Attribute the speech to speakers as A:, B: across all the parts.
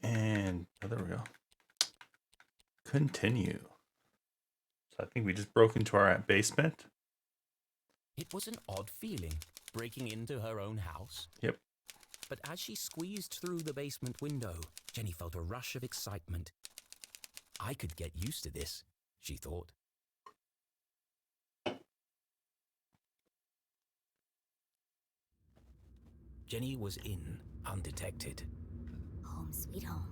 A: And oh, there we go. Continue. So I think we just broke into our basement.
B: It was an odd feeling, breaking into her own house.
A: Yep.
B: But as she squeezed through the basement window, Jenny felt a rush of excitement. I could get used to this, she thought. Jenny was in, undetected.
C: Home sweet home.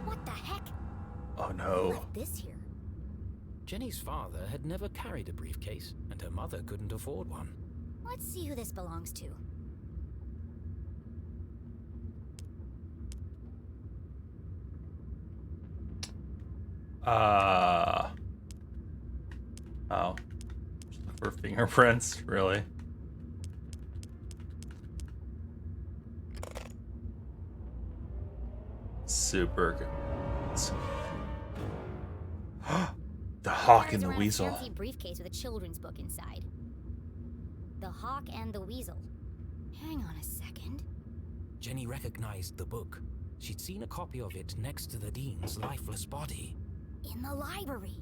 C: What the heck?
A: Oh
C: Who
A: no.
C: left this here?
B: Jenny's father had never carried a briefcase, and her mother couldn't afford one.
C: Let's see who this belongs to.
A: Oh. Just look for fingerprints, really? Super good. The hawk and the weasel.
C: A fancy briefcase with a children's book inside. The Hawk and the Weasel. Hang on a second.
B: Jenny recognized the book. She'd seen a copy of it next to the dean's lifeless body.
C: In the library.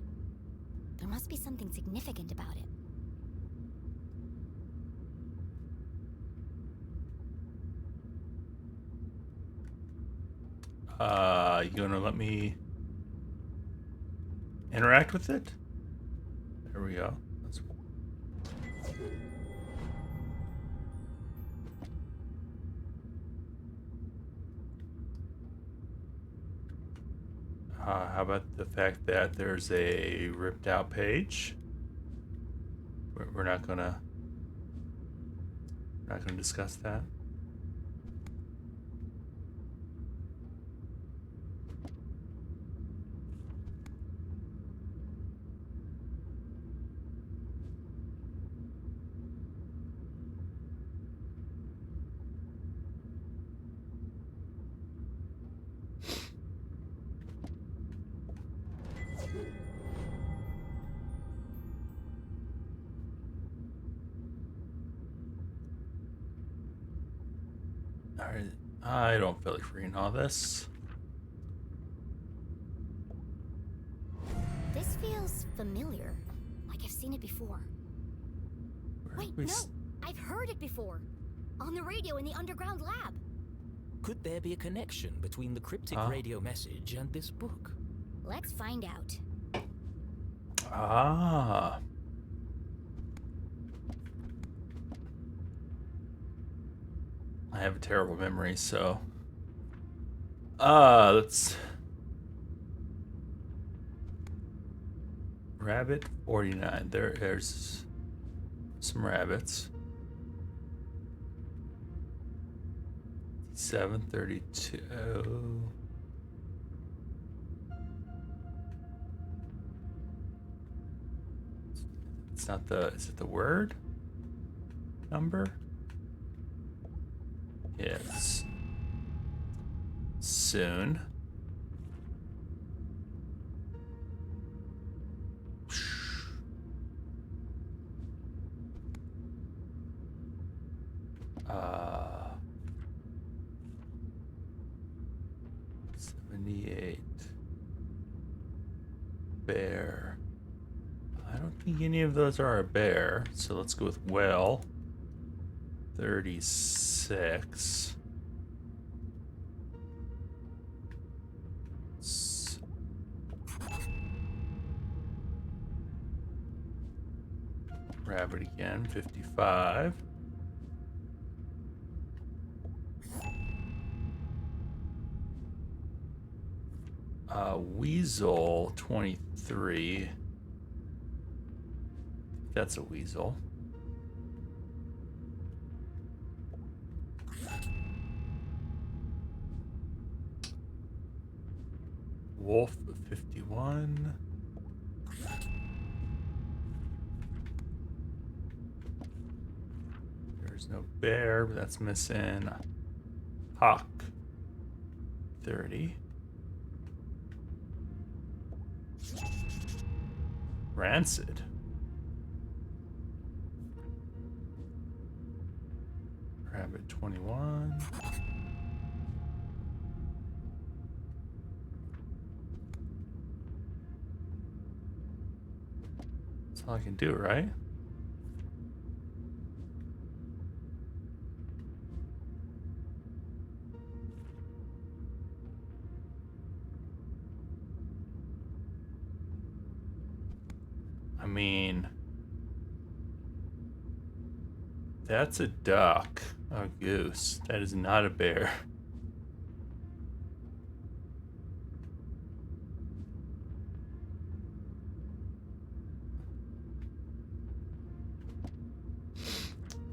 C: There must be something significant about it.
A: You gonna let me interact with it? There we go. That's... how about the fact that there's a ripped out page? We're not gonna discuss that. Alright, I don't feel like reading all this.
C: This feels familiar. Like I've seen it before. Wait, no! I've heard it before. On the radio in the underground lab.
B: Could there be a connection between the cryptic radio message and this book?
C: Let's find out.
A: Ah. I have a terrible memory, so... let's... Rabbit 49. There's some rabbits. 732. It's not the... Is it the word? Number? Yes. Soon. Uh, 78. Bear. I don't think any of those are a bear, so let's go with whale. 36. Rabbit again, 55. Weasel, 23. That's a weasel. Wolf, 51. There's no bear, but that's missing. Hawk, 30. Rancid. 21. That's all I can do, right? I mean, that's a duck. A goose. That is not a bear.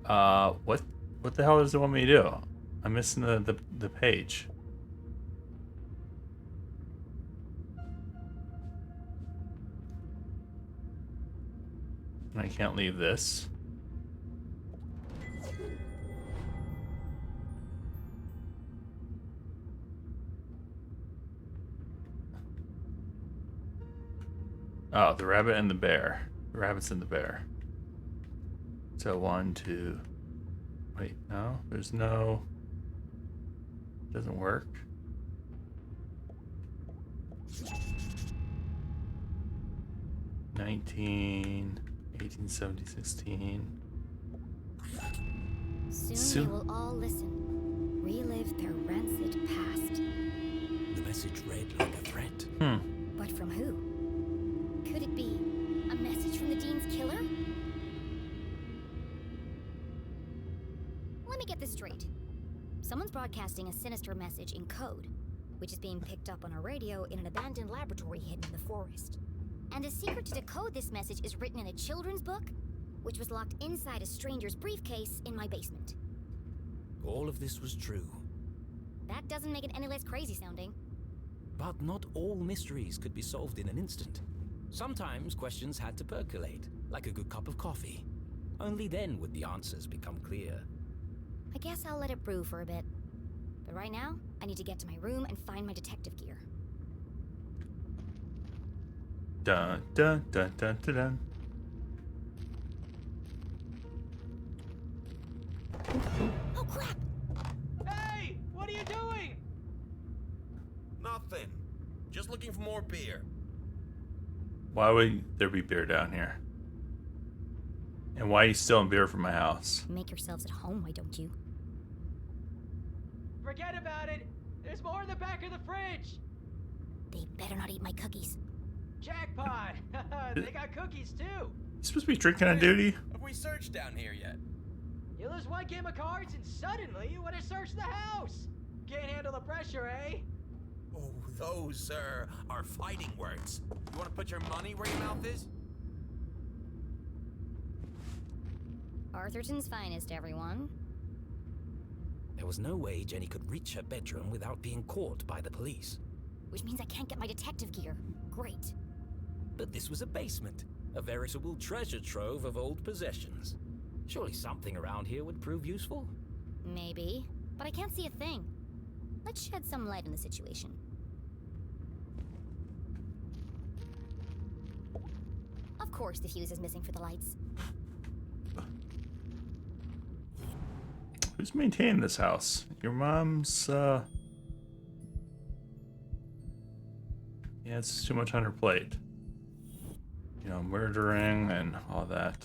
A: What the hell does it want me to do? I'm missing the page. I can't leave this. Oh, the rabbit and the bear. The rabbit's and the bear. So 1, 2. Wait, no, there's no. Doesn't work. $19, 18, 17, 16.
C: Soon they will all listen, relive their rancid past.
B: The message read like a threat.
C: But from who? Could it be a message from the Dean's killer? Let me get this straight. Someone's broadcasting a sinister message in code, which is being picked up on a radio in an abandoned laboratory hidden in the forest. And the secret to decode this message is written in a children's book, which was locked inside a stranger's briefcase in my basement.
B: All of this was true.
C: That doesn't make it any less crazy sounding.
B: But not all mysteries could be solved in an instant. Sometimes questions had to percolate, like a good cup of coffee. Only then would the answers become clear.
C: I guess I'll let it brew for a bit. But right now, I need to get to my room and find my detective gear.
A: Dun dun dun dun dun dun.
C: Oh crap!
D: Hey! What are you doing?
E: Nothing. Just looking for more beer.
A: Why would there be beer down here? And why are you stealing beer from my house?
C: Make yourselves at home, why don't you?
D: Forget about it. There's more in the back of the fridge.
C: They better not eat my cookies.
D: Jackpot! They got cookies too.
A: You supposed to be drinking on duty?
E: Have we searched down here yet?
D: You lose one game of cards and suddenly you want to search the house. Can't handle the pressure, eh?
E: Oh, those, sir, are fighting words. You want to put your money where your mouth is?
C: Arthurton's finest, everyone.
B: There was no way Jenny could reach her bedroom without being caught by the police.
C: Which means I can't get my detective gear. Great.
B: But this was a basement, a veritable treasure trove of old possessions. Surely something around here would prove useful?
C: Maybe, but I can't see a thing. Let's shed some light on the situation. Of course the fuse is missing for the lights.
A: Who's maintaining this house? Your mom's, Yeah, it's too much on her plate. You know, murdering and all that.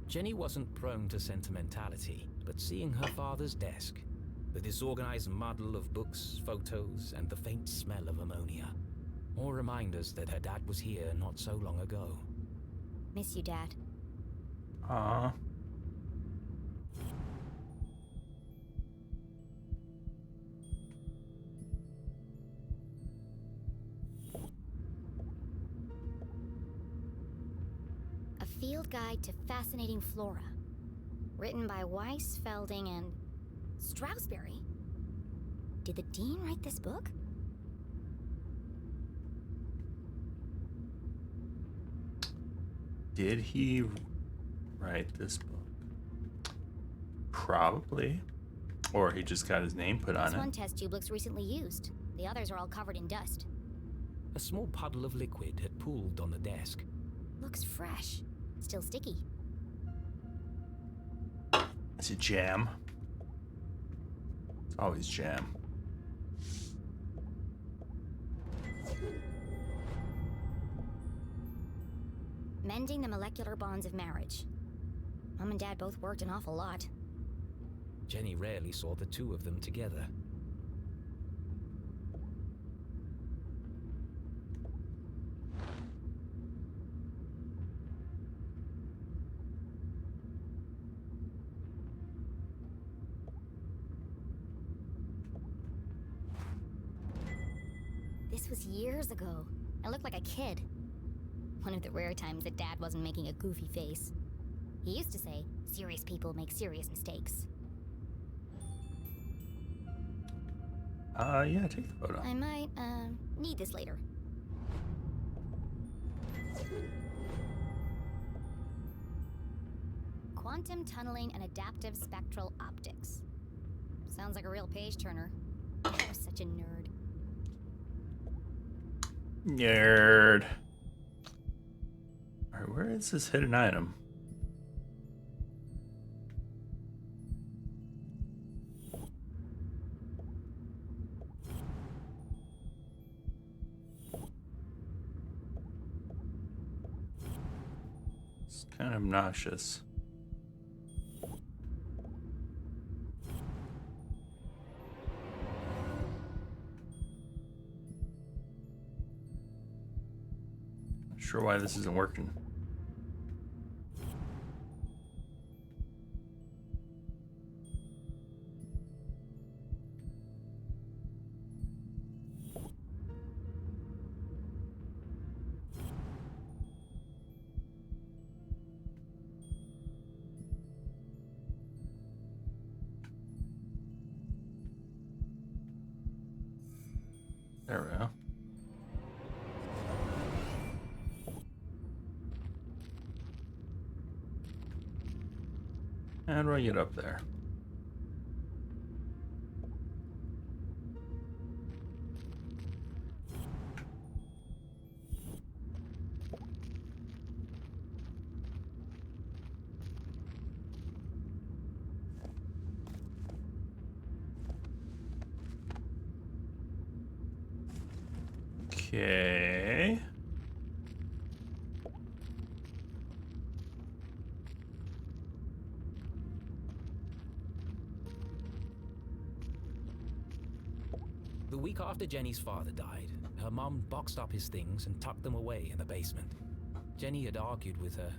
B: Jenny wasn't prone to sentimentality, but seeing her father's desk, the disorganized muddle of books, photos, and the faint smell of ammonia, all reminders that her dad was here not so long ago.
C: Miss you, Dad.
A: Aww.
C: A field guide to fascinating flora. Written by Weiss, Felding, and Strasberry. Did the Dean write this book?
A: Did he write this book? Probably. Or he just got his name put on
C: This
A: it.
C: one test tube looks recently used. The others are all covered in dust.
B: A small puddle of liquid had pooled on the desk.
C: Looks fresh. Still sticky.
A: It's a jam. It's always jam.
C: Mending the molecular bonds of marriage. Mom and Dad both worked an awful lot.
B: Jenny rarely saw the two of them together.
C: This was years ago. I looked like a kid. One of the rare times that Dad wasn't making a goofy face. He used to say, serious people make serious mistakes.
A: Yeah, take the photo.
C: I might, need this later. Quantum tunneling and adaptive spectral optics. Sounds like a real page turner. I was such a nerd.
A: Nerd. Alright, where is this hidden item? It's kind of obnoxious. Not sure why this isn't working. There we go. How do I get up there? Okay.
B: The week after Jenny's father died, her mom boxed up his things and tucked them away in the basement. Jenny had argued with her,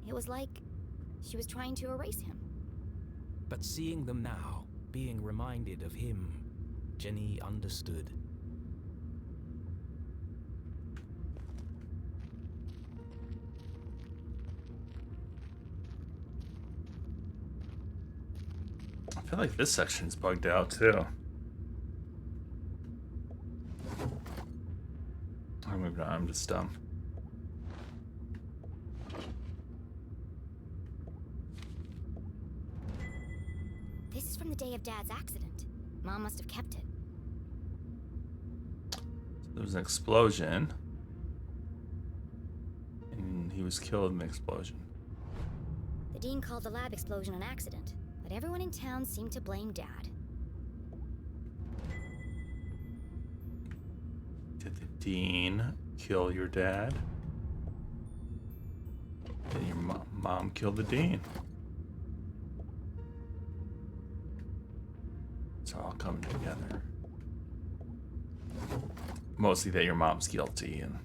C: It was like she was trying to erase him.
B: but seeing them now, being reminded of him, Jenny understood.
A: I feel like this section's bugged out too. Oh, maybe not. I'm just dumb.
C: This is from the day of Dad's accident. Mom must have kept it.
A: There was an explosion, and he was killed in the explosion.
C: The dean called the lab explosion an accident, but everyone in town seemed to blame Dad.
A: Did the dean kill your dad? Did your mom kill the dean? It's all coming together. Mostly that your mom's guilty and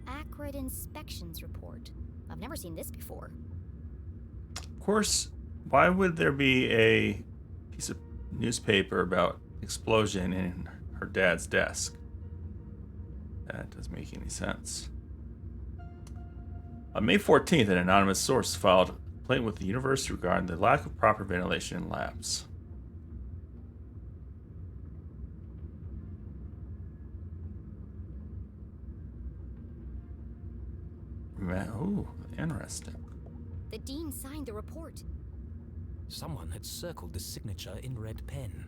C: Acrid inspections report. I've never seen this before.
A: of course, why would there be a piece of newspaper about explosion in her dad's desk? That doesn't make any sense. On May 14th, an anonymous source filed a complaint with the university regarding the lack of proper ventilation in labs. man. Ooh, interesting.
C: The dean signed the report.
B: Someone had circled the signature in red pen.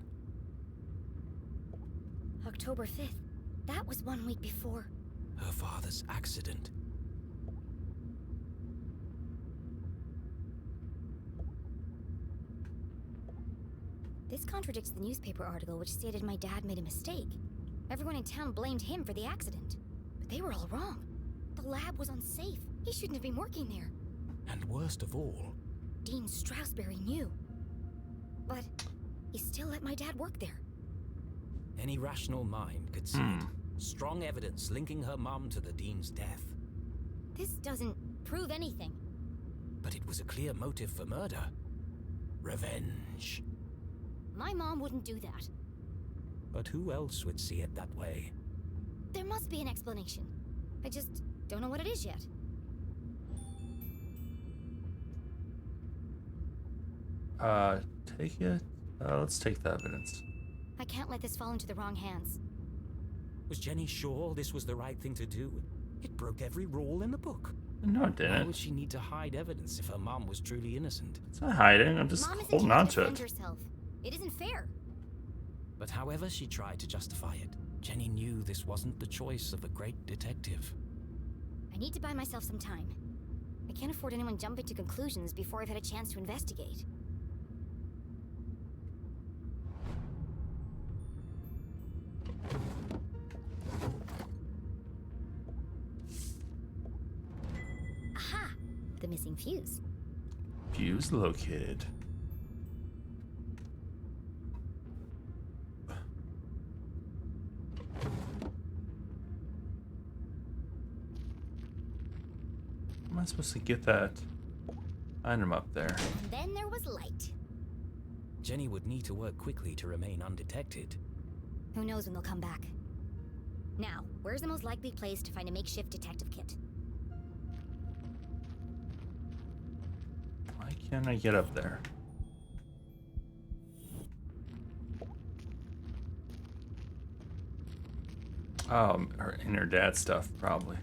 C: October 5th. That was 1 week before.
B: Her father's accident.
C: This contradicts the newspaper article which stated my dad made a mistake. Everyone in town blamed him for the accident. But they were all wrong. The lab was unsafe. He shouldn't have been working there.
B: And worst of all,
C: Dean Strasberry knew. But he still let my dad work there.
B: any rational mind could see it. Strong evidence linking her mum to the dean's death.
C: This doesn't prove anything.
B: But it was a clear motive for murder. Revenge.
C: My mom wouldn't do that.
B: But who else would see it that way?
C: There must be an explanation. I just don't know what it is yet.
A: Take it. Let's take the evidence.
C: I can't let this fall into the wrong hands.
B: Was Jenny sure this was the right thing to do? It broke every rule in the book.
A: No, it
B: Why
A: didn't.
B: would she need to hide evidence if her mom was truly innocent?
A: It's not hiding. I'm just
C: Mom isn't
A: holding
C: here
A: on
C: to
A: to
C: defend
A: it.
C: herself. It isn't fair.
B: But however she tried to justify it, Jenny knew this wasn't the choice of a great detective.
C: I need to buy myself some time. I can't afford anyone jumping to conclusions before I've had a chance to investigate. Aha! The missing fuse.
A: Fuse located. How am I supposed to get that item up there?
C: And then there was light.
B: Jenny would need to work quickly to remain undetected.
C: Who knows when they'll come back. Now, where's the most likely place to find a makeshift detective kit?
A: Why can't I get up there? Oh, in her dad's stuff, probably.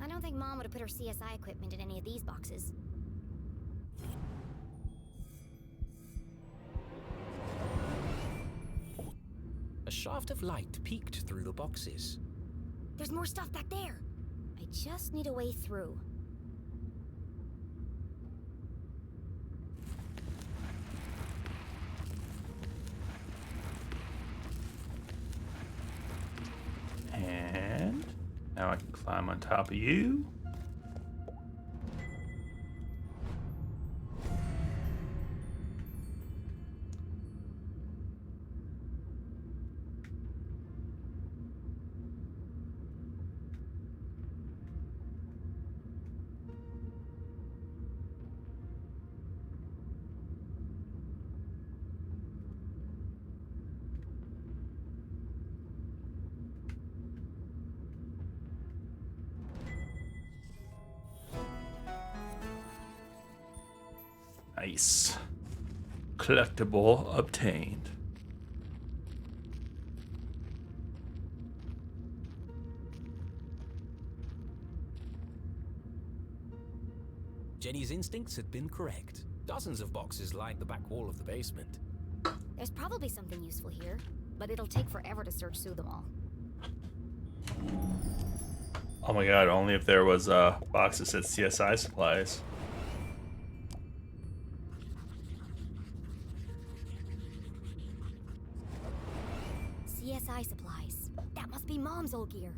C: I don't think Mom would have put her CSI equipment in any of these boxes.
B: A shaft of light peeked through the boxes.
C: There's more stuff back there. I just need a way through.
A: And now I can climb on top of you. Nice. Collectible obtained.
B: Jenny's instincts had been correct. Dozens of boxes lined the back wall of the basement.
C: There's probably something useful here, but it'll take forever to search through them all.
A: Oh my god, only if there was a box that said CSI supplies.
C: CSI supplies. That must be Mom's old gear.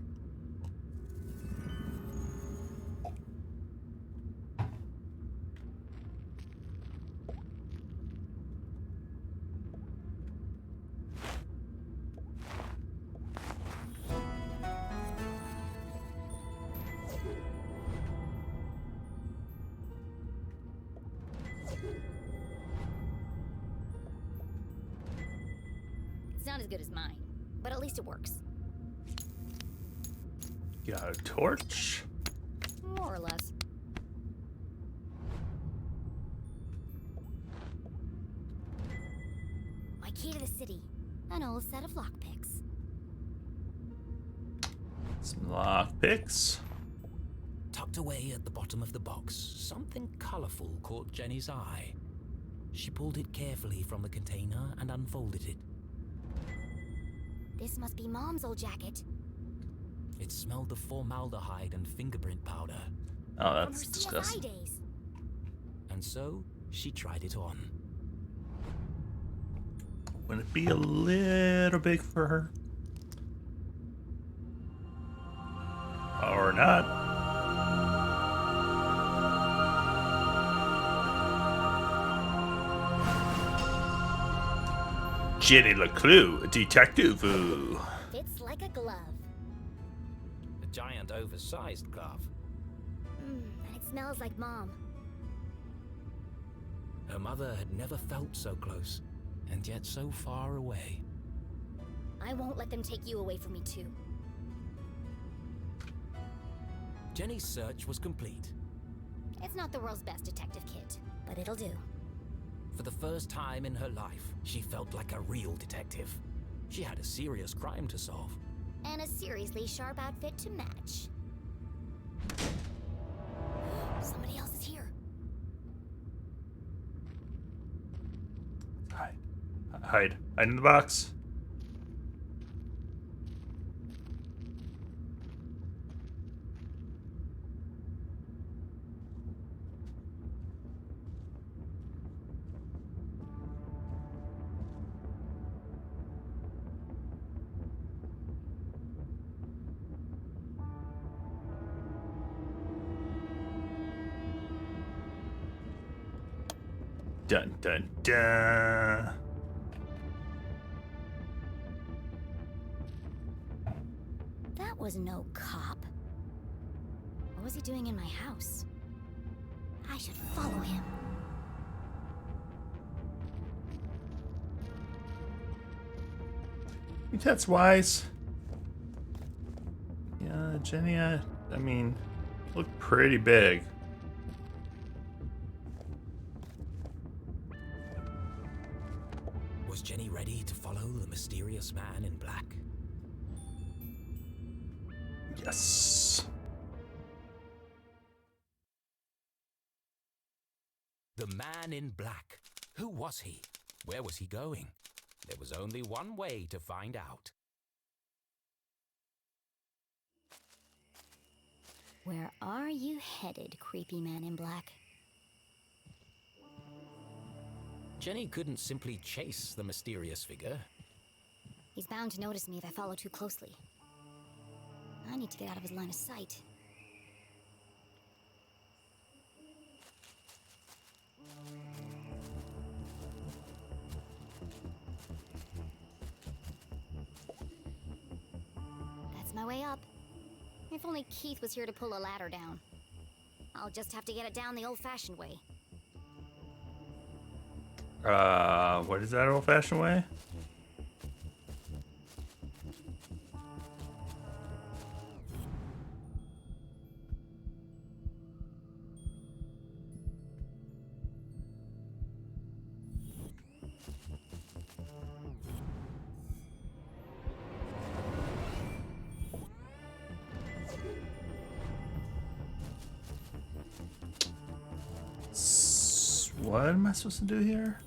C: It's not as good as mine, but at least it works.
A: Got a torch.
C: More or less. my key to the city. An old set of lockpicks.
A: Some lockpicks.
B: Tucked away at the bottom of the box, something colorful caught Jenny's eye. She pulled it carefully from the container and unfolded it.
C: This must be Mom's old jacket.
B: It smelled of formaldehyde and fingerprint powder.
A: Oh,
C: From her
A: that's
C: CSI
A: disgusting.
C: days.
B: And so, she tried it on.
A: Would it be a little big for her? Or not? Jenny LeClue, Detectivu.
C: Fits like a glove.
B: A giant oversized glove.
C: And it smells like Mom.
B: Her mother had never felt so close, and yet so far away.
C: I won't let them take you away from me, too.
B: Jenny's search was complete.
C: It's not the world's best detective kit, but it'll do.
B: For the first time in her life, she felt like a real detective. She had a serious crime to solve.
C: And a seriously sharp outfit to match. Somebody else is here.
A: Hide. Hide. Hide in the box. Dun dun dun.
C: That was no cop. What was he doing in my house? I should follow him.
A: I think that's wise. Yeah, Jenny, I mean, look pretty big.
B: Was Jenny ready to follow the mysterious man in black?
A: Yes.
B: The man in black. Who was he? Where was he going? There was only one way to find out.
C: Where are you headed, creepy man in black?
B: Jenny couldn't simply chase the mysterious figure.
C: He's bound to notice me if I follow too closely. I need to get out of his line of sight. That's my way up. If only Keith was here to pull a ladder down. I'll just have to get it down the old-fashioned way.
A: What is that old-fashioned way? What am I supposed to do here?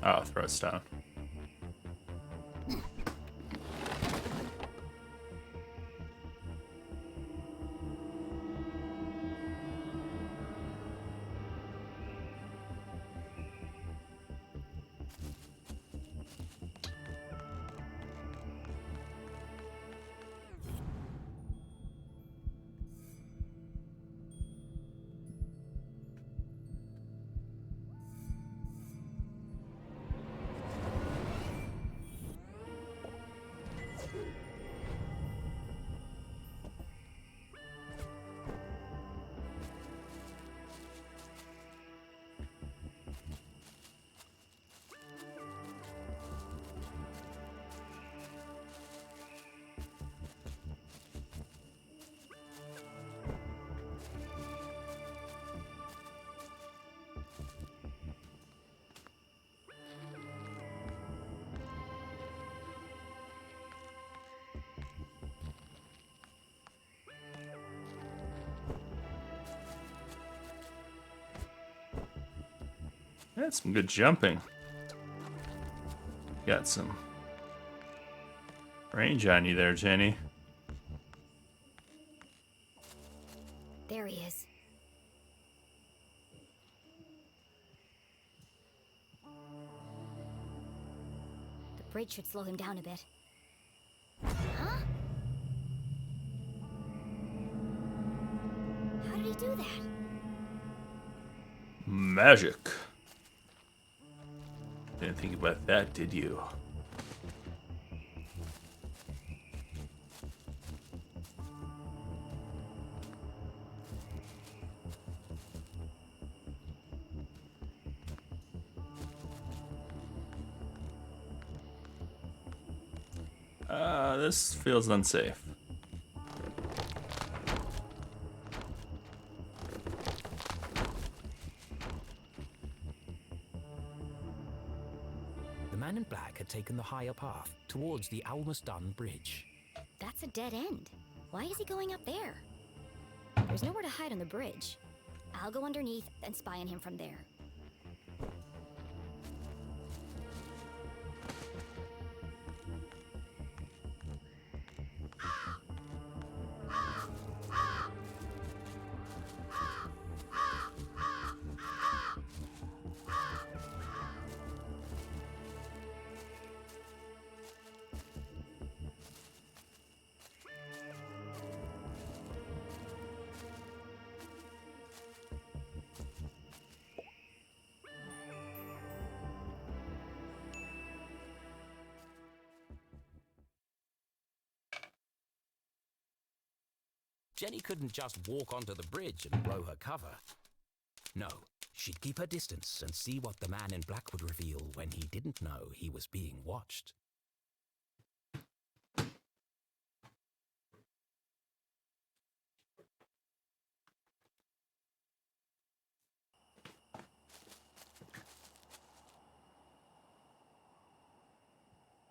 A: Oh, throw a stone. That's some good jumping. Got some range on you there, Jenny.
C: There he is. The bridge should slow him down a bit. Huh? How did he do that?
A: Magic. Didn't think about that, did you? This feels unsafe.
B: The man in black had taken the higher path towards the almost done bridge.
C: That's a dead end. Why is he going up there? There's nowhere to hide on the bridge. I'll go underneath and spy on him from there.
B: Jenny couldn't just walk onto the bridge and blow her cover. No, she'd keep her distance and see what the man in black would reveal when he didn't know he was being watched.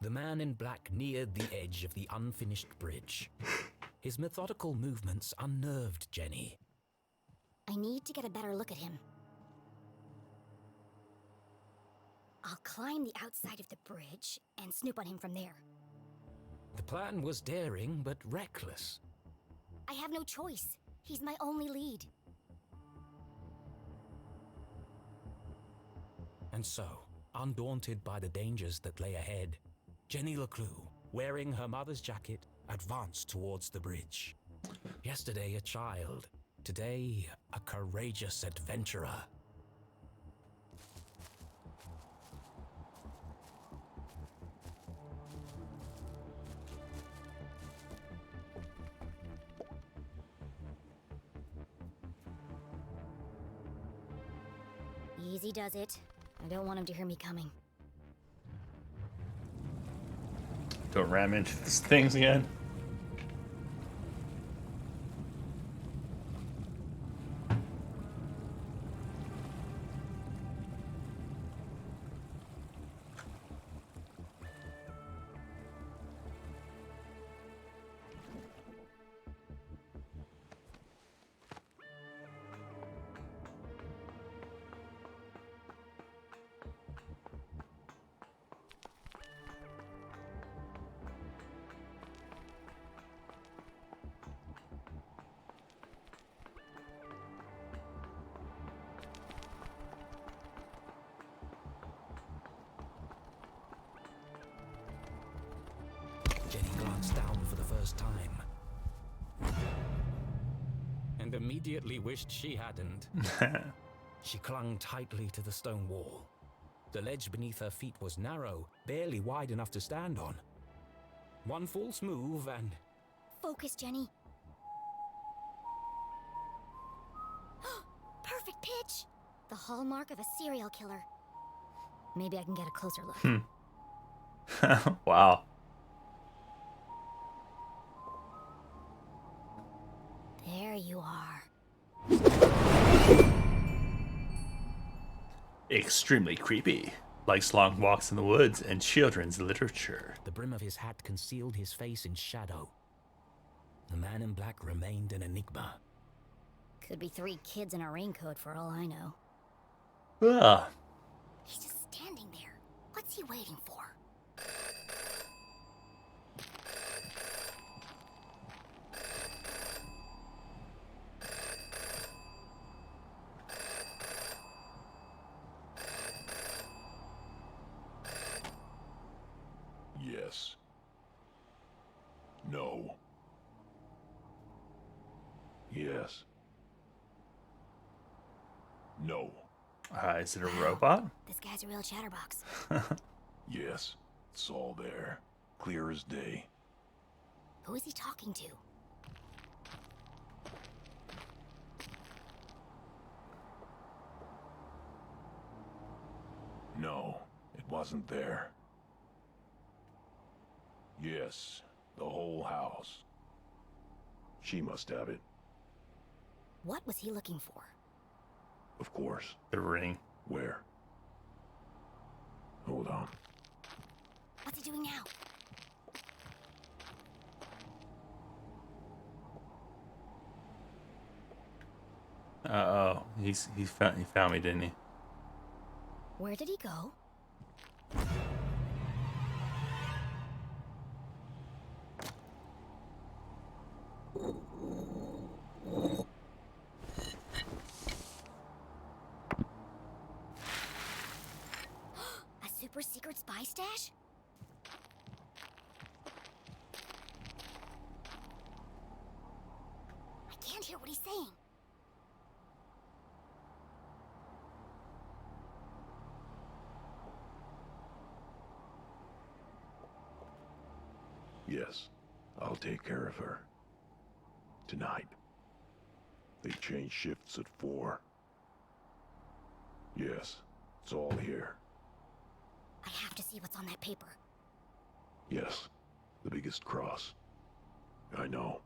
B: The man in black neared the edge of the unfinished bridge. His methodical movements unnerved Jenny.
C: I need to get a better look at him. I'll climb the outside of the bridge and snoop on him from there.
B: The plan was daring but reckless.
C: I have no choice. He's my only lead.
B: And so, undaunted by the dangers that lay ahead, Jenny LeClue, wearing her mother's jacket, advanced towards the bridge. Yesterday a child, today a courageous adventurer.
C: Easy does it. I don't want him to hear me coming.
A: Don't ram into these things again.
B: Jenny glanced down for the first time. And immediately wished she hadn't. She clung tightly to the stone wall. The ledge beneath her feet was narrow, barely wide enough to stand on. One false move and...
C: Focus, Jenny. Perfect pitch! The hallmark of a serial killer. Maybe I can get a closer look.
A: Wow.
C: There you are.
A: Extremely creepy. Likes long walks in the woods and children's literature.
B: The brim of his hat concealed his face in shadow. The man in black remained an enigma.
C: Could be 3 kids in a raincoat for all I know.
A: Ah,
C: He's just standing there. What's he waiting for?
F: Yes. No. Yes. No.
A: Is it a robot?
C: This guy's a real chatterbox.
F: Yes. It's all there. Clear as day.
C: Who is he talking to?
F: No, it wasn't there. Yes, the whole house. She must have it,
C: What was he looking for?
F: of course.
A: The ring.
F: Where? Hold on.
C: What's he doing now?
A: Oh, he found me, didn't he?
C: Where did he go? A super secret spy stash? I can't hear what he's saying.
F: Yes, I'll take care of her. Tonight. They change shifts at 4. Yes, it's all here.
C: I have to see what's on that paper.
F: Yes, the biggest cross. I know.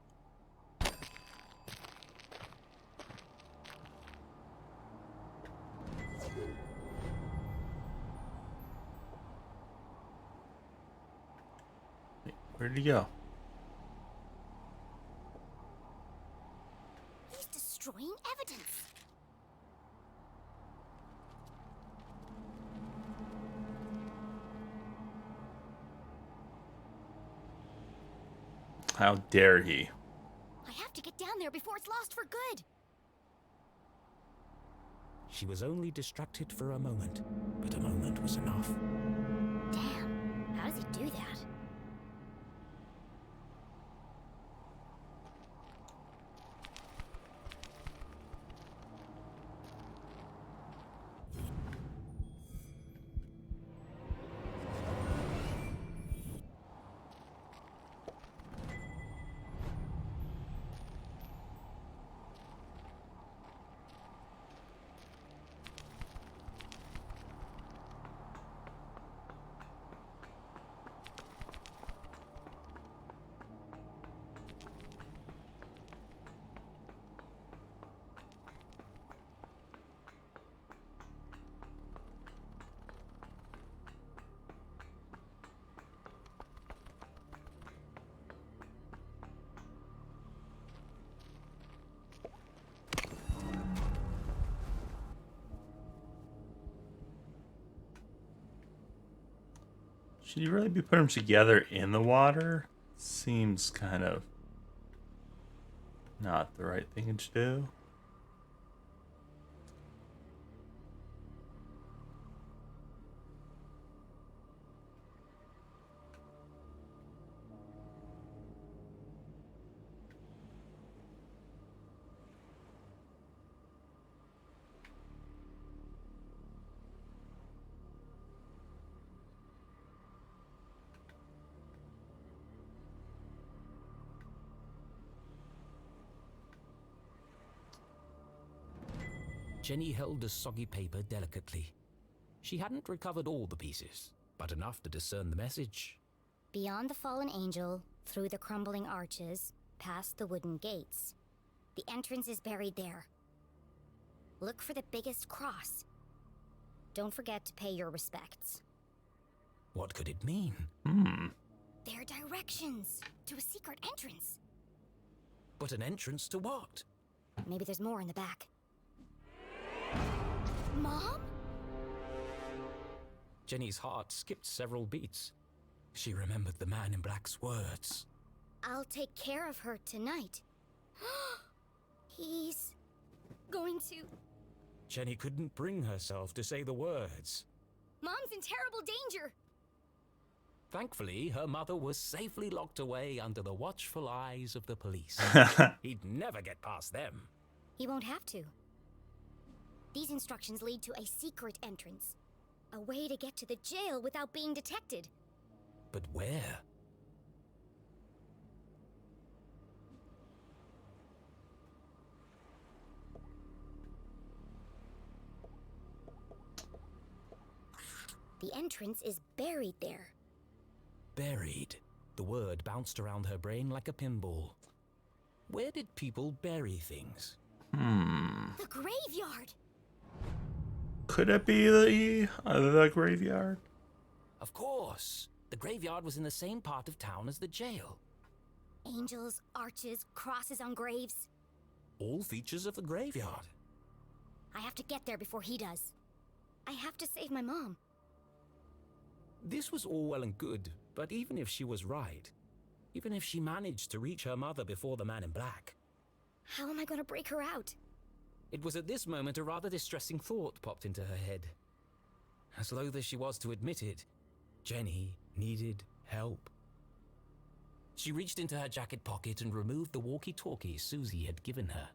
A: Where did he go?
C: He's destroying evidence.
A: How dare he?
C: I have to get down there before it's lost for good.
B: She was only distracted for a moment, but a moment was enough.
C: Damn, how does he do that?
A: Should you really be putting them together in the water? Seems kind of not the right thing to do.
B: Jenny held the soggy paper delicately. She hadn't recovered all the pieces, but enough to discern the message.
C: Beyond the fallen angel, through the crumbling arches, past the wooden gates. The entrance is buried there. Look for the biggest cross. Don't forget to pay your respects.
B: What could it mean?
C: They're directions to a secret entrance.
B: But an entrance to what?
C: Maybe there's more in the back. Mom?
B: Jenny's heart skipped several beats. She remembered the man in black's words.
C: I'll take care of her tonight. He's going to...
B: Jenny couldn't bring herself to say the words.
C: Mom's in terrible danger!
B: Thankfully, her mother was safely locked away under the watchful eyes of the police. He'd never get past them.
C: He won't have to. These instructions lead to a secret entrance. A way to get to the jail without being detected.
B: But where?
C: The entrance is buried there.
B: Buried. The word bounced around her brain like a pinball. Where did people bury things?
C: The graveyard!
A: Could it be the graveyard?
B: Of course. The graveyard was in the same part of town as the jail.
C: Angels, arches, crosses on graves.
B: All features of the graveyard.
C: I have to get there before he does. I have to save my mom.
B: This was all well and good, but even if she was right, even if she managed to reach her mother before the man in black,
C: How am I going to break her out?
B: it was at this moment a rather distressing thought popped into her head. As loath as she was to admit it, Jenny needed help. She reached into her jacket pocket and removed the walkie-talkie Susie had given her.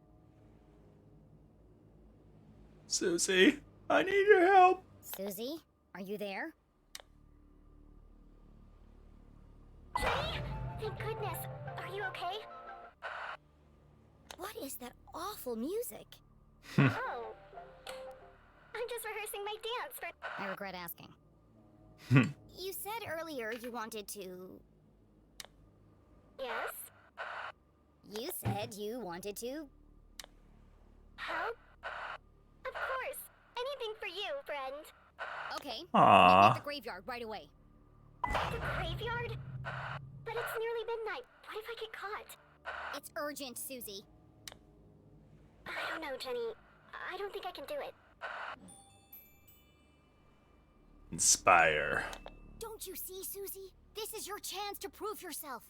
A: Susie, I need your help.
C: Susie, are you there?
G: Jenny? Thank goodness. Are you okay?
C: What is that awful music?
G: Oh. I'm just rehearsing my dance for...
C: I regret asking. You said earlier you wanted to...
G: Yes?
C: You said you wanted to...
G: Help? Of course. Anything for you, friend.
C: Okay. Meet me
A: Aww.
C: at the graveyard right away.
G: The graveyard? But it's nearly midnight. What if I get caught?
C: It's urgent, Susie.
G: I don't know, Jenny. I don't think I can do it.
A: Inspire.
C: Don't you see, Susie? This is your chance to prove yourself.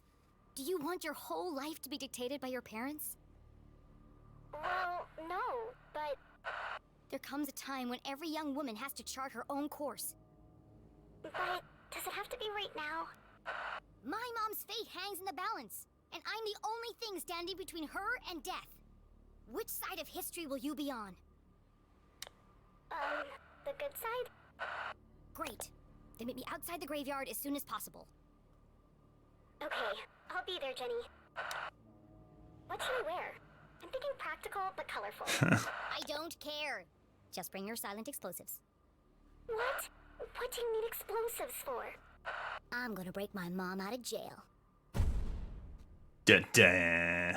C: Do you want your whole life to be dictated by your parents?
G: Well, no, but...
C: There comes a time when every young woman has to chart her own course.
G: But does it have to be right now?
C: My mom's fate hangs in the balance, and I'm the only thing standing between her and death. Which side of history will you be on?
G: The good side?
C: Great. Then meet me outside the graveyard as soon as possible.
G: Okay, I'll be there, Jenny. What should I wear? I'm thinking practical but colorful.
C: I don't care. Just bring your silent explosives.
G: What? What do you need explosives for?
C: I'm gonna break my mom out of jail.
A: Dun, dun.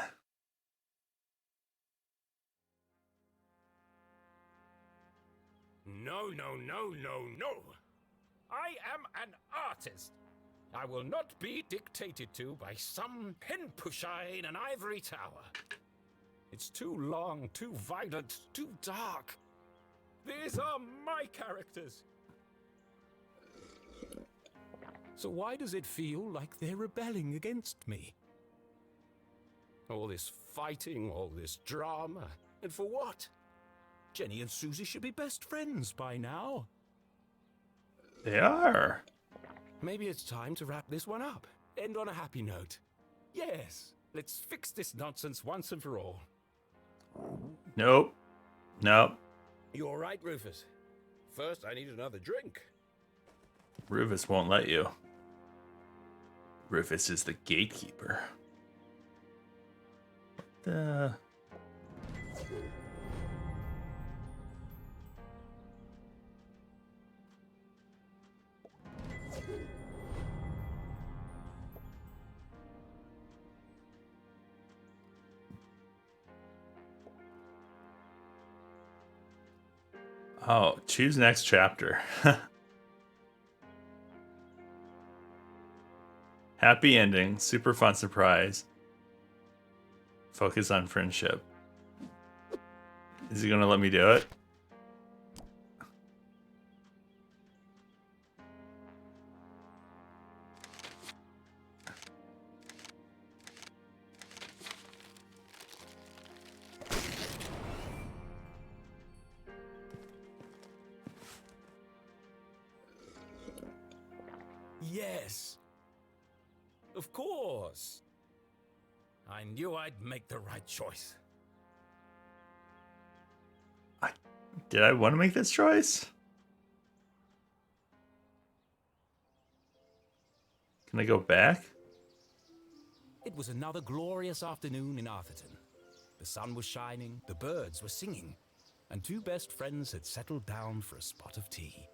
B: No, no, no, no, no. I am an artist. I will not be dictated to by some pen pusher in an ivory tower. It's too long, too violent, too dark. These are my characters. So why does it feel like they're rebelling against me? All this fighting, all this drama, and for what? Jenny and Susie should be best friends by now.
A: They are.
B: Maybe it's time to wrap this one up. End on a happy note. Yes, let's fix this nonsense once and for all.
A: Nope. Nope.
B: You all right, Rufus? First, I need another drink.
A: Rufus won't let you. Rufus is the gatekeeper. What the... Oh, choose next chapter. Happy ending, super fun surprise. Focus on friendship. Is he gonna let me do it?
B: yes. Of course. I knew I'd make the right choice.
A: Did I want to make this choice? Can I go back?
B: It was another glorious afternoon in Arthurton. The sun was shining, the birds were singing, and two best friends had settled down for a spot of tea.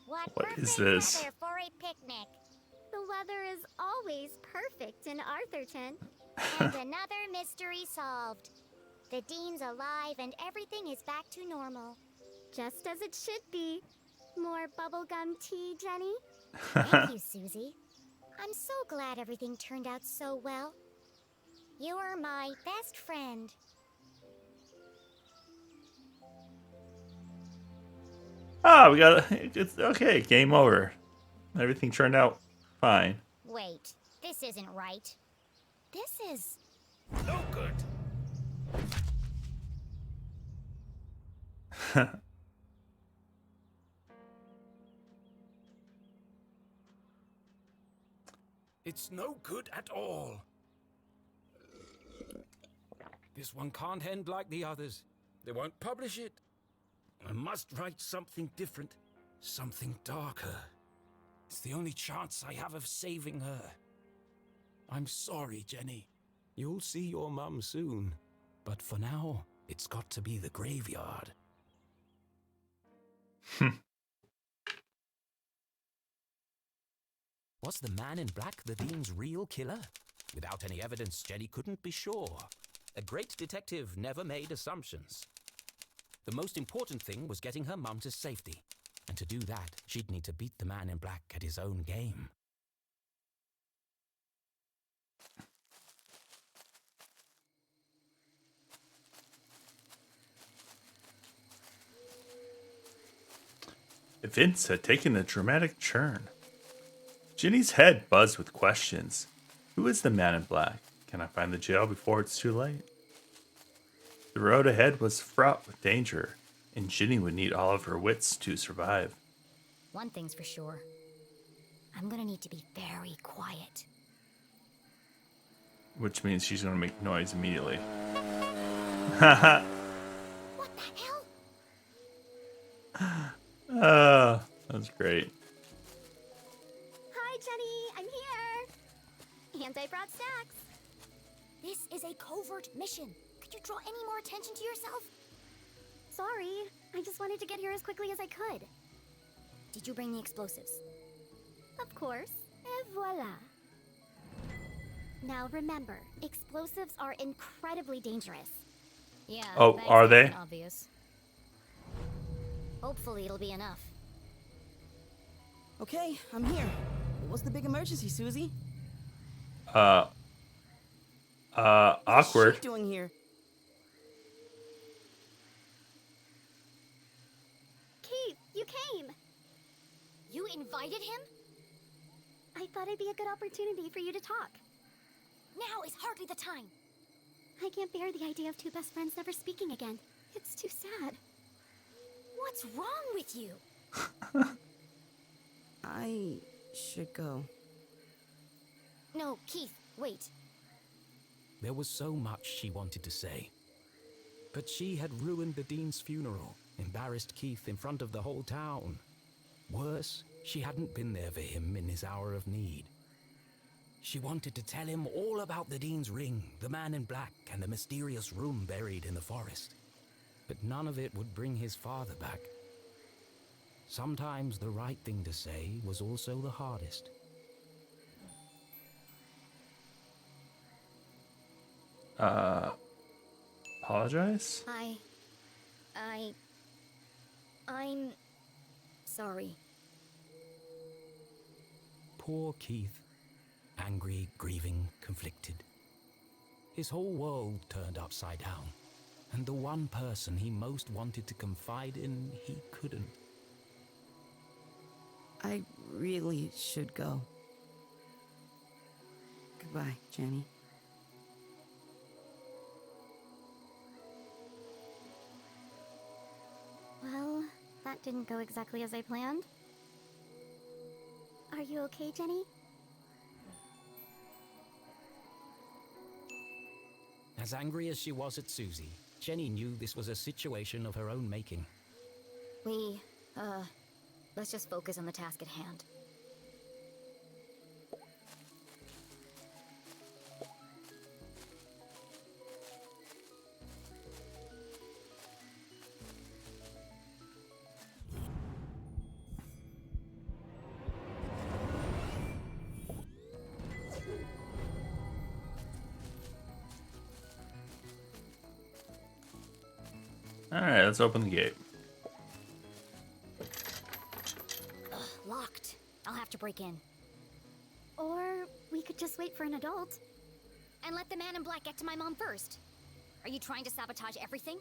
C: What
A: What is
C: perfect
A: this?
C: weather for a picnic.
G: The weather is always perfect in Arthurton.
C: And another mystery solved. The Dean's alive and everything is back to normal.
G: Just as it should be. More bubblegum tea, Jenny?
C: Thank you, Susie. I'm so glad everything turned out so well. You are my best friend.
A: Oh, we got it's okay. Game over. Everything turned out fine.
C: Wait, this isn't right. This is...
B: No good. It's no good at all. This one can't end like the others. They won't publish it. I must write something different, something darker. It's the only chance I have of saving her. I'm sorry, Jenny. You'll see your mum soon. But for now, it's got to be the graveyard. Was the man in black the Dean's real killer? Without any evidence, Jenny couldn't be sure. A great detective never made assumptions. The most important thing was getting her mum to safety. And to do that, she'd need to beat the man in black at his own game.
A: Events had taken a dramatic turn. Ginny's head buzzed with questions. Who is the man in black? Can I find the jail before it's too late? The road ahead was fraught with danger, and Ginny would need all of her wits to survive.
C: One thing's for sure. I'm gonna need to be very quiet.
A: Which means she's going to make noise immediately.
C: What the hell?
A: That's great.
G: Hi, Jenny. I'm here. And I brought snacks.
C: This is a covert mission. Could you draw any more attention to yourself?
G: Sorry. I just wanted to get here as quickly as I could.
C: Did you bring the explosives?
G: Of course. Et voila. Now remember, explosives are incredibly dangerous.
C: Yeah.
A: Oh,
C: that's
A: are they?
C: Obvious. Hopefully it'll be enough.
H: Okay, I'm here. What's the big emergency, Susie?
A: Awkward.
H: What's she doing here?
G: Keith, you came!
C: You invited him?
G: I thought it'd be a good opportunity for you to talk.
C: Now is hardly the time.
G: I can't bear the idea of two best friends never speaking again. It's too sad.
C: What's wrong with you?
H: I should go.
C: No, Keith, wait.
B: There was so much she wanted to say. But she had ruined the Dean's funeral, embarrassed Keith in front of the whole town. Worse, she hadn't been there for him in his hour of need. She wanted to tell him all about the Dean's ring, the man in black, and the mysterious room buried in the forest. But none of it would bring his father back. Sometimes the right thing to say was also the hardest.
A: Apologize?
C: I'm sorry.
B: Poor Keith. Angry, grieving, conflicted. His whole world turned upside down. And the one person he most wanted to confide in, he couldn't.
H: I really should go. Goodbye, Jenny.
G: Well, that didn't go exactly as I planned. Are Are you okay, Jenny?
B: As angry as she was at Susie, Jenny knew this was a situation of her own making.
C: Let's just focus on the task at hand.
A: Alright, let's open the gate.
C: Locked. I'll have to break in.
G: Or we could just wait for an adult.
C: And let the man in black get to my mom first. Are you trying to sabotage everything?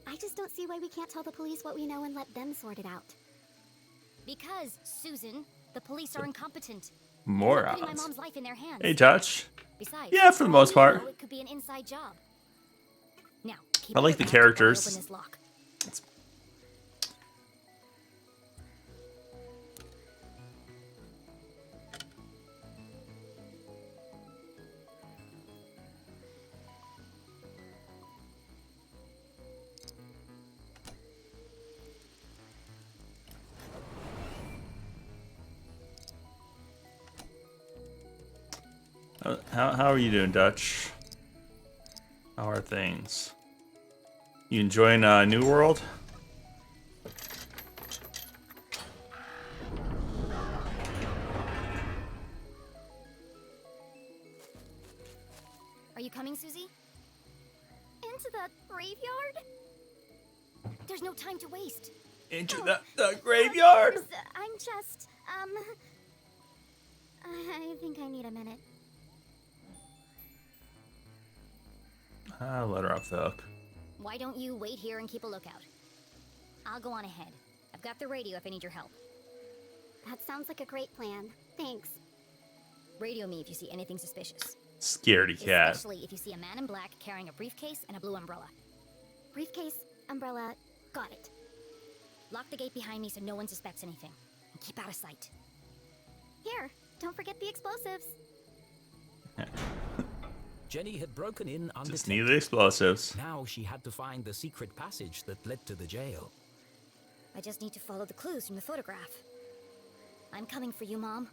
G: I just don't see why we can't tell the police what we know and let them sort it out.
C: Because, Susan, the police are incompetent.
A: More
C: They're putting my
A: odds.
C: mom's life in their hands.
A: Hey, Touch.
C: Besides,
A: Yeah, for the most
C: all we
A: part.
C: know, it could be an inside job. Now, keep
A: I like
C: your
A: the
C: back while I
A: characters.
C: open this lock.
A: How are you doing, Dutch? How are things? You enjoying New World?
C: Are you coming, Susie?
G: Into the graveyard?
C: There's no time to waste.
A: Into the graveyard?
G: I'm just, I think I need a minute.
A: I'll let her off the hook.
C: Why don't you wait here and keep a lookout? I'll go on ahead. I've got the radio if I need your help.
G: That sounds like a great plan. Thanks.
C: Radio me if you see anything suspicious.
A: Scaredy cat.
C: Especially if you see a man in black carrying a briefcase and a blue umbrella.
G: Briefcase, umbrella, got it.
C: Lock the gate behind me so no one suspects anything. And keep out of sight.
G: Here, don't forget the explosives.
B: Jenny had broken in
A: Just
B: undetected.
A: need the explosives.
B: Now she had to find the secret passage that led to the jail.
C: I just need to follow the clues from the photograph. I'm coming for you, Mom.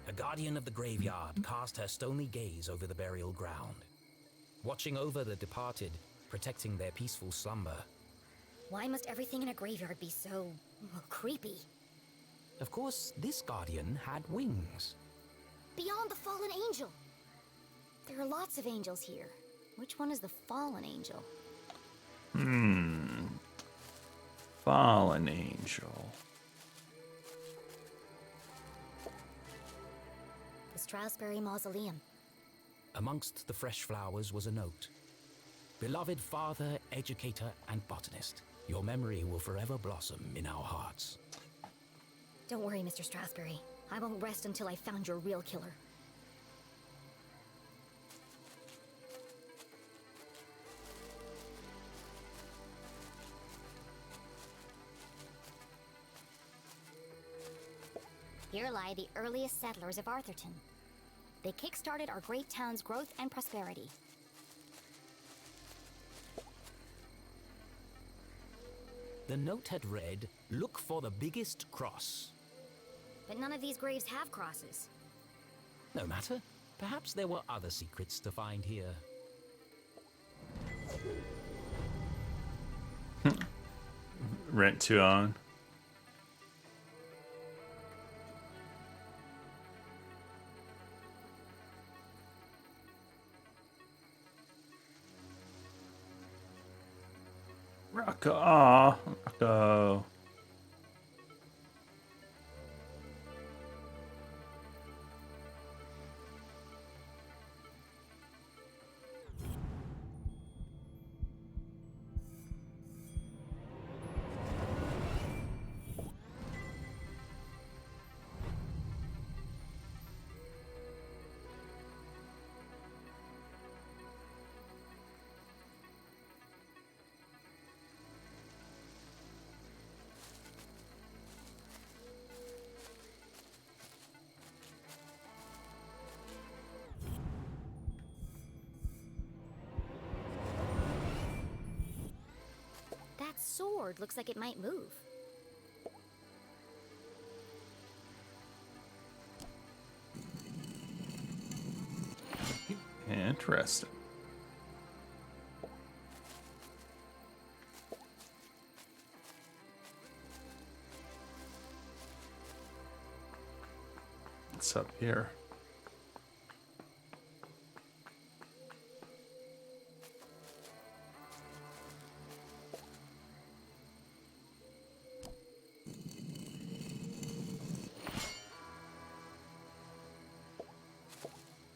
B: A guardian of the graveyard cast her stony gaze over the burial ground, watching over the departed, protecting their peaceful slumber.
C: Why must everything in a graveyard be so creepy?
B: Of course, this guardian had wings.
C: Beyond the fallen angel. There are lots of angels here. Which one is the fallen angel?
A: Fallen angel.
C: The Strasberry Mausoleum.
B: Amongst the fresh flowers was a note. Beloved father, educator, and botanist, your memory will forever blossom in our hearts.
C: Don't worry, Mr. Strasberry. I won't rest until I found your real killer. Here lie the earliest settlers of Arthurton. They kick-started our great town's growth and prosperity.
B: The note had read, "Look for the biggest cross."
C: But none of these graves have crosses.
B: No matter. Perhaps there were other secrets to find here.
A: Rent to own. Rocco. Aw, Rocco.
C: sword looks like it might move.
A: Interesting. What's up here?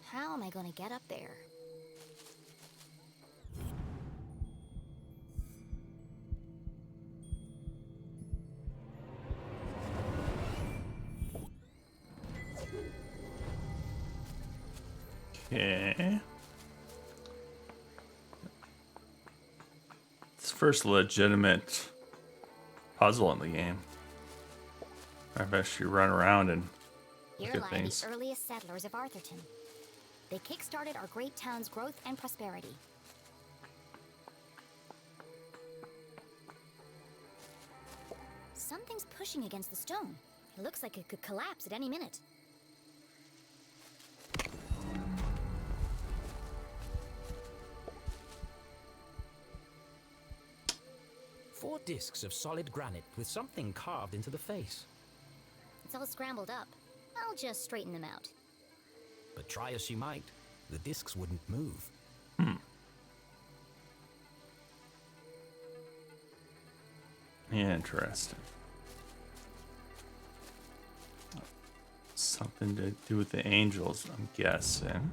C: How am I going to get up there?
A: Okay. It's the first legitimate puzzle in the game. I've actually run around and
C: Here
A: look at
C: lie
A: things.
C: the earliest settlers of Arthurton. They kick-started our great town's growth and prosperity. Something's pushing against the stone. It looks like it could collapse at any minute.
B: Four discs of solid granite with something carved into the face.
C: It's all scrambled up. I'll just straighten them out.
B: But try as she might, the discs wouldn't move.
A: Interesting. Something to do with the angels, I'm guessing.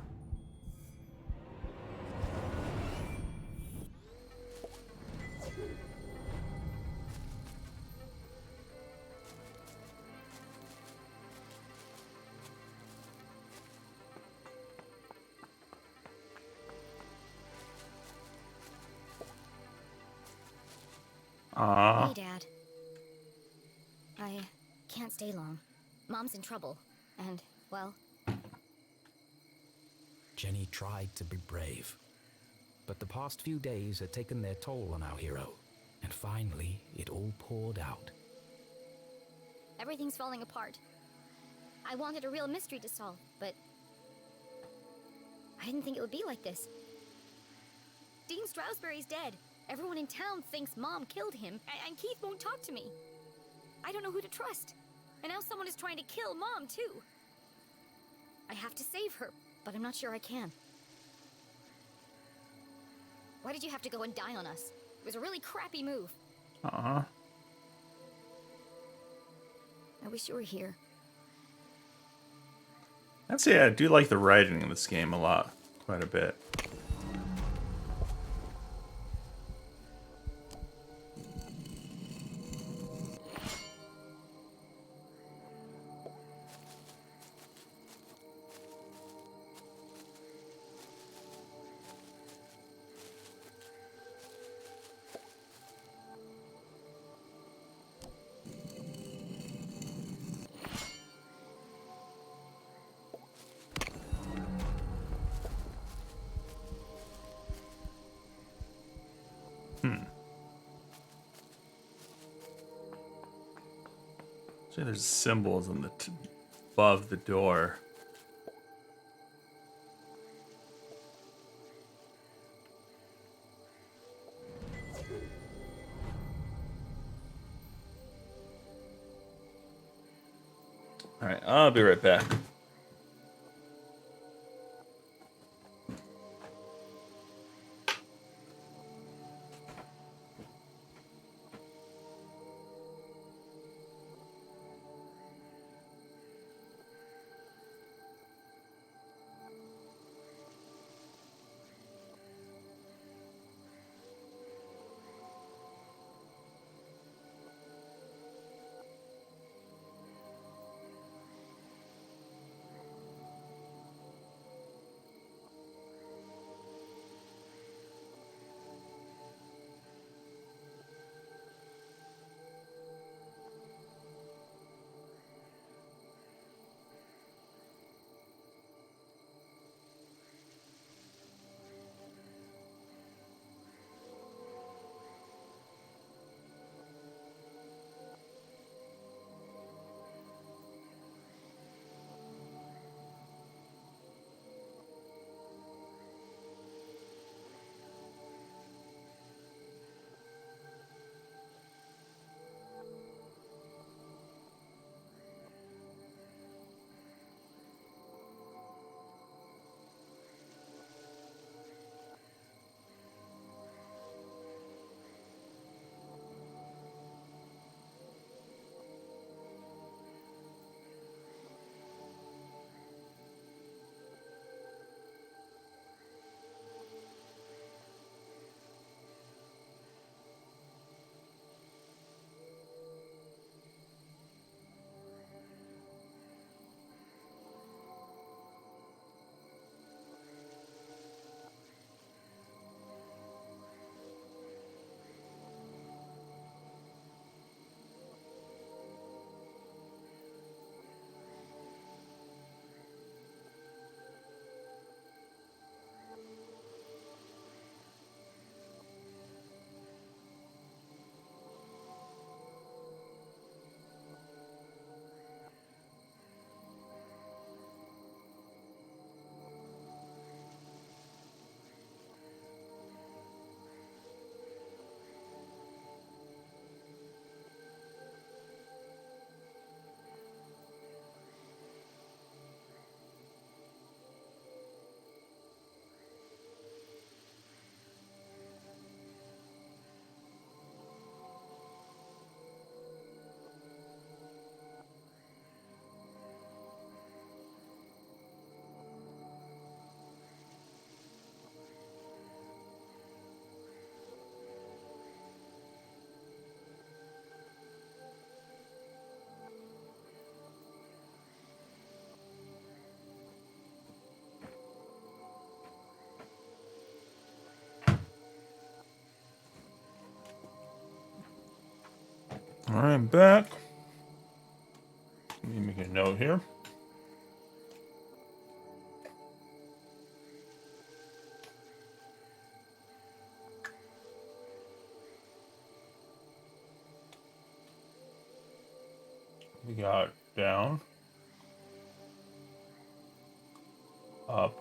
C: Hey, Dad. I can't stay long. Mom's in trouble, and, well,
B: Jenny tried to be brave. But the past few days had taken their toll on our hero. And finally, it all poured out.
C: everything's falling apart. I wanted a real mystery to solve, but I didn't think it would be like this. Dean Stroudsbury's dead. Everyone in town thinks Mom killed him, and Keith won't talk to me. I don't know who to trust. And now someone is trying to kill Mom, too. I have to save her, but I'm not sure I can. Why did you have to go and die on us? It was a really crappy move.
A: I
C: wish you were here.
A: I'd say I do like the writing in this game a lot, quite a bit. So there's symbols on the above the door. All right, I'll be right back. All right, I'm back. Let me make a note here. We got down, up,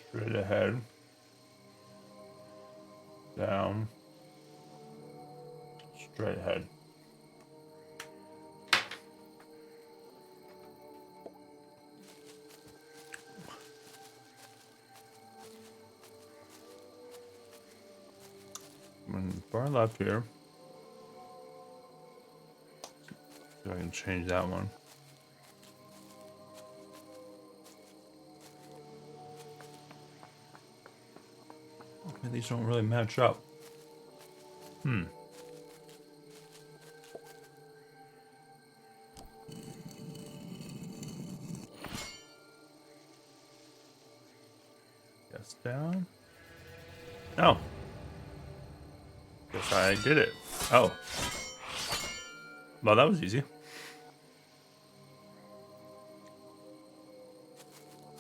A: straight ahead, down, straight ahead. Far left here. So I can change that one. Okay, these don't really match up. Guess down. Oh. Guess I did it. Oh. Well, that was easy.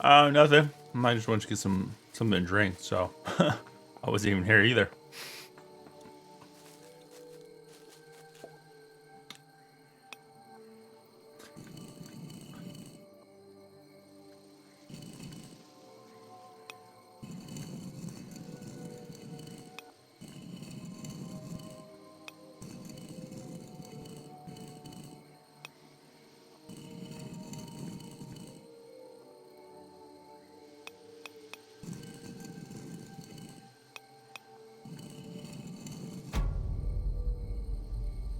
A: Nothing. I just wanted to get something to drink, so I wasn't even here either.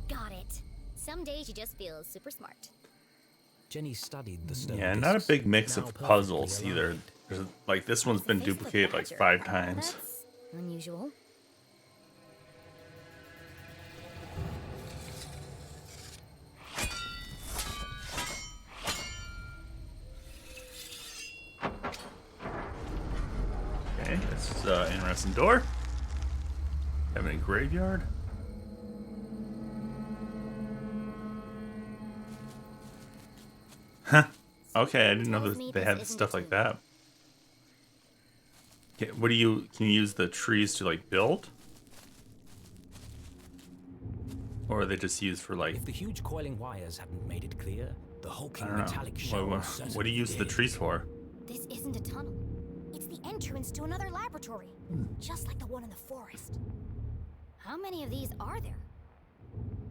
C: Got it. Some days you just feel super smart.
B: Jenny studied the stone
A: Yeah, not a
B: discs,
A: big mix
B: now
A: of
B: perfectly
A: puzzles
B: aligned.
A: either. Like this one's been
C: Face of a
A: duplicated like
C: badger.
A: 5 times.
C: That's unusual.
A: Okay, this is an interesting door. Having a graveyard. Huh. Okay, I didn't know
C: Tells me
A: that they
C: this
A: had
C: isn't
A: stuff
C: a
A: like
C: tomb.
A: that. Okay, what do you, can you use the trees to like build? Or are they just used for like,
B: If the huge coiling wires hadn't made it clear, the
A: I
B: hulking
A: don't know.
B: metallic shell
A: What,
B: was
A: what do
B: certainly
A: you use the
B: dead.
A: trees for?
C: This isn't a tunnel. It's the entrance to another laboratory. Just like the one in the forest. How many of these are there?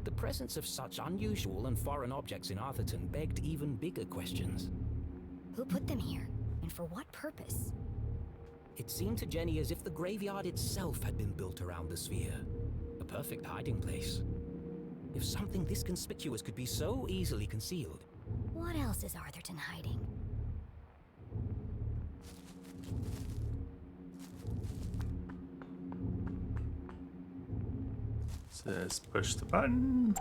B: The presence of such unusual and foreign objects in Arthurton begged even bigger questions.
C: Who put them here? And for what purpose?
B: It seemed to Jenny as if the graveyard itself had been built around the sphere. A perfect hiding place. If something this conspicuous could be so easily concealed,
C: What else is Arthurton hiding?
A: Says push the button.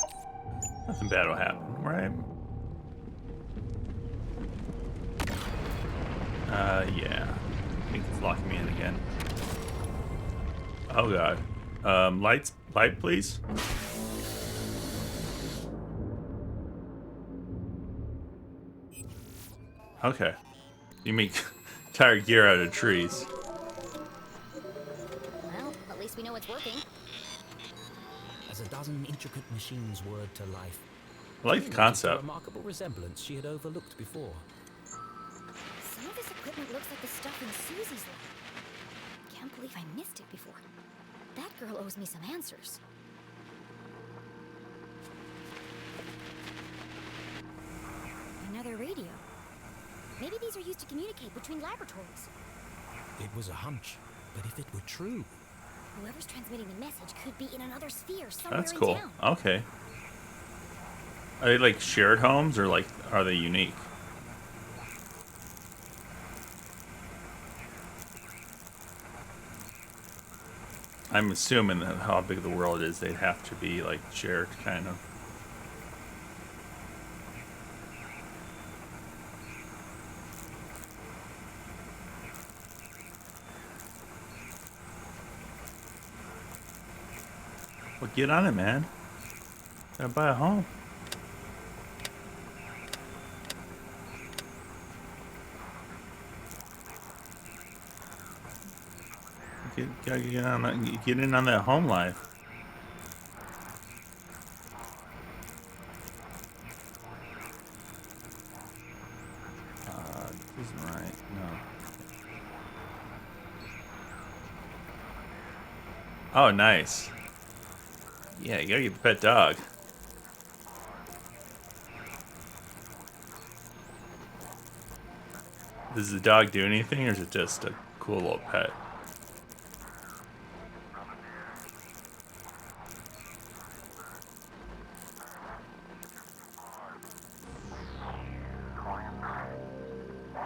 A: Nothing bad will happen, right? Yeah. I think it's locking me in again. Oh god. Light please. Okay. You make tire gear out of trees.
C: Well, at least we know it's working.
B: as a dozen intricate machines whirred to life,
A: I like the
B: Jenny noticed a
A: concept.
B: remarkable resemblance she had overlooked before.
C: Some of this equipment looks like the stuff in Susie's lab. Can't believe I missed it before. That girl owes me some answers. Another radio. Maybe these are used to communicate between laboratories.
B: It was a hunch, but if it were true,
C: Whoever's transmitting the message could be in another sphere somewhere
A: That's
C: in
A: cool.
C: town.
A: Okay. Are they like shared homes or like are they unique? I'm assuming that how big the world is, they'd have to be like shared, kind of. Well, get on it, man. Gotta buy a home. Gotta get on that. Get in on that home life. This isn't right. No. Oh, nice. Yeah, you gotta get the pet dog. Does the dog do anything, or is it just a cool little pet?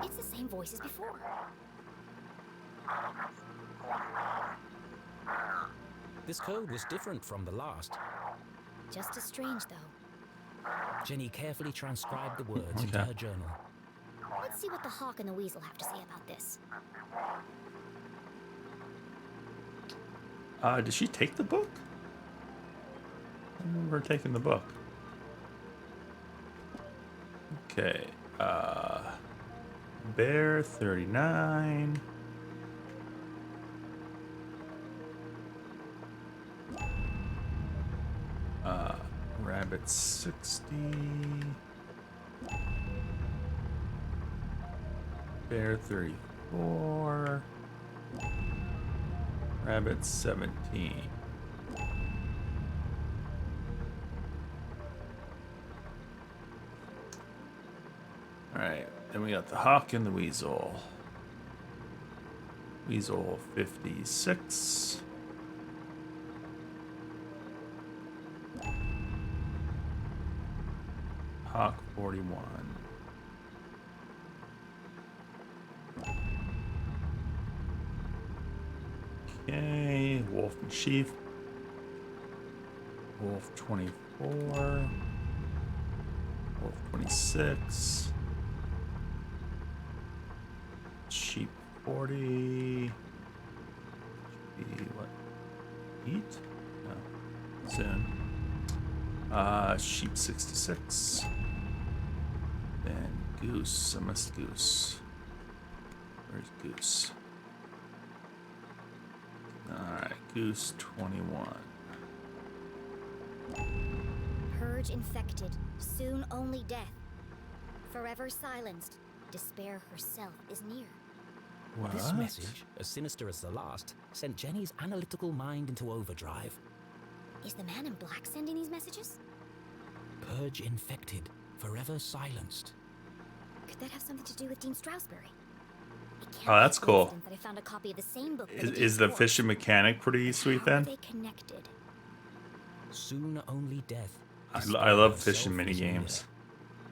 C: It's the same voice as before.
B: This code was different from the last.
C: Just as strange, though.
B: Jenny carefully transcribed the words into
A: Okay.
B: her journal.
C: Let's see what the hawk and the weasel have to say about this.
A: Did she take the book? I remember her taking the book. Okay. Bear 39. Rabbit 60. Bear 34. Rabbit 17. Alright, then we got the hawk and the weasel. Weasel 56. Hawk 41. Okay, wolf and sheep. Wolf 24. Wolf 26. Sheep 40. Should be what? Eat? No. Soon. Sheep 66. Then goose. I missed goose. Where's goose? Alright, goose 21.
C: Purge infected, soon only death. Forever silenced, despair herself is near.
A: What?
B: This message, as sinister as the last, sent Jenny's analytical mind into overdrive.
C: Is the man in black sending these messages?
B: Purge infected, forever silenced.
C: Could that have something to do with Dean Strasberry? It can't
A: Oh,
C: be
A: that's
C: a
A: cool.
C: coincidence that I found a copy of the same book.
A: Is the fishing mechanic pretty sweet
C: How
A: then?
C: are they connected?
B: Soon only death.
A: I love fishing mini games.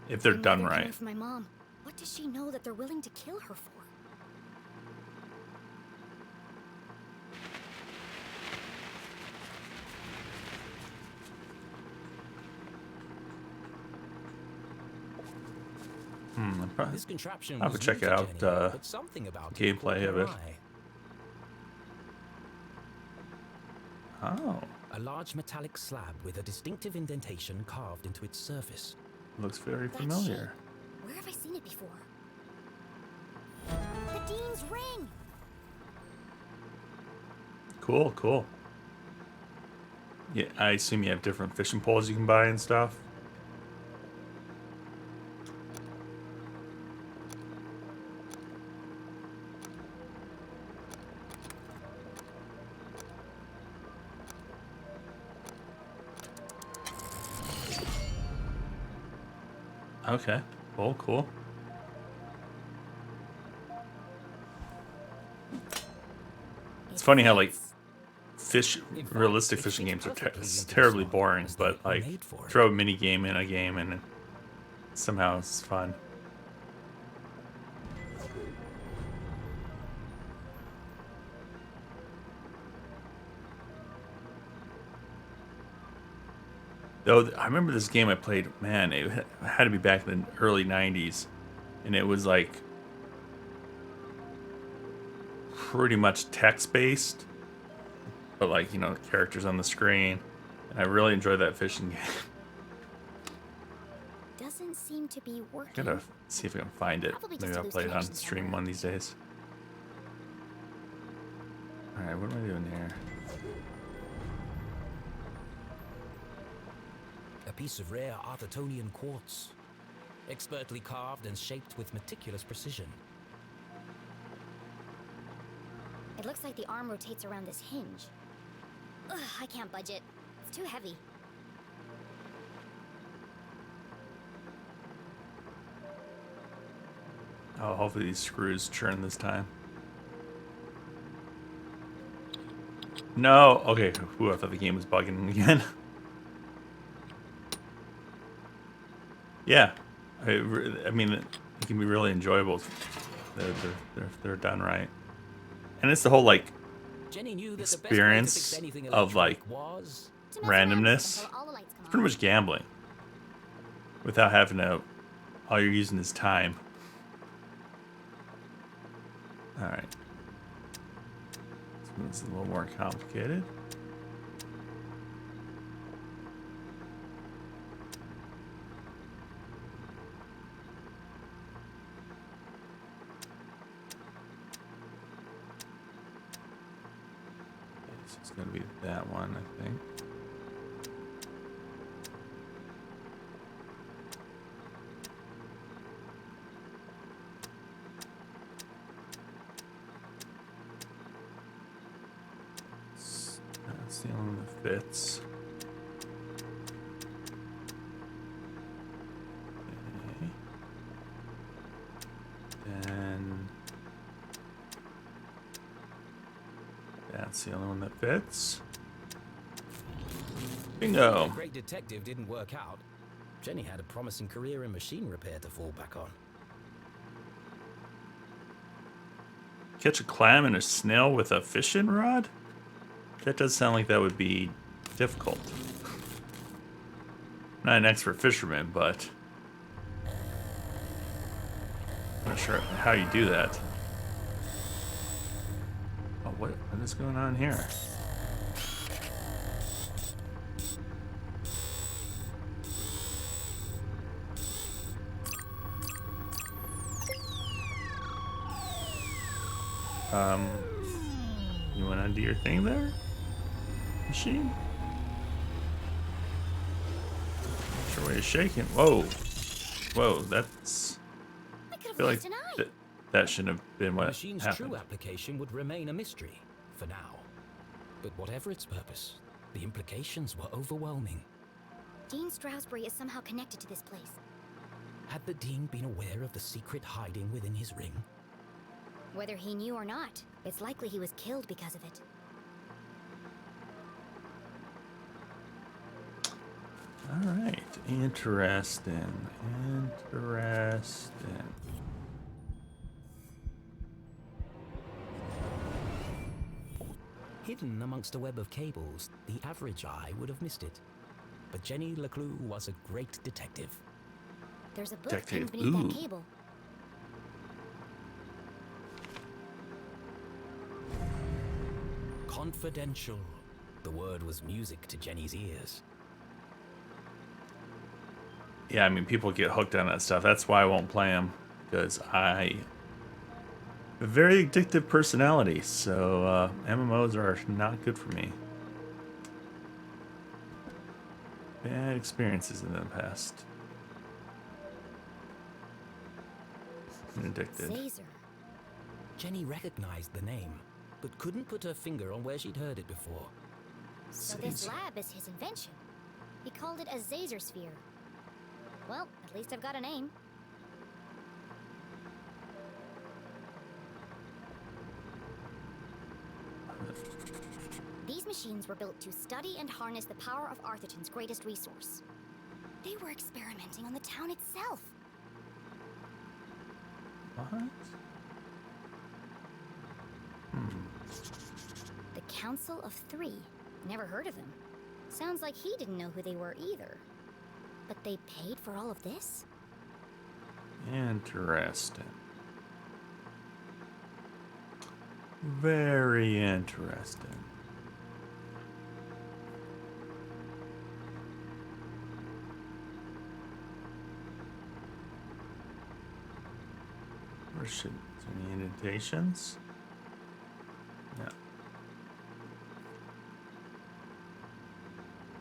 A: If they're done
C: Another
A: right.
C: call from my mom. What does she know that they're willing to kill her for?
B: This contraption
A: I'll have
B: was
A: to check
B: new
A: it
B: to
A: out,
B: Jenny, but something about it
A: gameplay
B: caught
A: of
B: her
A: it.
B: eye.
A: Oh,
B: A large metallic slab with a distinctive indentation carved into its surface.
A: looks very
C: That
A: familiar.
C: shape. Where have I seen it before? The Dean's ring!
A: Cool, cool. Yeah, I assume you have different fishing poles you can buy and stuff. Okay, cool, cool. It's funny how like realistic
B: it
A: fishing
B: fits
A: games are
B: perfectly into the
A: terribly
B: slot,
A: boring,
B: as they
A: but
B: were
A: like
B: made for it.
A: throw a mini game in a game and somehow it's fun. Though I remember this game I played, man, it had to be back in the early 90s, and it was like pretty much text based, but like, you know, characters on the screen. And I really enjoy that fishing game.
C: Doesn't seem to be
A: I
C: working.
A: gotta see if I can find it.
C: Probably
A: Maybe
C: just a
A: I'll
C: loose
A: play it on
C: connection
A: stream
C: somewhere.
A: one of these days. Alright, what am I doing here?
B: A piece of rare Arthurtonian quartz, expertly carved and shaped with meticulous precision.
C: It looks like the arm rotates around this hinge. Ugh, I can't budge it. It's too heavy.
A: Oh, hopefully these screws churn this time. No! Okay, ooh, I thought the game was bugging again. Yeah. I mean, it can be really enjoyable. They're done right. And it's the whole, like,
B: Jenny knew that the best way to
A: experience
B: fix anything
A: of, like,
B: electronic was
C: To mess around with it
A: randomness.
C: until all the lights come
A: It's pretty
C: on.
A: much gambling. Without having to... All you're using is time. Alright. This one's a little more complicated. Okay, so it's going to be that one, I think. That's the only one that fits. Okay. And that's the only one that fits. Bingo.
B: The great detective didn't work out. Jenny had a promising career in machine repair to fall back on.
A: Catch a clam and a snail with a fishing rod? That does sound like that would be difficult. Not an expert fisherman, but I'm not sure how you do that. Oh, what is going on here? You went undo your thing there? Machine? Sure way of shaking. Whoa. Whoa, that's...
C: I could
A: I
C: have
A: feel like
C: lost an eye.
A: that shouldn't have been
B: The
A: what
B: machine's
A: happened.
B: true application would remain a mystery, for now. But whatever its purpose, the implications were overwhelming.
C: Dean Stroudsbury is somehow connected to this place.
B: Had the Dean been aware of the secret hiding within his ring?
C: Whether he knew or not, it's likely he was killed because of it.
A: All right, interesting.
B: Hidden amongst a web of cables, the average eye would have missed it. But Jenny LeClue was a great detective.
C: There's a book
A: Detective,
C: pinned beneath
A: ooh.
C: that cable.
B: Confidential. The word was music to Jenny's ears.
A: Yeah, I mean, people get hooked on that stuff. That's why I won't play them, because I have a very addictive personality. So MMOs are not good for me. Bad experiences in the past. I'm addicted.
C: Zazer.
B: Jenny recognized the name, but couldn't put her finger on where she'd heard it before.
C: So this
A: Zazer.
C: lab is his invention. He called it a Zazer sphere. Well, at least I've got a name. These machines were built to study and harness the power of Arthurton's greatest resource. They were experimenting on the town itself.
A: What?
C: The Council of Three. Never heard of them. Sounds like he didn't know who they were either. But they paid for all of this?
A: Interesting. Very interesting. There should be any indentations. No.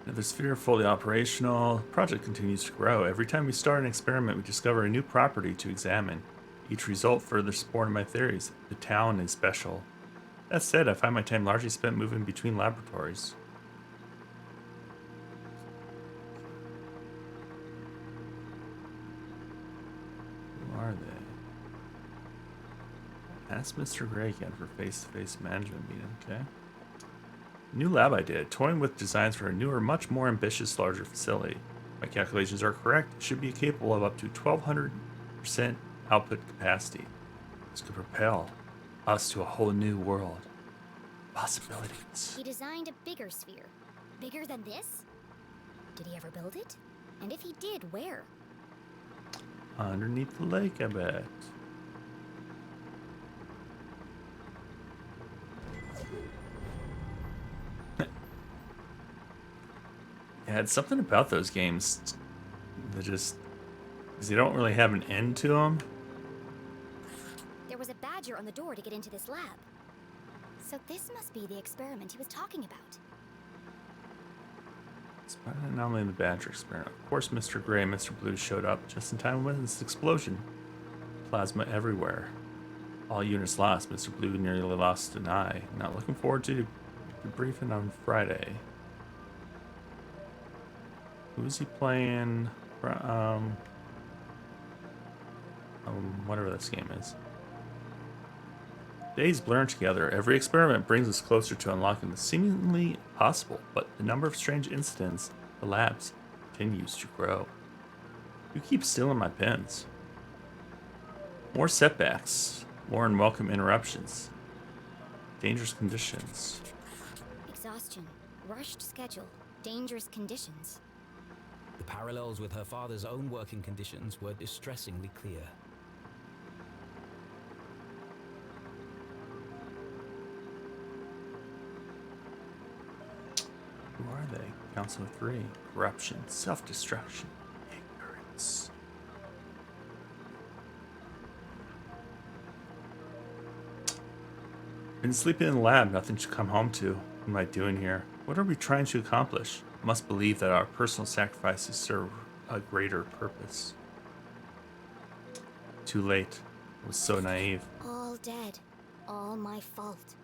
A: Another sphere fully operational. Project continues to grow. Every time we start an experiment, we discover a new property to examine. Each result further supports my theories. The town is special. That said, I find my time largely spent moving between laboratories. Who are they? Ask Mr. Gray again for face-to-face management meeting, okay? New lab idea, toying with designs for a newer, much more ambitious, larger facility. My calculations are correct. It should be capable of up to 1,200% output capacity. This could propel us to a whole new world. Possibilities.
C: He designed a bigger sphere. Bigger than this? Did he ever build it? And if he did, where?
A: Underneath the lake, I bet. Yeah, it's something about those games that just, because they don't really have an end to them.
C: There was a badger on the door to get into this lab. So this must be the experiment he was talking about.
A: Spot an anomaly in the badger experiment. Of course, Mr. Gray and Mr. Blue showed up just in time to witness this explosion. Plasma everywhere. All units lost. Mr. Blue nearly lost an eye. Not looking forward to debriefing on Friday. Who's he playing? Whatever this game is. Days blur together. Every experiment brings us closer to unlocking the seemingly possible, but the number of strange incidents in the labs continues to grow. You keep stealing my pens. More setbacks. More unwelcome interruptions. Dangerous conditions.
C: Exhaustion, rushed schedule, dangerous conditions.
B: The parallels with her father's own working conditions were distressingly clear.
A: Who are they? Council of 3. Corruption, self-destruction, ignorance. Been sleeping in the lab, nothing to come home to. What am I doing here? What are we trying to accomplish? I must believe that our personal sacrifices serve a greater purpose. Too late. I was so naive.
C: All dead. All my fault.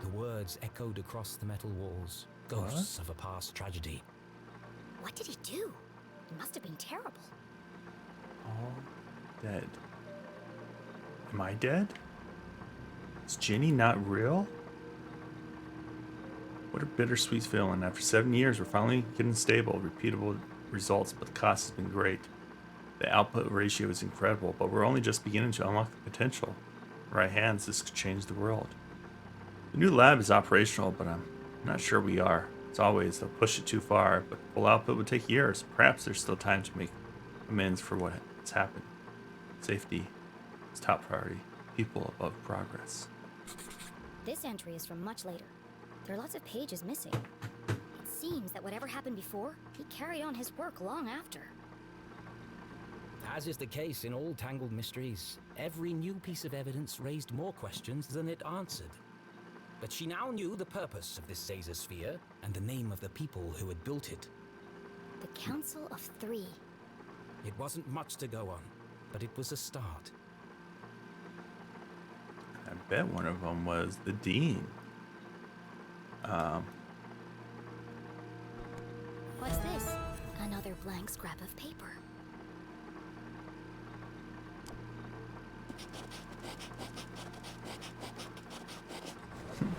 B: The words echoed across the metal walls, ghosts of a past tragedy.
C: What did he do? It must have been terrible.
A: All dead. Am I dead? Is Jenny not real? What a bittersweet feeling. After 7 years, we're finally getting stable, repeatable results, but the cost has been great. The output ratio is incredible, but we're only just beginning to unlock the potential. In the right hands, this could change the world. The new lab is operational, but I'm not sure we are. As always, they'll push it too far, but full output would take years. Perhaps there's still time to make amends for what has happened. Safety is top priority. People above progress.
C: This entry is from much later. There are lots of pages missing. It seems that whatever happened before, he carried on his work long after.
B: As is the case in all tangled mysteries, every new piece of evidence raised more questions than it answered. But she now knew the purpose of this Caesar sphere and the name of the people who had built it.
C: The Council of 3.
B: It wasn't much to go on, but it was a start.
A: I bet one of them was the dean.
C: What's this? Another blank scrap of paper.
A: Hmm.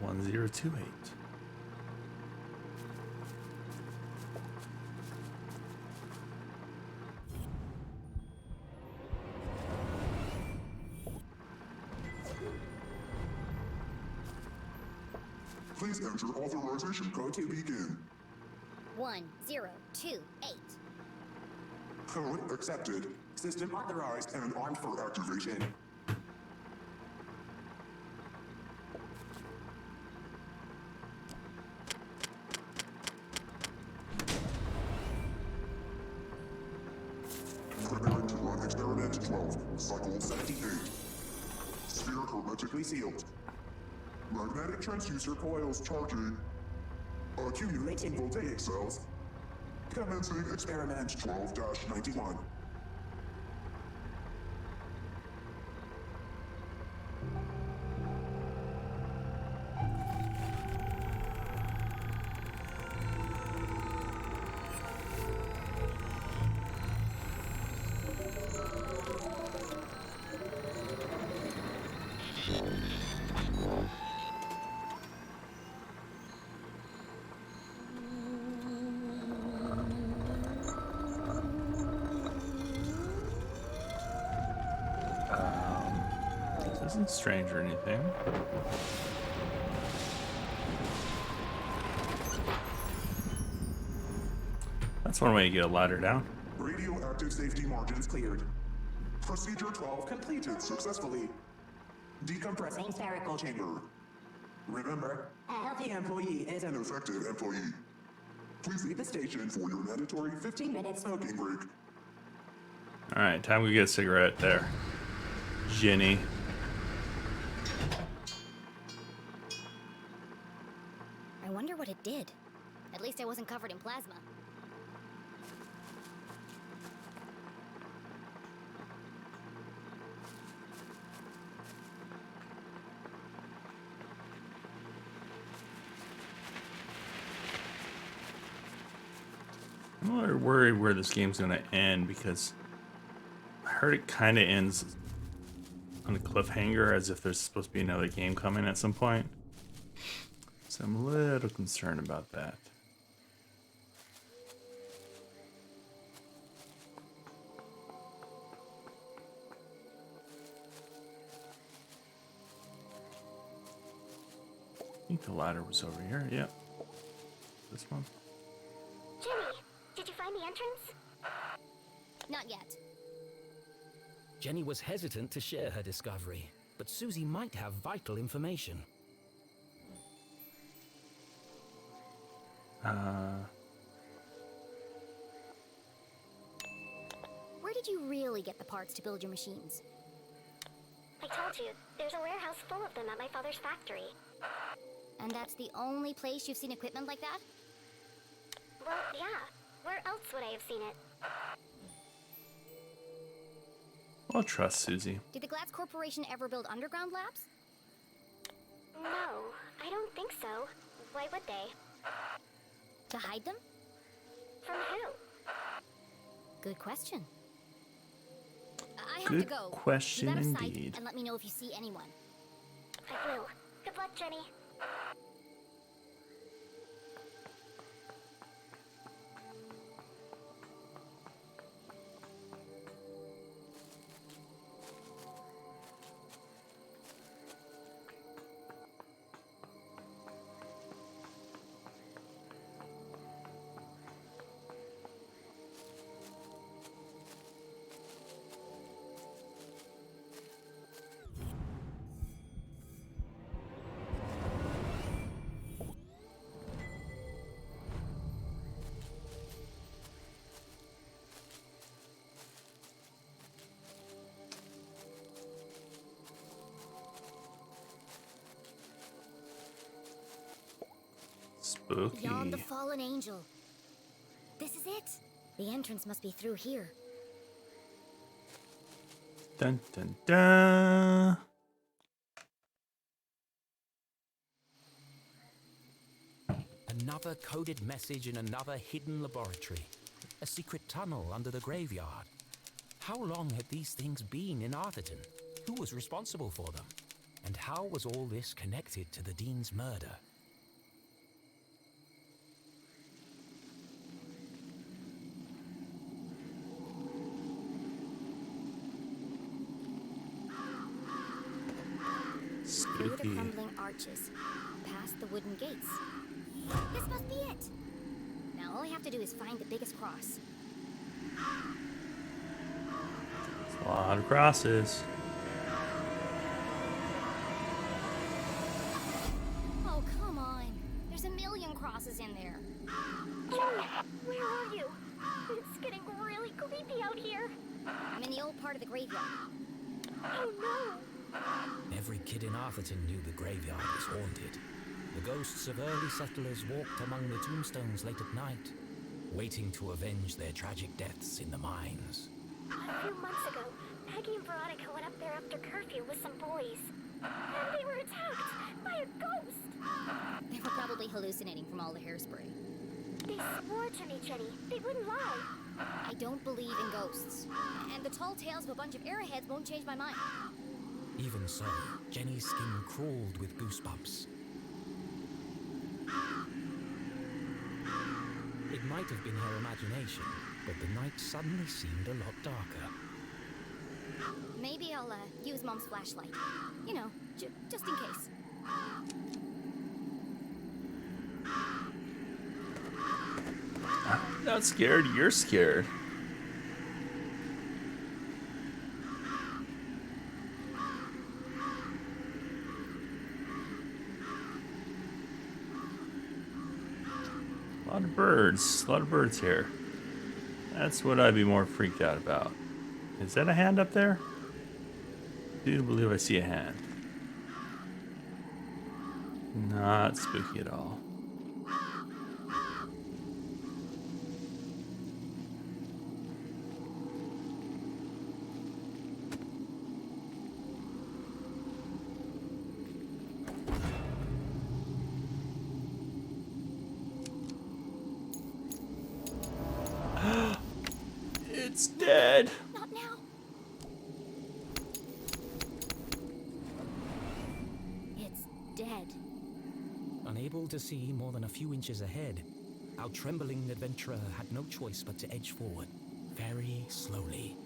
A: 1028.
I: Please enter authorization code to begin.
C: 1028.
I: Code accepted. System authorized and armed for activation. Preparing to hermetically sealed. Magnetic transducer coils charging. Accumulating voltaic cells. Commencing experiment 12-91.
A: This isn't strange or anything. That's one way to get a ladder down.
I: Radioactive safety margins cleared. Procedure 12 completed successfully. Decompressing spherical chamber. Remember, a healthy employee is an effective employee. Please leave the station for your mandatory 15-minute smoking break.
A: Alright, time to get a cigarette there. Jenny.
C: I wonder what it did. At least I wasn't covered in plasma.
A: I'm a little worried where this game's gonna end because I heard it kind of ends on a cliffhanger as if there's supposed to be another game coming at some point. So I'm a little concerned about that. I think the ladder was over here. Yep. This one.
G: Jenny, did you find the entrance?
C: Not yet.
B: Jenny was hesitant to share her discovery, but Susie might have vital information.
C: Where did you really get the parts to build your machines?
G: I told you, there's a warehouse full of them at my father's factory.
C: And that's the only place you've seen equipment like that?
G: Well, yeah. Where else would I have seen it?
A: I'll trust Susie.
C: Did the Glatz Corporation ever build underground labs?
G: No, I don't think so. Why would they?
C: To hide them?
G: From who?
C: Good question. I have
A: Good
C: to go.
A: question
C: Keep out of sight
A: indeed.
C: and let me know if you see anyone.
G: I will. Good luck, Jenny.
A: Spooky.
C: Beyond the fallen angel. This is it. The entrance must be through here.
A: Dun dun dun.
B: Another coded message in another hidden laboratory. A secret tunnel under the graveyard. How long had these things been in Arthurton? Who was responsible for them? And how was all this connected to the Dean's murder?
C: Through the
A: Spooky.
C: crumbling arches, past the wooden gates. This must be it. Now all I have to do is find the biggest cross.
A: A lot of crosses.
C: Oh, come on. There's a million crosses in there.
G: Jenny, where are you? It's getting really creepy out here.
C: I'm in the old part of the graveyard.
G: Oh no!
B: Every kid in Arthurton knew the graveyard was haunted. The ghosts of early settlers walked among the tombstones late at night, waiting to avenge their tragic deaths in the mines.
G: A few months ago, Peggy and Veronica went up there after curfew with some boys. And they were attacked by a ghost!
C: They were probably hallucinating from all the hairspray.
G: They swore to me, Jenny. They wouldn't lie.
C: I don't believe in ghosts. And the tall tales of a bunch of arrowheads won't change my mind.
B: Even so, Jenny's skin crawled with goosebumps. It might have been her imagination, but the night suddenly seemed a lot darker.
C: Maybe I'll use Mom's flashlight. You know, just in case.
A: I'm not scared, you're scared. A lot of birds here. That's what I'd be more freaked out about. Is that a hand up there? I do believe I see a hand. Not spooky at all. It's dead.
C: Not now. It's dead.
B: Unable to see more than a few inches ahead, our trembling adventurer had no choice but to edge forward, very slowly.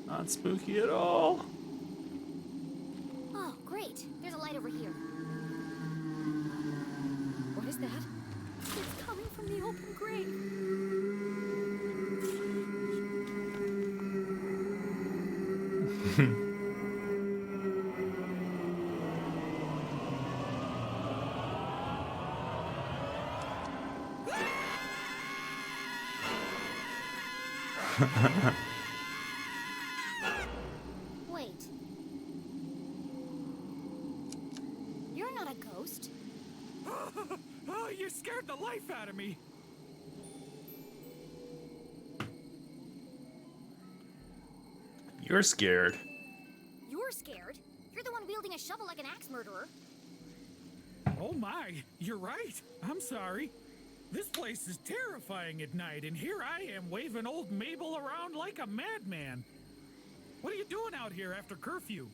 A: Not spooky at all.
C: Oh, great. There's a light over here. What is that? It's coming from the open grave. Wait. You're not a ghost.
J: Oh, you scared the life out of me.
A: You're scared.
C: You're scared. You're the one wielding a shovel like an axe murderer.
J: Oh my, you're right. I'm sorry. This place is terrifying at night, and here I am waving old Mabel around like a madman. What are you doing out here after curfew?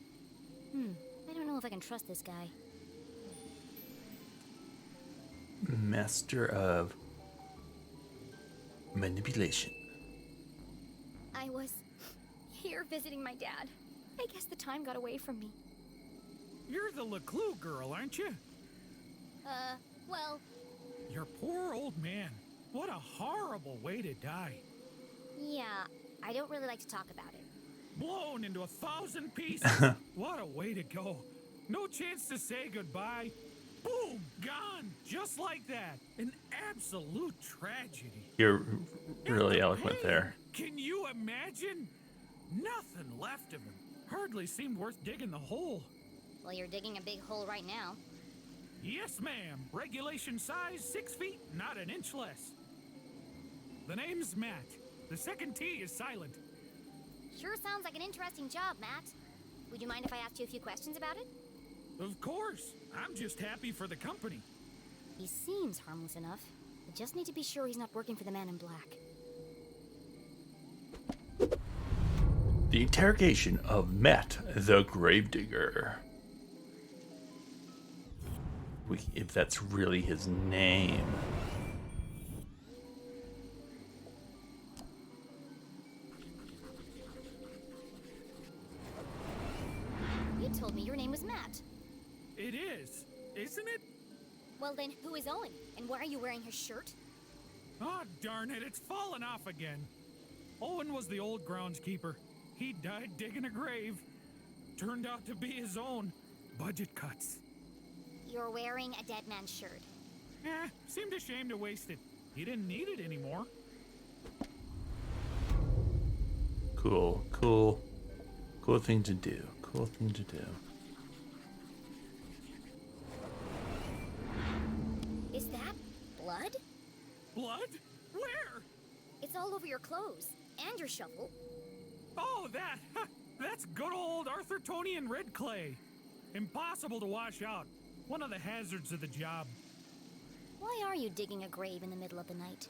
C: I don't know if I can trust this guy.
A: Master of manipulation.
C: I was here visiting my dad. I guess the time got away from me.
J: You're the LeClue girl, aren't you?
C: Well,
J: Your poor old man. What a horrible way to die.
C: yeah, I don't really like to talk about it.
J: Blown into 1,000 pieces. What a way to go. No chance to say goodbye. Boom, gone, just like that. An absolute tragedy.
A: You're really
J: And the
A: eloquent
J: pain.
A: there.
J: Can you imagine? Nothing left of him. Hardly seemed worth digging the hole.
C: Well, you're digging a big hole right now.
J: Yes, ma'am. Regulation size 6 feet, not an inch less. The name's Matt. The second T is silent.
C: Sure sounds like an interesting job, Matt. Would you mind if I asked you a few questions about it?
J: Of course. I'm just happy for the company.
C: He seems harmless enough. I just need to be sure he's not working for the man in black.
A: The interrogation of Matt the Gravedigger. If that's really his name.
C: You told me your name was Matt.
J: It is, isn't it?
C: Well then, who is Owen? And why are you wearing his shirt?
J: Oh, darn it, it's fallen off again. Owen was the old groundskeeper. He died digging a grave. Turned out to be his own. Budget cuts.
C: You're wearing a dead man's shirt.
J: Seemed ashamed to waste it. He didn't need it anymore.
A: Cool thing to do. Cool thing to do.
C: Is that blood?
J: Blood? Where?
C: It's all over your clothes and your shovel.
J: Oh, that! That's good old Arthurtonian red clay. Impossible to wash out. One of the hazards of the job.
C: Why are you digging a grave in the middle of the night?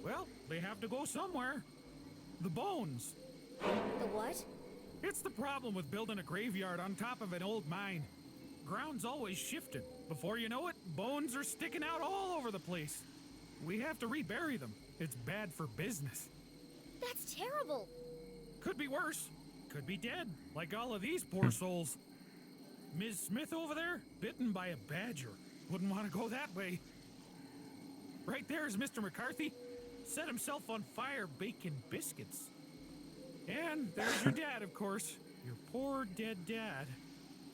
J: Well, they have to go somewhere. The bones.
C: The what?
J: It's the problem with building a graveyard on top of an old mine. Ground's always shifting. Before you know it, bones are sticking out all over the place. We have to rebury them. It's bad for business.
C: That's terrible.
J: Could be worse. Could be dead, like all of these poor souls. Ms. Smith over there, bitten by a badger. Wouldn't want to go that way. Right there is Mr. McCarthy. Set himself on fire baking biscuits. And there's your dad, of course. Your poor dead dad.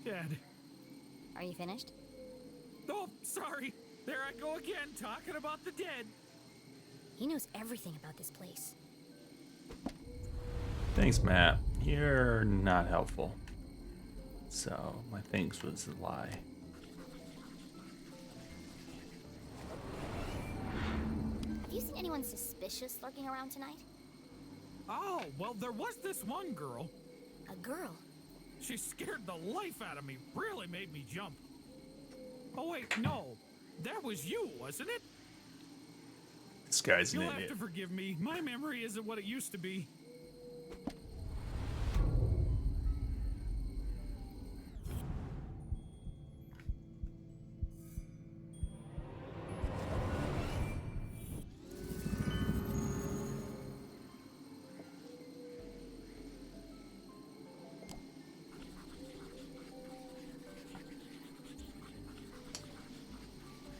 J: Dead.
C: Are you finished?
J: Oh, sorry. There I go again, talking about the dead.
C: He knows everything about this place.
A: Thanks, Matt. You're not helpful. So, my thanks was a lie.
C: Have you seen anyone suspicious lurking around tonight?
J: Oh, well, there was this one girl.
C: A girl?
J: She scared the life out of me. Really made me jump. Oh, wait, no. That was you, wasn't it?
A: This guy's an
J: You'll have
A: idiot.
J: to forgive me. My memory isn't what it used to be.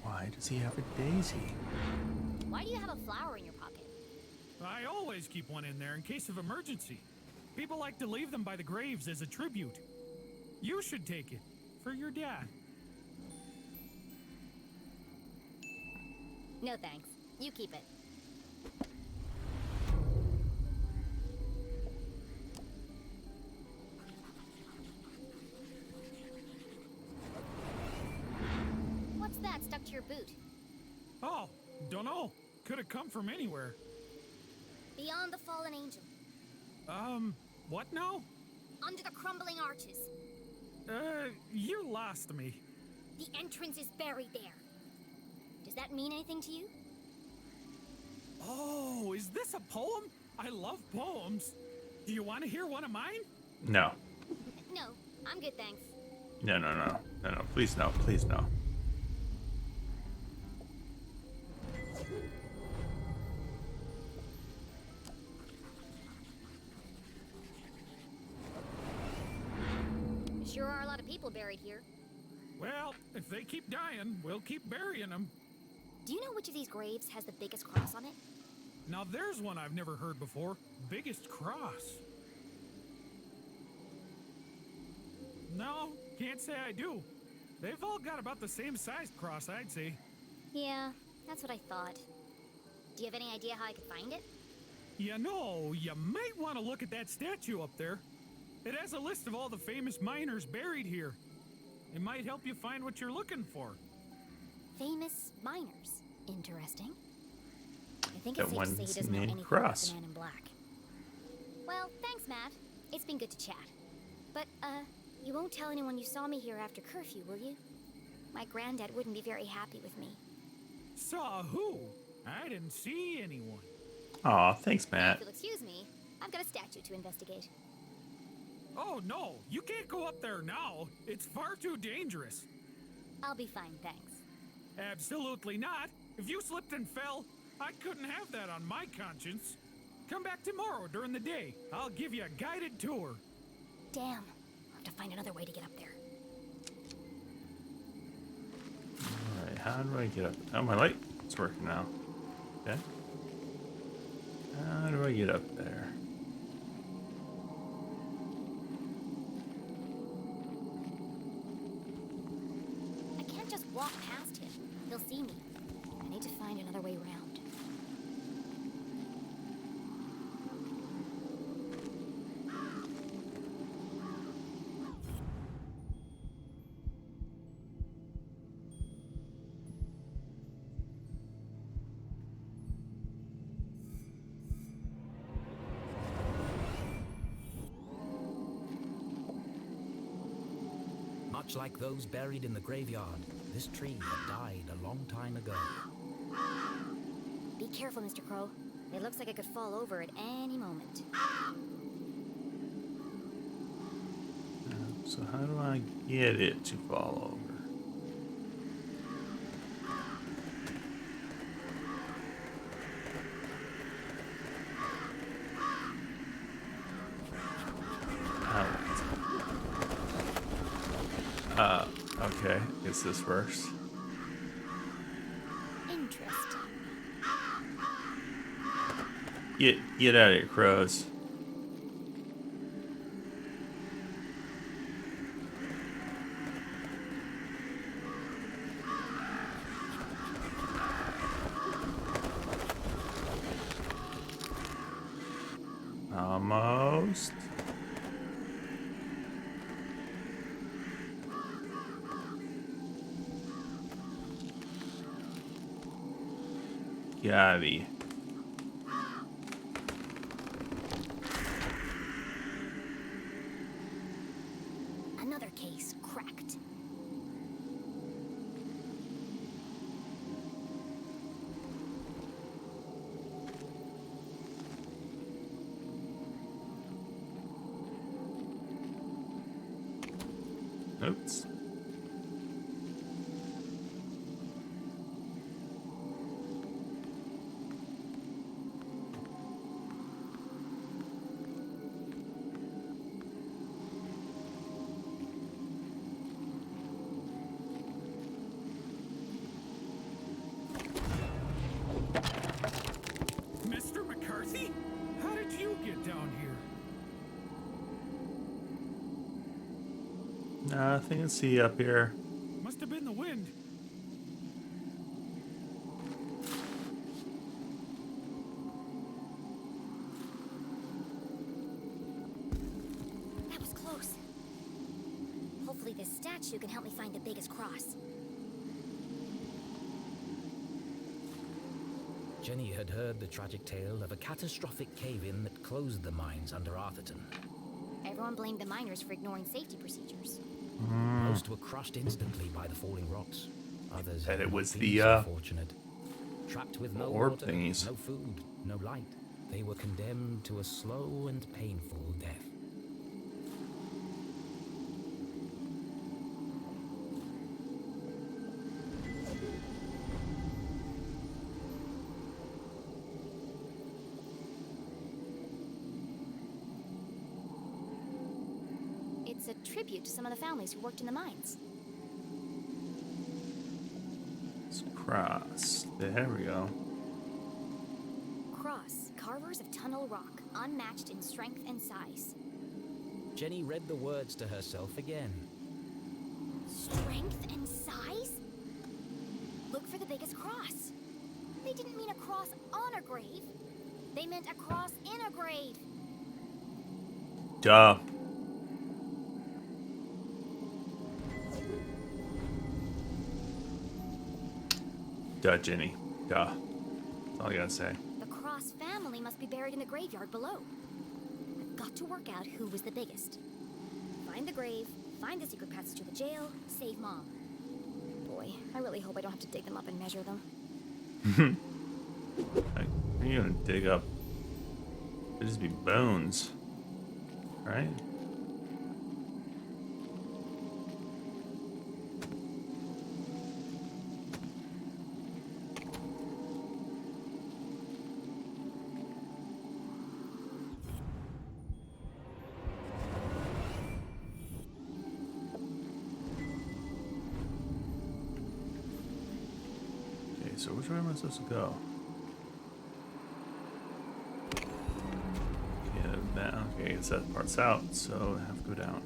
A: Why does he have a daisy?
C: Why do you have a flower in your pocket?
J: I always keep one in there in case of emergency. People like to leave them by the graves as a tribute. You should take it. For your dad.
C: No thanks. You keep it. What's that stuck to your boot?
J: Oh, dunno. Could have come from anywhere.
C: Beyond the fallen angel.
J: What now?
C: Under the crumbling arches.
J: You lost me.
C: The entrance is buried there. Does that mean anything to you?
J: Oh, is this a poem? I love poems. Do you want to hear one of mine?
A: No.
C: No, I'm good, thanks.
A: No. Please no. Please no.
C: Sure are a lot of people buried here.
J: Well, if they keep dying, we'll keep burying them.
C: Do you know which of these graves has the biggest cross on it?
J: Now there's one I've never heard before. Biggest cross. No, can't say I do. They've all got about the same sized cross, I'd say.
C: Yeah, that's what I thought. Do you have any idea how I could find it?
J: You know, you might want to look at that statue up there. It has a list of all the famous miners buried here. It might help you find what you're looking for.
C: Famous miners. Interesting. I think
A: That
C: it's safe to say he
A: one's
C: doesn't know
A: named
C: anything
A: Cross.
C: about the man in black. Well, thanks, Matt. It's been good to chat. But, you won't tell anyone you saw me here after curfew, will you? My granddad wouldn't be very happy with me.
J: Saw who? I didn't see anyone.
A: Aw, thanks,
C: If
A: Matt.
C: you'll excuse me, I've got a statue to investigate.
J: Oh no, you can't go up there now. It's far too dangerous.
C: I'll be fine, thanks.
J: Absolutely not. If you slipped and fell, I couldn't have that on my conscience. Come back tomorrow during the day. I'll give you a guided tour.
C: Damn. I'll have to find another way to get up there.
A: Alright, how do I get up? Oh, my light is working now. Okay. How do I get up there?
C: I can't just walk past him. He'll see me. I need to find another way around.
B: Much like those buried in the graveyard, this tree had died a long time ago.
C: Be careful, Mr. Crow. It looks like it could fall over at any moment.
A: So how do I get it to fall over? Okay, guess this works.
C: Interesting.
A: Get out of here, crows. Almost. Gabby.
C: Another case cracked.
A: Oops.
J: Mr. McCarthy? How did you get down here?
A: Nothing to see up here.
J: Must have been the wind.
C: That was close. Hopefully this statue can help me find the biggest cross.
B: Jenny had heard the tragic tale of a catastrophic cave-in that closed the mines under Arthurton.
C: Everyone blamed the miners for ignoring safety procedures.
B: Most were crushed instantly by the falling rocks. Others
A: And it
B: had
A: was
B: not
A: the,
B: been so fortunate. Trapped with no
A: orb
B: water,
A: thingies.
B: no food, no light, they were condemned to a slow and painful death.
C: It's a tribute to some of the families who worked in the mines.
A: It's cross. There we go.
C: Cross, carvers of tunnel rock, unmatched in strength and size.
B: Jenny read the words to herself again.
C: Strength and size? Look for the biggest cross. They didn't mean a cross on a grave. They meant a cross in a grave.
A: Duh. Duh, Jenny. Duh. That's all I gotta say.
C: The Cross family must be buried in the graveyard below. I've got to work out who was the biggest. Find the grave, find the secret paths to the jail, save Mom. Boy, I really hope I don't have to dig them up and measure them.
A: Like, what are you gonna dig up? It'd just be bones. Right? Okay, so which way am I supposed to go? Yeah, that, okay, it's that part's out, so I have to go down.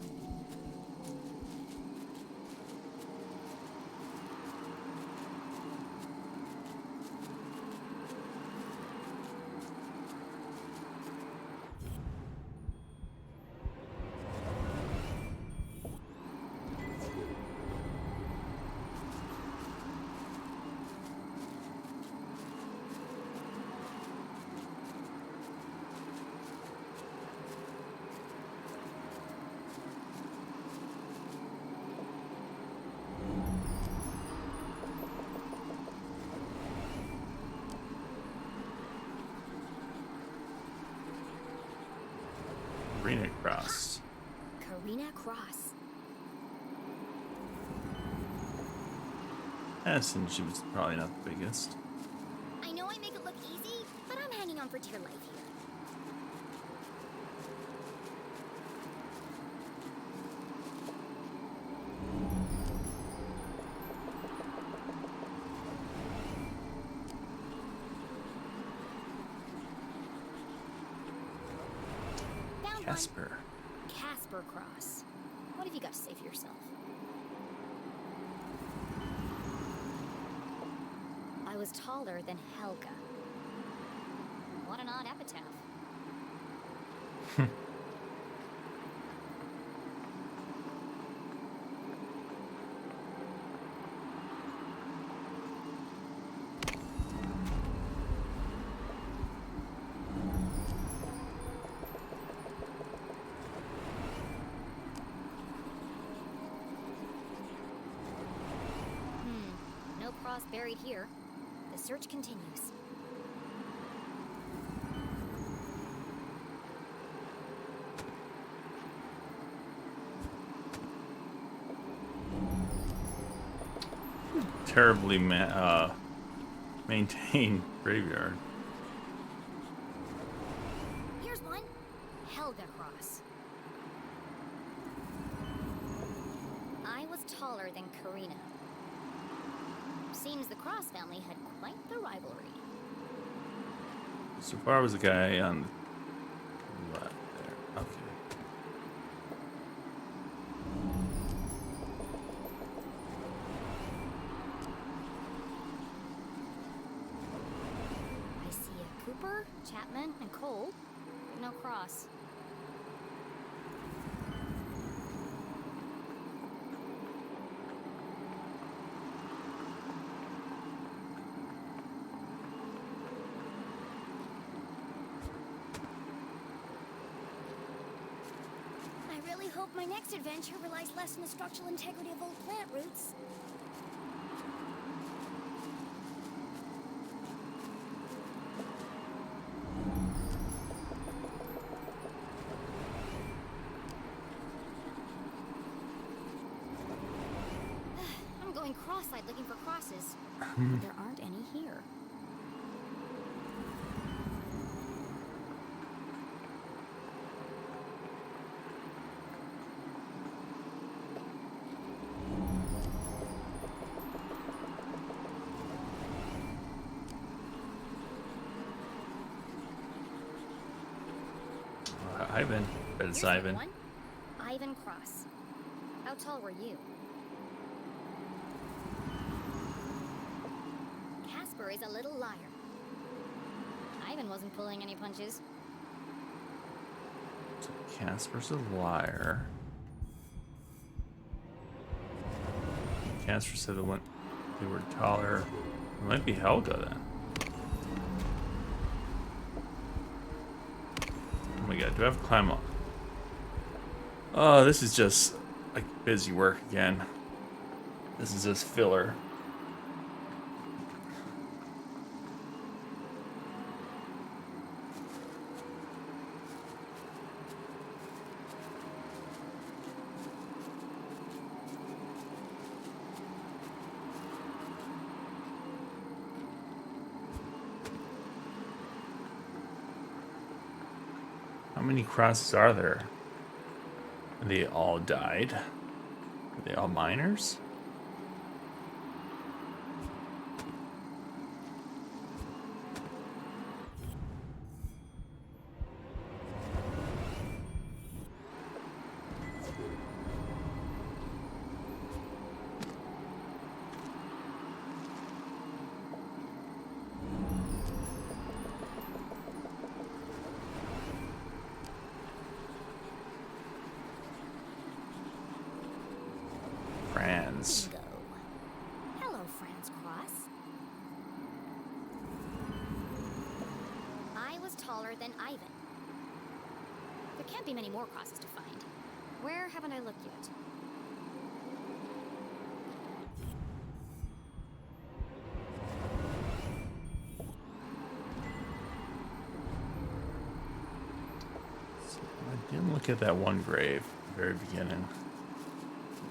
A: Karina Cross.
C: Karina Cross.
A: Addison, she was probably not the biggest.
C: I know I make it look easy, but I'm hanging on for dear life here. Found
A: Casper.
C: one. Casper Cross. What have you got to say for yourself? I was taller than Helga. What an odd epitaph. No cross buried here. The search continues.
A: Terribly maintained graveyard.
C: Here's one. Helga Cross. I was taller than Karina. Seems the Cross family had quite the rivalry.
A: So far was the guy on the left there. Okay.
C: I see a Cooper, Chapman, and Cole. No Cross. I really hope my next adventure relies less on the structural integrity of old plant roots. I'm going cross-eyed looking for crosses, but there aren't any here.
A: Ivan. Bet it's
C: Here's another
A: Ivan.
C: one. Ivan Cross. How tall were you? Casper is a little liar. Ivan wasn't pulling any punches.
A: So Casper's a liar. Casper said they were taller. It might be Helga then. Oh my god, do I have to climb up? Oh, this is just like busy work again. This is just filler. How many crosses are there? They all died? Are they all minors? Franz.
C: Bingo. Hello, Franz Cross. I was taller than Ivan. There can't be many more crosses to find. Where haven't I looked yet?
A: Didn't look at that one grave at the very beginning.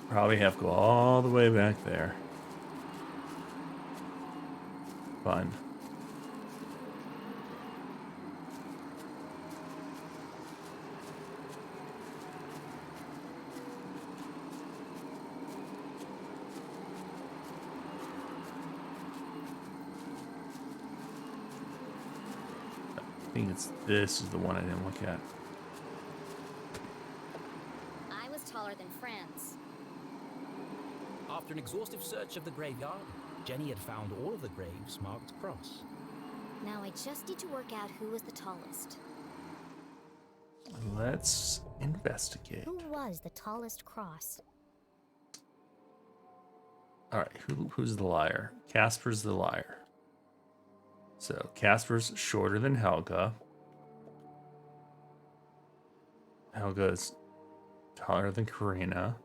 A: Probably have to go all the way back there. Fun. I think this is the one I didn't look at.
C: I was taller than Franz.
B: After an exhaustive search of the graveyard, Jenny had found all of the graves marked cross.
C: Now I just need to work out who was the tallest.
A: Let's investigate.
C: Who was the tallest cross?
A: All right, who's the liar? Casper's the liar. So Casper's shorter than Helga. Helga's taller than Karina.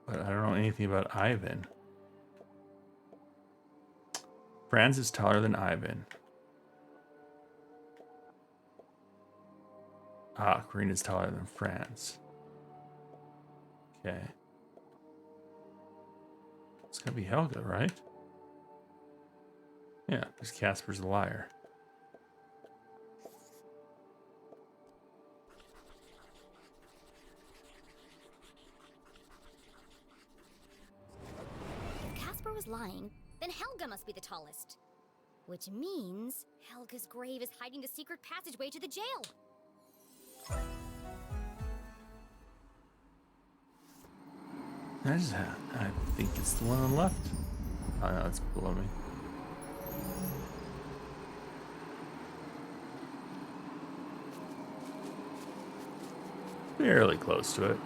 A: But I don't know anything about Ivan. Franz is taller than Ivan. Ah, Karina's taller than Franz. Okay. It's gonna be Helga, right? Yeah, because Casper's a liar.
C: If Casper was lying, then Helga must be the tallest. Which means Helga's grave is hiding the secret passageway to the jail.
A: I think it's the one on the left. Oh no, it's below me. Fairly close to it.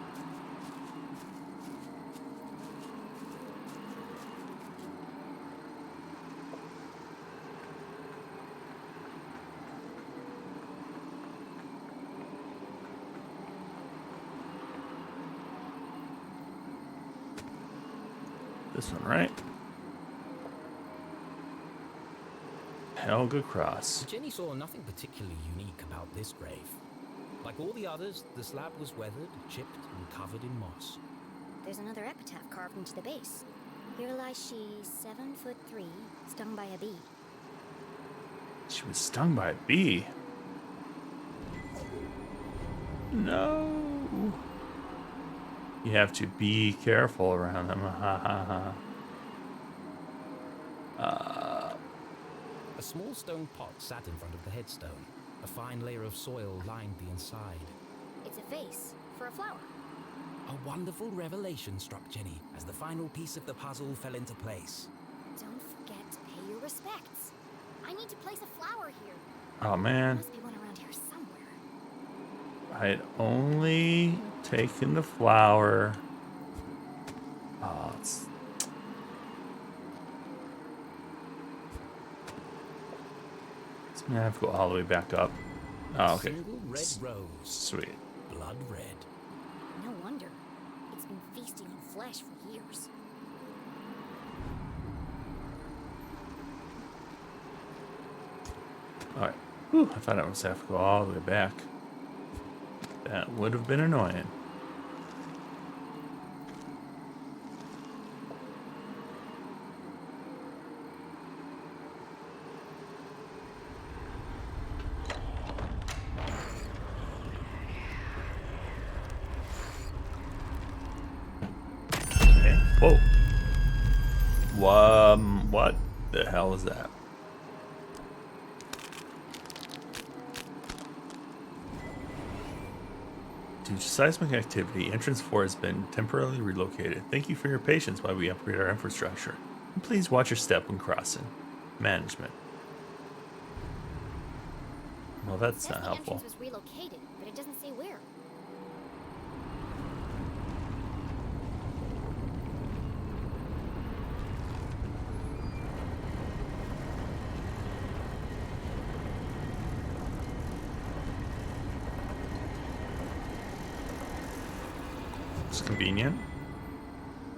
A: This one, right? Helga Cross.
B: Jenny saw nothing particularly unique about this grave. Like all the others, the slab was weathered, chipped, and covered in moss.
C: There's another epitaph carved into the base. Here lies she, 7'3", stung by a bee.
A: She was stung by a bee. No. You have to be careful around them.
B: A small stone pot sat in front of the headstone. A fine layer of soil lined the inside.
C: It's a vase for a flower.
B: A wonderful revelation struck Jenny as the final piece of the puzzle fell into place.
C: Don't forget to pay your respects. I need to place a flower here.
A: Oh
C: There
A: man,
C: must be one around here somewhere.
A: I had only taken the flower. Oh, it's... I'm gonna have to go all the way back up. Oh, okay.
B: Single red rose.
A: Sweet.
B: Blood red.
C: No wonder. It's been feasting on flesh for years.
A: Alright. Whew, I thought I was have to go all the way back. That would have been annoying. Okay. Whoa. What the hell is that? Due to seismic activity, entrance 4 has been temporarily relocated. Thank you for your patience while we upgrade our infrastructure. And please watch your step when crossing. Management. Well, that's
C: Says
A: not
C: the
A: helpful.
C: entrance was relocated, but it doesn't say where.
A: It's convenient.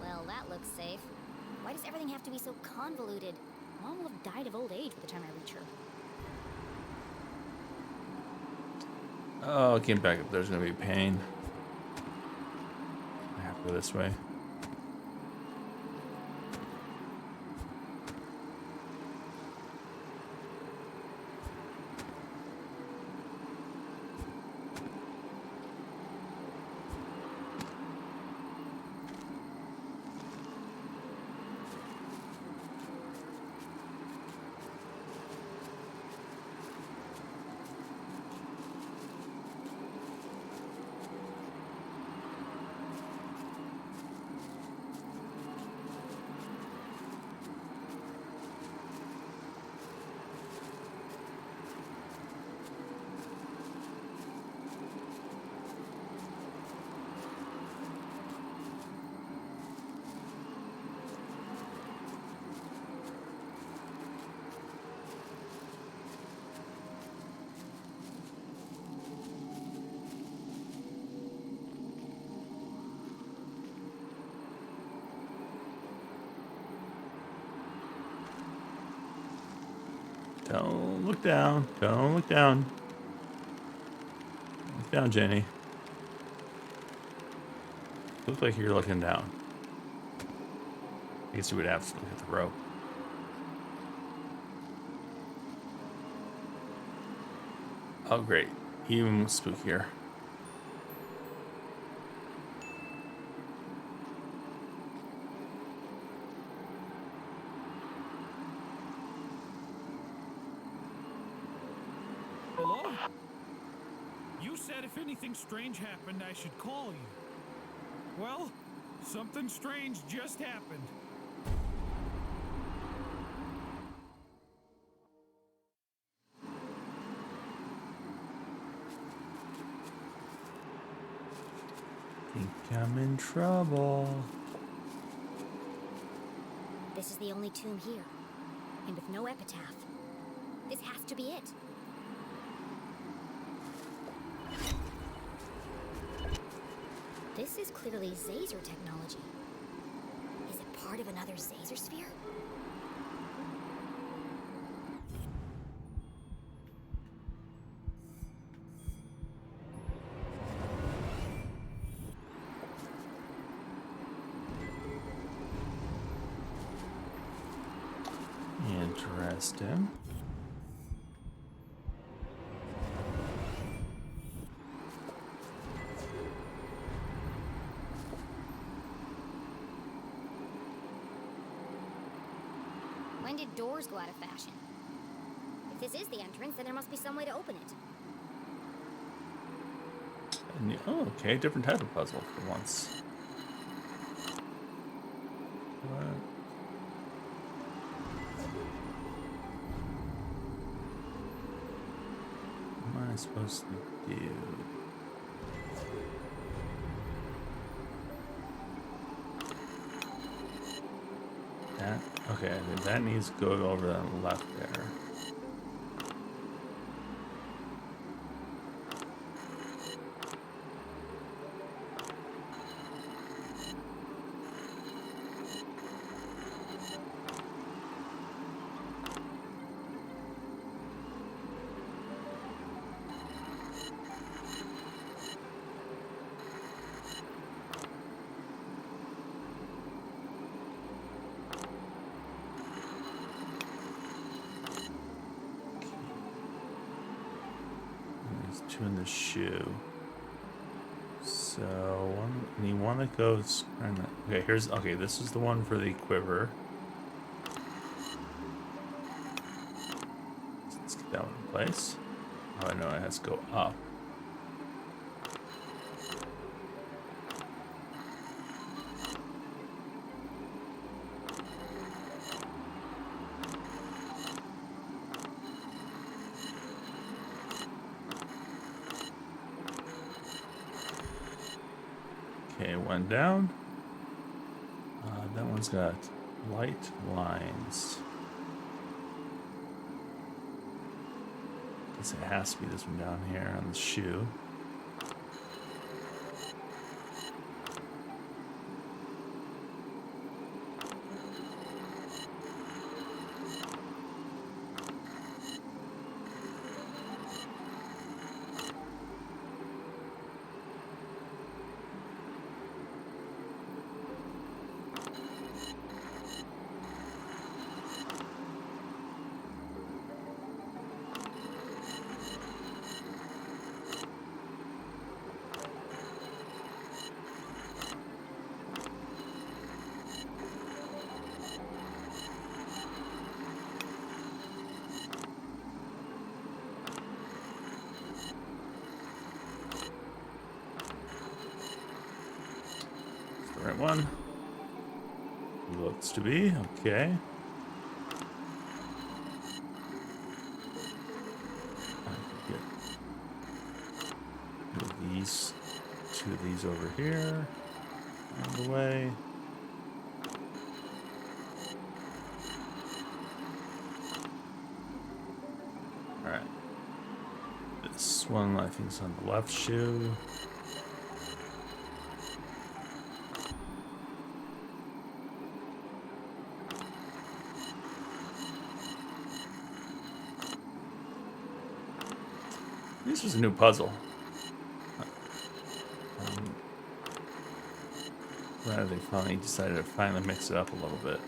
C: Well, that looks safe. Why does everything have to be so convoluted? Mom will have died of old age by the time I reach her.
A: Oh, getting back up there's gonna be pain. I have to go this way. Don't look down. Don't look down. Look down, Jenny. Look like you're looking down. I guess you would have to look at the rope. Oh, great. Even spookier.
J: Hello? You said if anything strange happened, I should call you. Well, something strange just happened.
A: Think I'm in trouble.
C: This is the only tomb here, and with no epitaph. This has to be it. This is clearly Zazer technology. Is it part of another Zazer sphere?
A: Interesting.
C: When did doors go out of fashion? If this is the entrance, then there must be some way to open it.
A: Oh, okay. Different type of puzzle for once. What? What am I supposed to do? That, okay, that needs to go over to the left there. Two in the shoe. So one, and you want to go. Okay, here's okay. This is the one for the quiver. Let's get that one in place. Oh, I know it has to go up. Okay, one down. That one's got light lines. Guess it has to be this one down here on the shoe. right one. Looks to be. Okay. These, two of these over here, out of the way. All right. This one I think is on the left shoe. This was a new puzzle. Glad they finally decided to finally mix it up a little bit.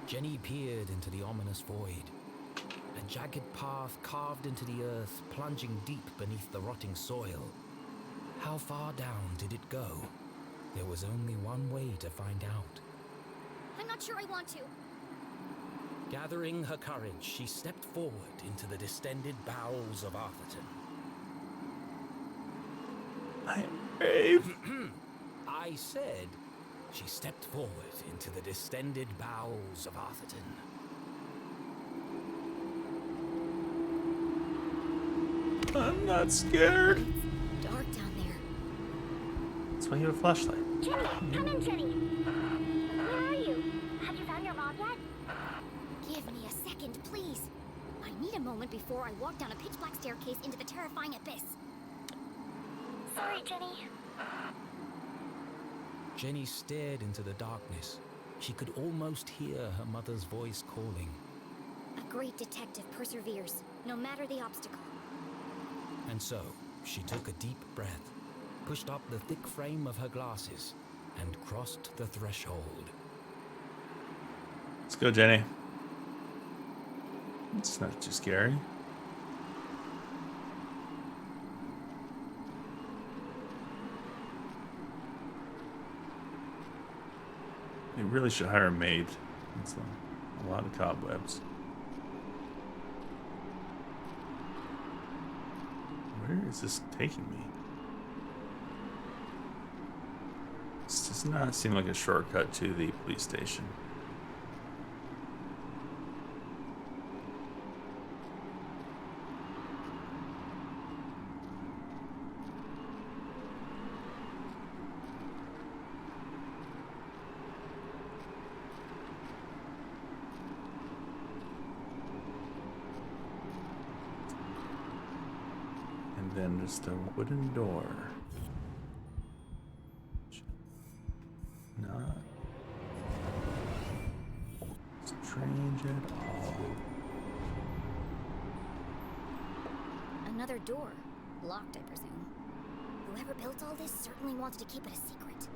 B: Jenny peered into the ominous void. A jagged path carved into the earth, plunging deep beneath the rotting soil. How far down did it go? There was only one way to find out.
C: I'm not sure I want to.
B: Gathering her courage, she stepped forward into the distended bowels of Arthurton.
A: I am brave.
B: I said she stepped forward into the distended bowels of Arthurton.
A: I'm not scared.
C: It's dark down there.
A: That's why you have a flashlight.
G: Jenny, come in, Jenny. Where are you? Have you found your mom yet?
C: Give me a second, please. I need a moment before I walk down a pitch-black staircase into the terrifying abyss.
G: Sorry, Jenny.
B: Jenny stared into the darkness. She could almost hear her mother's voice calling.
C: A great detective perseveres, no matter the obstacle.
B: And so, she took a deep breath, pushed up the thick frame of her glasses, and crossed the threshold.
A: Let's go, Jenny. It's not too scary. They really should hire a maid. It's a lot of cobwebs. Where is this taking me? This does not seem like a shortcut to the police station. Then just a wooden door. Not strange at all.
C: Another door. Locked, I presume. Whoever built all this certainly wanted to keep it a secret.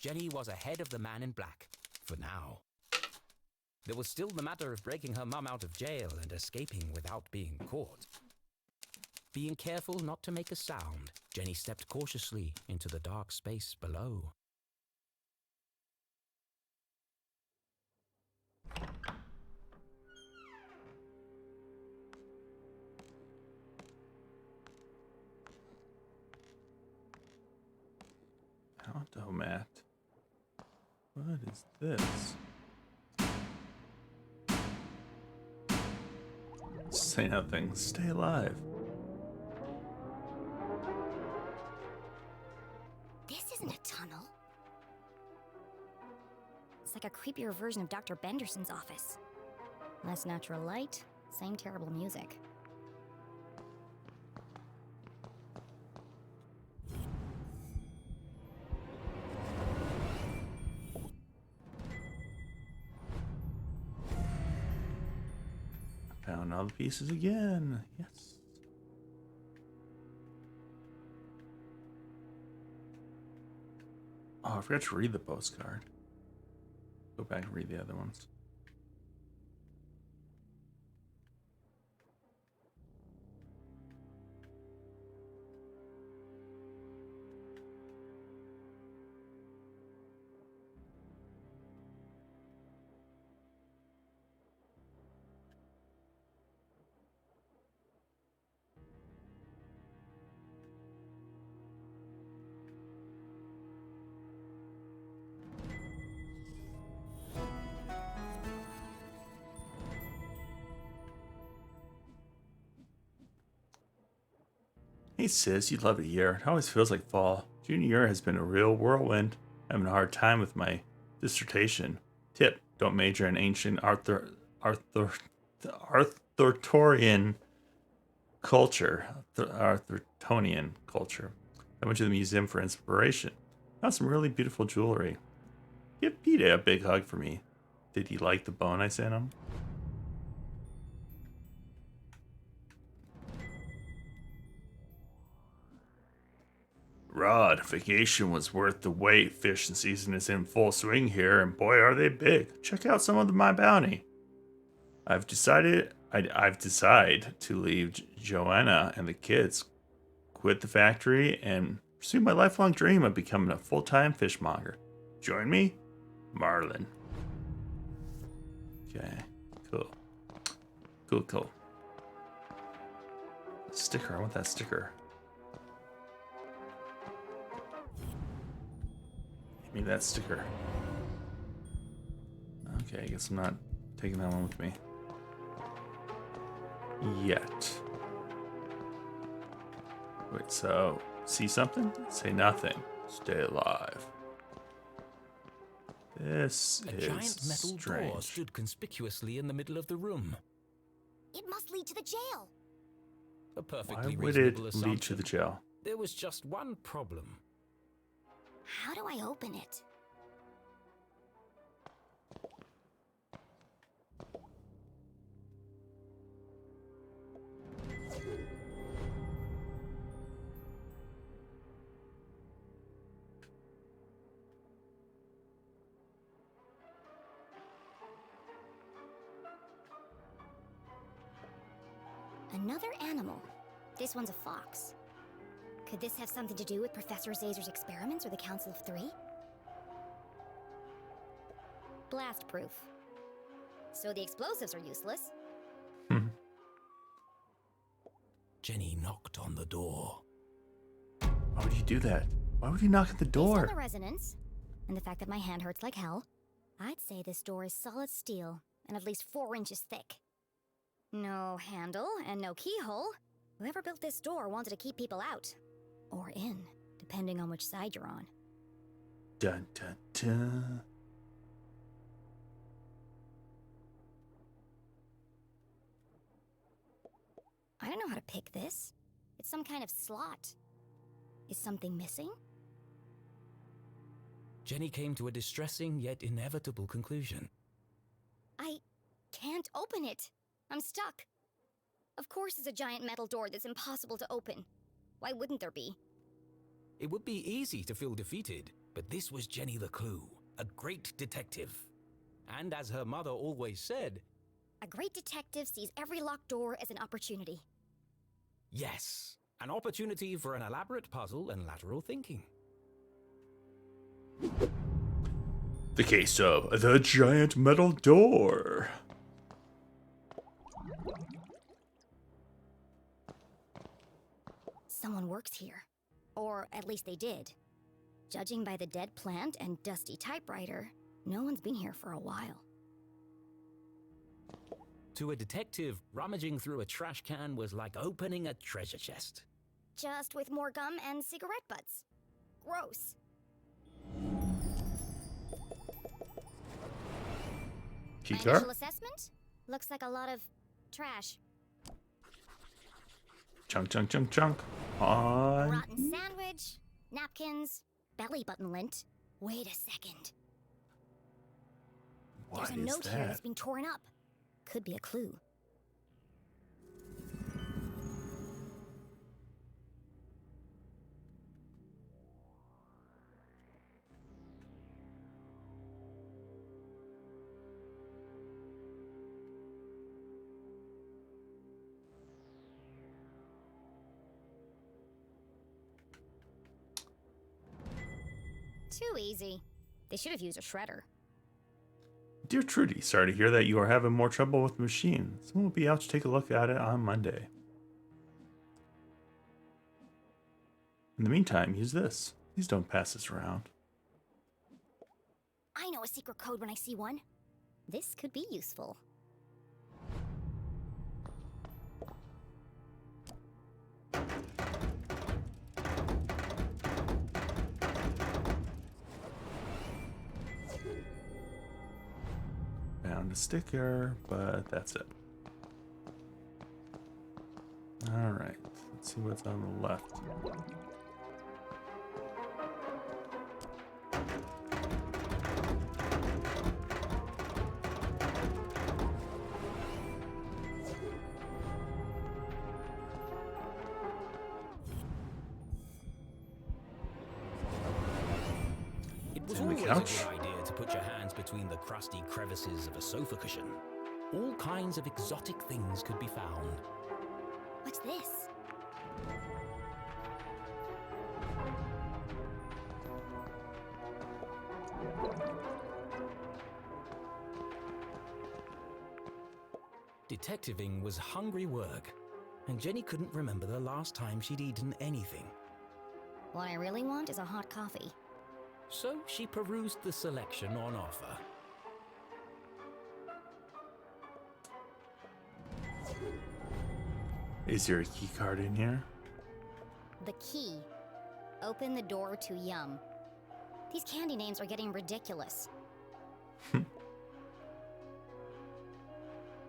B: Jenny was ahead of the man in black, for now. There was still the matter of breaking her mum out of jail and escaping without being caught. Being careful not to make a sound, Jenny stepped cautiously into the dark space below.
A: Automat. What is this? Say nothing. Stay alive.
C: This isn't a tunnel. creepier version of Dr. Benderson's office. Less natural light, same terrible music.
A: Found all the pieces again. Yes. Oh, I forgot to read the postcard. Go back and read the other ones. Hey sis, you'd love it here. It always feels like fall. Junior year has been a real whirlwind. I'm having a hard time with my dissertation. Tip, don't major in ancient Arthurian culture. Arthurtonian culture. I went to the museum for inspiration. Found some really beautiful jewelry. Give Pete a big hug for me. Did he like the bone I sent him? Rod, vacation was worth the wait. Fishing season is in full swing here, and boy are they big. Check out some of my bounty. I've decided to leave Joanna and the kids, quit the factory, and pursue my lifelong dream of becoming a full-time fishmonger. Join me? Marlin. Okay, cool. Cool. Sticker, I want that sticker. Give me that sticker. Okay, I guess I'm not taking that one with me. Yet. Wait, so, see something? Say nothing. Stay alive. This
B: A
A: is
B: giant metal
A: strange.
B: door stood conspicuously in the middle of the room.
C: It must lead to the jail.
B: A perfectly
A: Why would
B: reasonable
A: it
B: assumption.
A: lead to the jail?
B: There was just one problem.
C: How do I open it? Another animal. This one's a fox. Could this have something to do with Professor Zazer's experiments or the Council of Three? Blast proof. So the explosives are useless.
B: Jenny knocked on the door.
A: Why would you do that? Why would you knock at the
C: Based on
A: door?
C: the resonance, and the fact that my hand hurts like hell, I'd say this door is solid steel and at least 4 inches thick. No handle and no keyhole. Whoever built this door wanted to keep people out. Or in, depending on which side you're on.
A: Dun dun dun.
C: I don't know how to pick this. It's some kind of slot. Is something missing?
B: Jenny came to a distressing yet inevitable conclusion.
C: I can't open it. I'm stuck. Of course it's a giant metal door that's impossible to open. Why wouldn't there be?
B: It would be easy to feel defeated, but this was Jenny LeClue, a great detective. And as her mother always said,
C: A great detective sees every locked door as an opportunity.
B: yes, an opportunity for an elaborate puzzle and lateral thinking.
A: The case of the giant metal door.
C: Someone works here. Or at least they did. Judging by the dead plant and dusty typewriter, no one's been here for a while.
B: To a detective, rummaging through a trash can was like opening a treasure chest.
C: Just with more gum and cigarette butts. Gross.
A: Key
C: My
A: card?
C: initial assessment? Looks like a lot of trash.
A: Chunk, chunk, chunk, chunk. On.
C: Rotten sandwich, napkins, belly button lint. Wait a second.
A: What
C: There's a
A: is
C: note here that's
A: that?
C: being torn up. Could be a clue. Too easy. They should have used a shredder.
A: Dear Trudy, sorry to hear that you are having more trouble with the machine. Someone will be out to take a look at it on Monday. In the meantime, use this. Please don't pass this around.
C: I know a secret code when I see one. This could be useful.
A: Found a sticker, but that's it. Alright, let's see what's on the left.
B: It was
A: On the
B: always a
A: couch.
B: good idea to put your hands between the crusty crevices of a sofa cushion. All kinds of exotic things could be found.
C: What's this?
B: Detectiving was hungry work, and Jenny couldn't remember the last time she'd eaten anything.
C: What I really want is a hot coffee.
B: So she perused the selection on offer.
A: Is there a key card in here?
C: The key. Open the door to Yum. These candy names are getting ridiculous.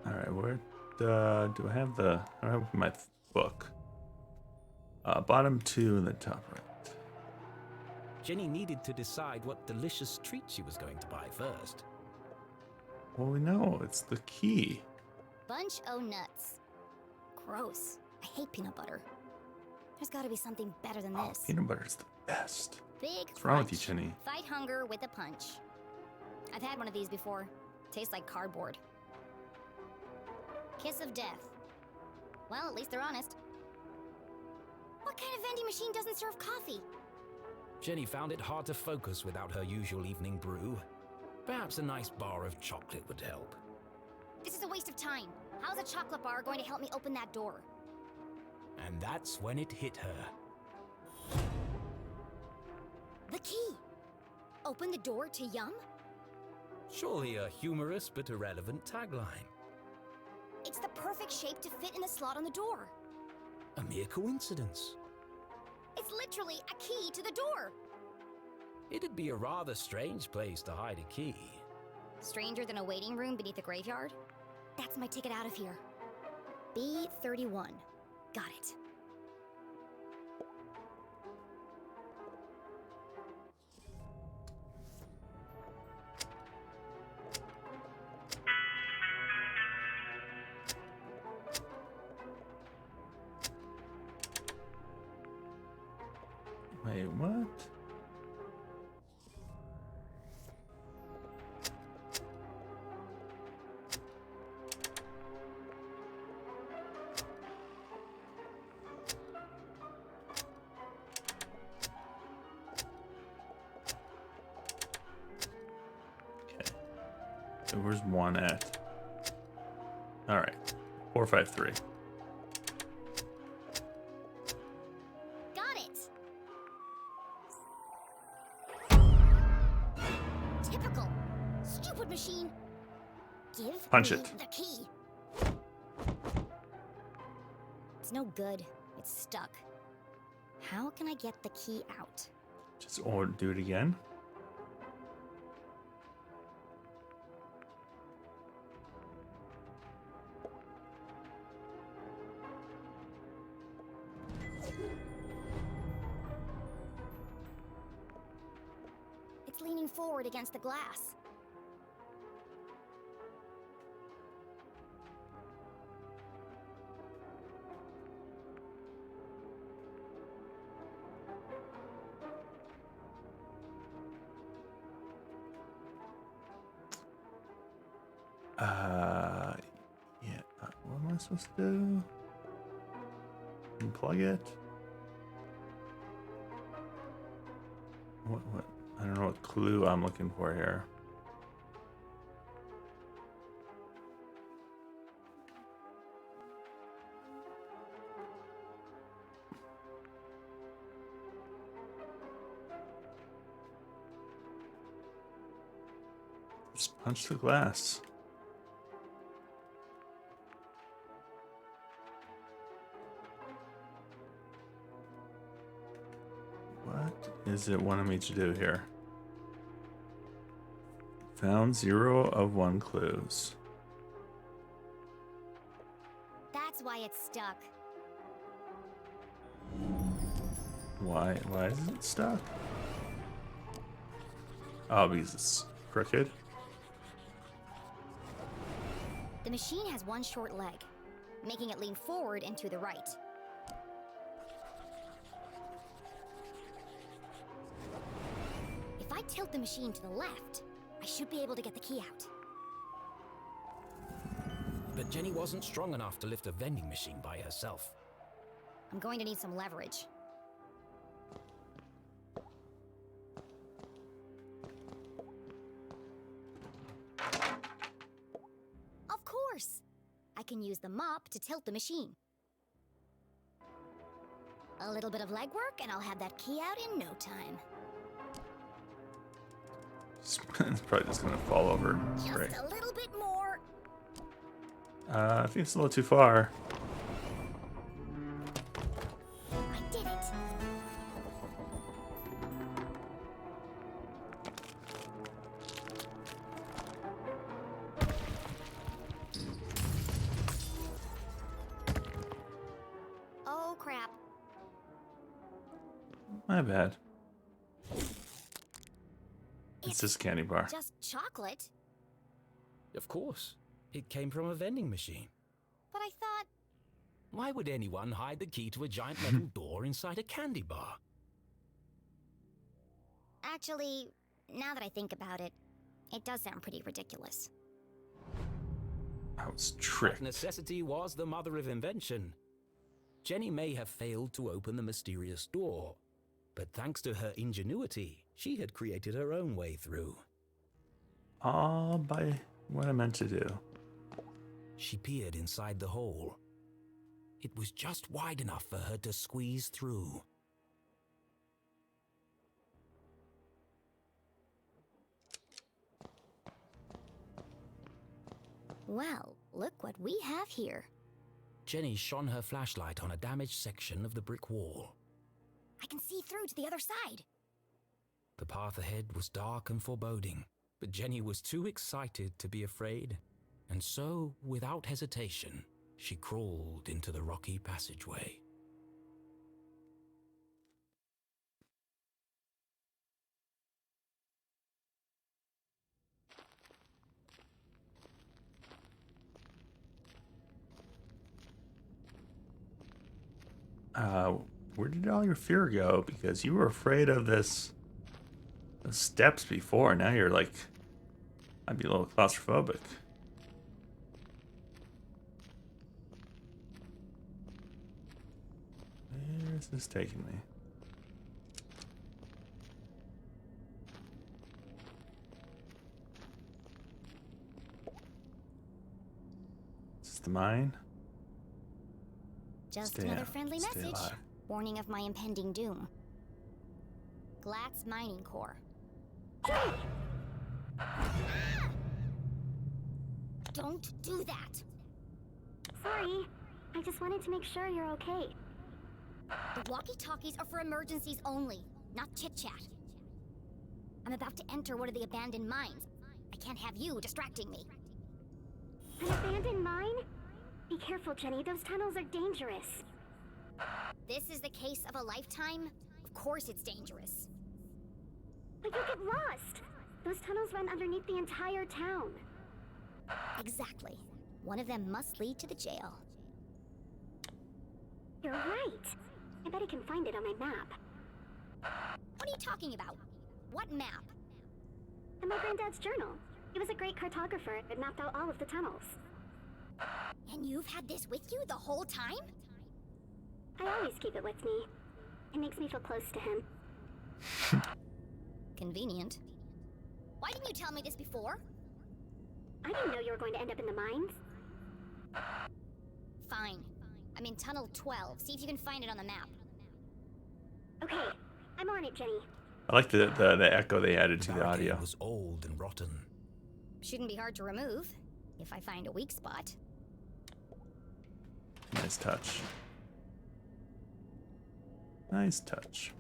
A: Alright, where do I have the... I have my book. Bottom two and the top right.
B: Jenny needed to decide what delicious treat she was going to buy first.
A: Well, we know. It's the key.
C: Bunch o' nuts. Gross. I hate peanut butter. There's gotta be something better than
A: Oh,
C: this.
A: peanut butter's the best.
C: Big
A: What's wrong with you,
C: crunch.
A: Jenny?
C: Fight hunger with a punch. I've had one of these before. Tastes like cardboard. Kiss of death. Well, at least they're honest. What kind of vending machine doesn't serve coffee?
B: Jenny found it hard to focus without her usual evening brew. Perhaps a nice bar of chocolate would help.
C: This is a waste of time. How's a chocolate bar going to help me open that door?
B: And that's when it hit her.
C: The key! Open the door to Yum?
B: Surely a humorous but irrelevant tagline.
C: It's the perfect shape to fit in the slot on the door.
B: A mere coincidence.
C: It's literally a key to the door.
B: It'd be a rather strange place to hide a key.
C: Stranger than a waiting room beneath a graveyard? That's my ticket out of here. B31. Got it.
A: Wait, what? Okay. So where's one at? All right. 453.
C: Got it! Typical. Stupid machine. Give
A: Punch
C: me
A: it.
C: the key. It's no good. It's stuck. How can I get the key out?
A: Just or do it again.
C: just leaning forward against the glass.
A: Yeah. What am I supposed to do? Unplug it? What? I don't know what clue I'm looking for here. Just punch the glass. What is it wanting me to do here? Found 0 of 1 clues.
C: That's why it's stuck.
A: Why is it stuck? Oh, because it's crooked.
C: The machine has one short leg, making it lean forward and to the right. If I tilt the machine to the left, I should be able to get the key out.
B: But Jenny wasn't strong enough to lift a vending machine by herself.
C: I'm going to need some leverage. Of course! I can use the mop to tilt the machine. A little bit of legwork and I'll have that key out in no time.
A: It's probably just gonna fall over.
C: Just
A: Great.
C: a little bit more.
A: I think it's a little too far.
C: I did it. Oh, crap.
A: My bad. It's this candy bar.
C: Just chocolate.
B: Of course. It came from a vending machine.
C: But I thought...
B: Why would anyone hide the key to a giant metal door inside a candy bar?
C: Actually, now that I think about it, it does sound pretty ridiculous.
A: I was tricked.
B: Necessity was the mother of invention. Jenny may have failed to open the mysterious door, but thanks to her ingenuity, she had created her own way through.
A: All by what I meant to do.
B: She peered inside the hole. It was just wide enough for her to squeeze through.
C: Well, look what we have here.
B: Jenny shone her flashlight on a damaged section of the brick wall.
C: I can see through to the other side.
B: The path ahead was dark and foreboding, but Jenny was too excited to be afraid, and so, without hesitation, she crawled into the rocky passageway.
A: Where did all your fear go? Because you were afraid of the steps before. Now you're like, I'd be a little claustrophobic. Where is this taking me? Is this the mine?
C: Just
A: Stay
C: another
A: out.
C: friendly
A: Stay
C: message.
A: alive.
C: Warning of my impending doom. Glatz Mining Core. Don't do that!
G: Sorry. I just wanted to make sure you're okay.
C: The walkie-talkies are for emergencies only, not chit-chat. I'm about to enter one of the abandoned mines. I can't have you distracting me.
G: An abandoned mine? Be careful, Jenny. Those tunnels are dangerous.
C: This is the case of a lifetime? Of course it's dangerous.
G: But you'll get lost. Those tunnels run underneath the entire town.
C: Exactly. One of them must lead to the jail.
G: You're right. I bet I can find it on my map.
C: What are you talking about? What map?
G: In my granddad's journal. He was a great cartographer and mapped out all of the tunnels.
C: And you've had this with you the whole time?
G: I always keep it with me. It makes me feel close to him.
C: Convenient. Why didn't you tell me this before?
G: I didn't know you were going to end up in the mines.
C: Fine. I'm in Tunnel 12. See if you can find it on the map.
G: Okay, I'm on it, Jenny.
A: I like the echo they added to the
B: barricade
A: audio.
B: was old and rotten.
C: Shouldn't be hard to remove, if I find a weak spot.
A: Nice touch. Nice touch.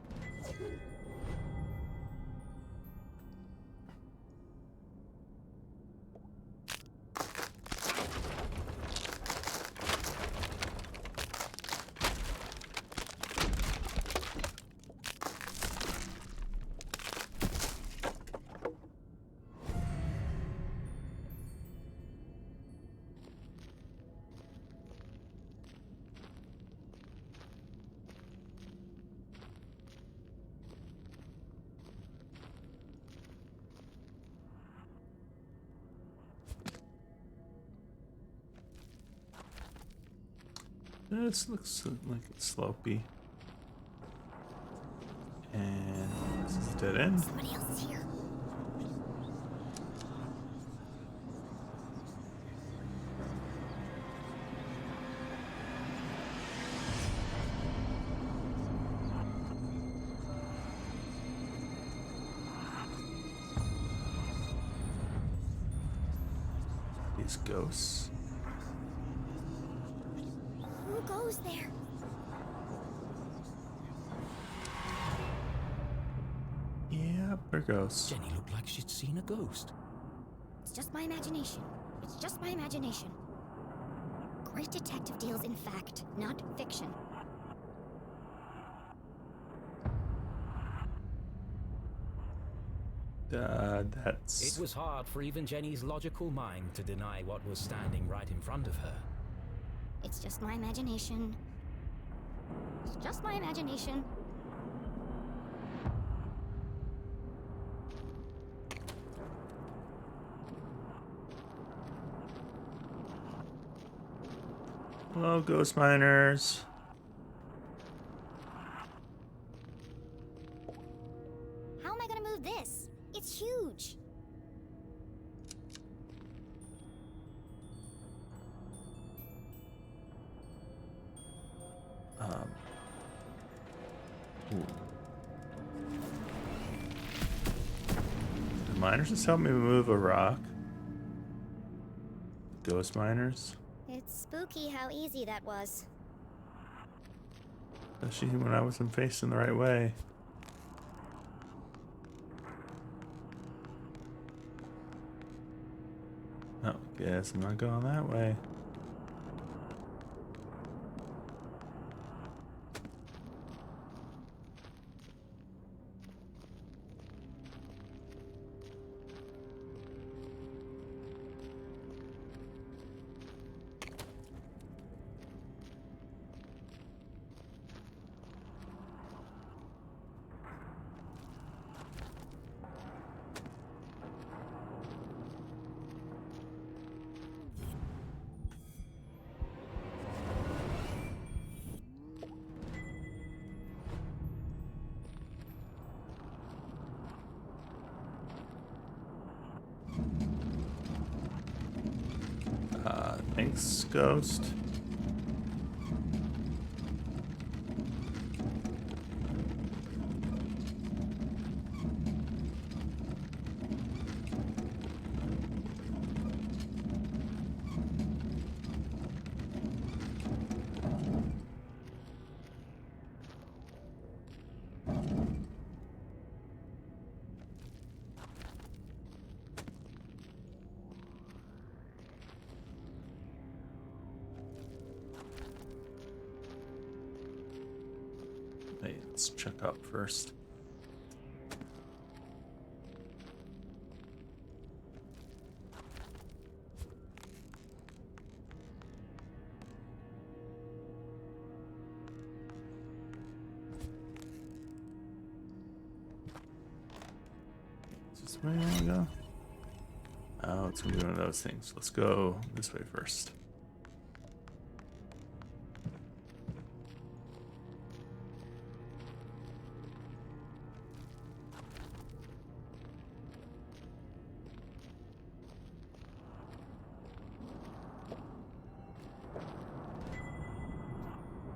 A: This looks like it's slopey. And this is a dead end.
C: Somebody else is here.
A: These ghosts.
C: Who goes there?
A: Yeah, they're ghosts.
B: Jenny looked like she'd seen a ghost.
C: It's just my imagination. It's just my imagination. Great detective deals in fact, not fiction.
A: That's...
B: It was hard for even Jenny's logical mind to deny what was standing right in front of her.
C: It's just my imagination. It's just my imagination.
A: Hello, ghost miners.
C: How am I gonna move this? It's huge.
A: Ooh. The miners just help me move a rock. Ghost miners.
C: It's spooky how easy that was.
A: Especially when I wasn't facing the right way. Oh, guess I'm not going that way. Thanks, Ghost. Hey, let's check up first. This way I want to go? Oh, it's gonna be one of those things. Let's go this way first.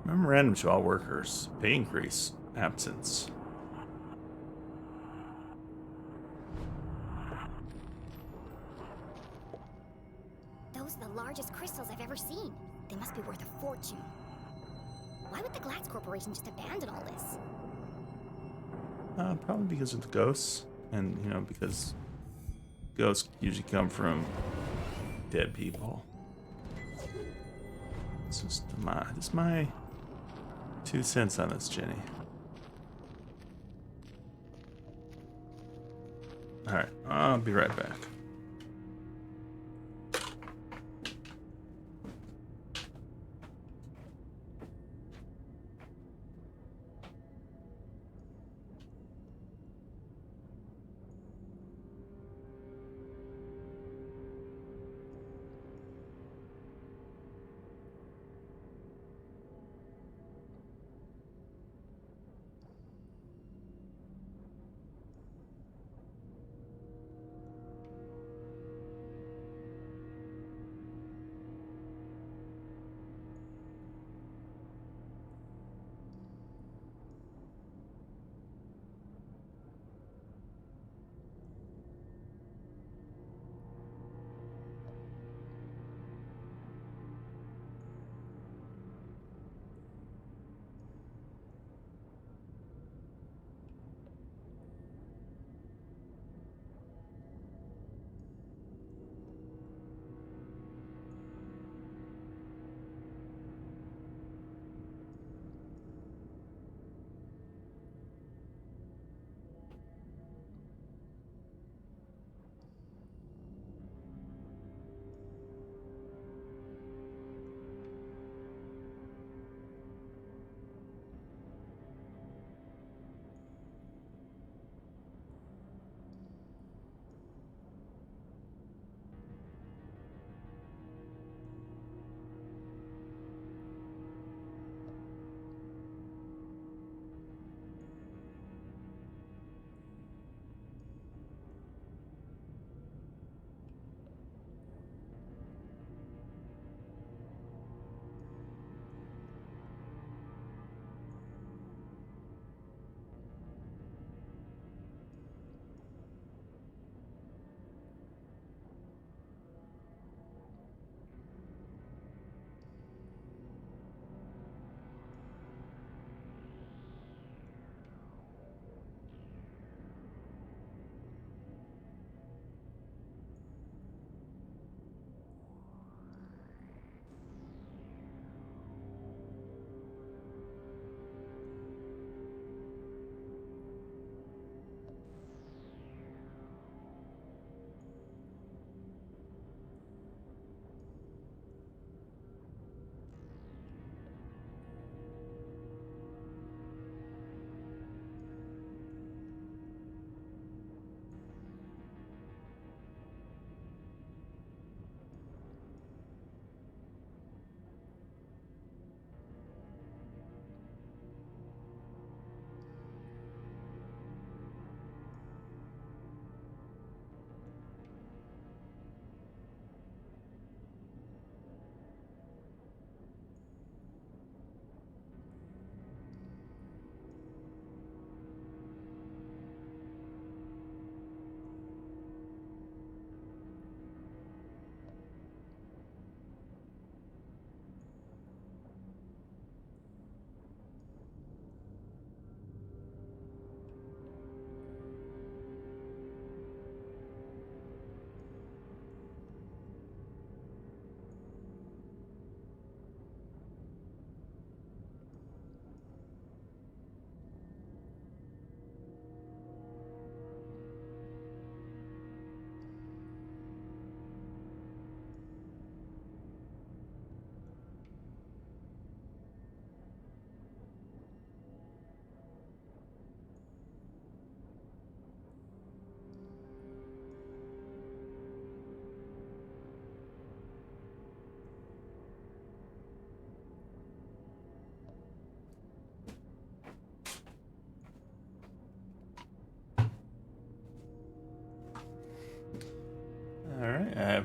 A: Memorandum to all workers. Pay increase. Absence.
C: Those are the largest crystals I've ever seen. They must be worth a fortune. Why would the Glatz Corporation just abandon all this?
A: Probably because of the ghosts. And, you know, because ghosts usually come from dead people. It's just my 2 cents on this, Jenny. Alright, I'll be right back.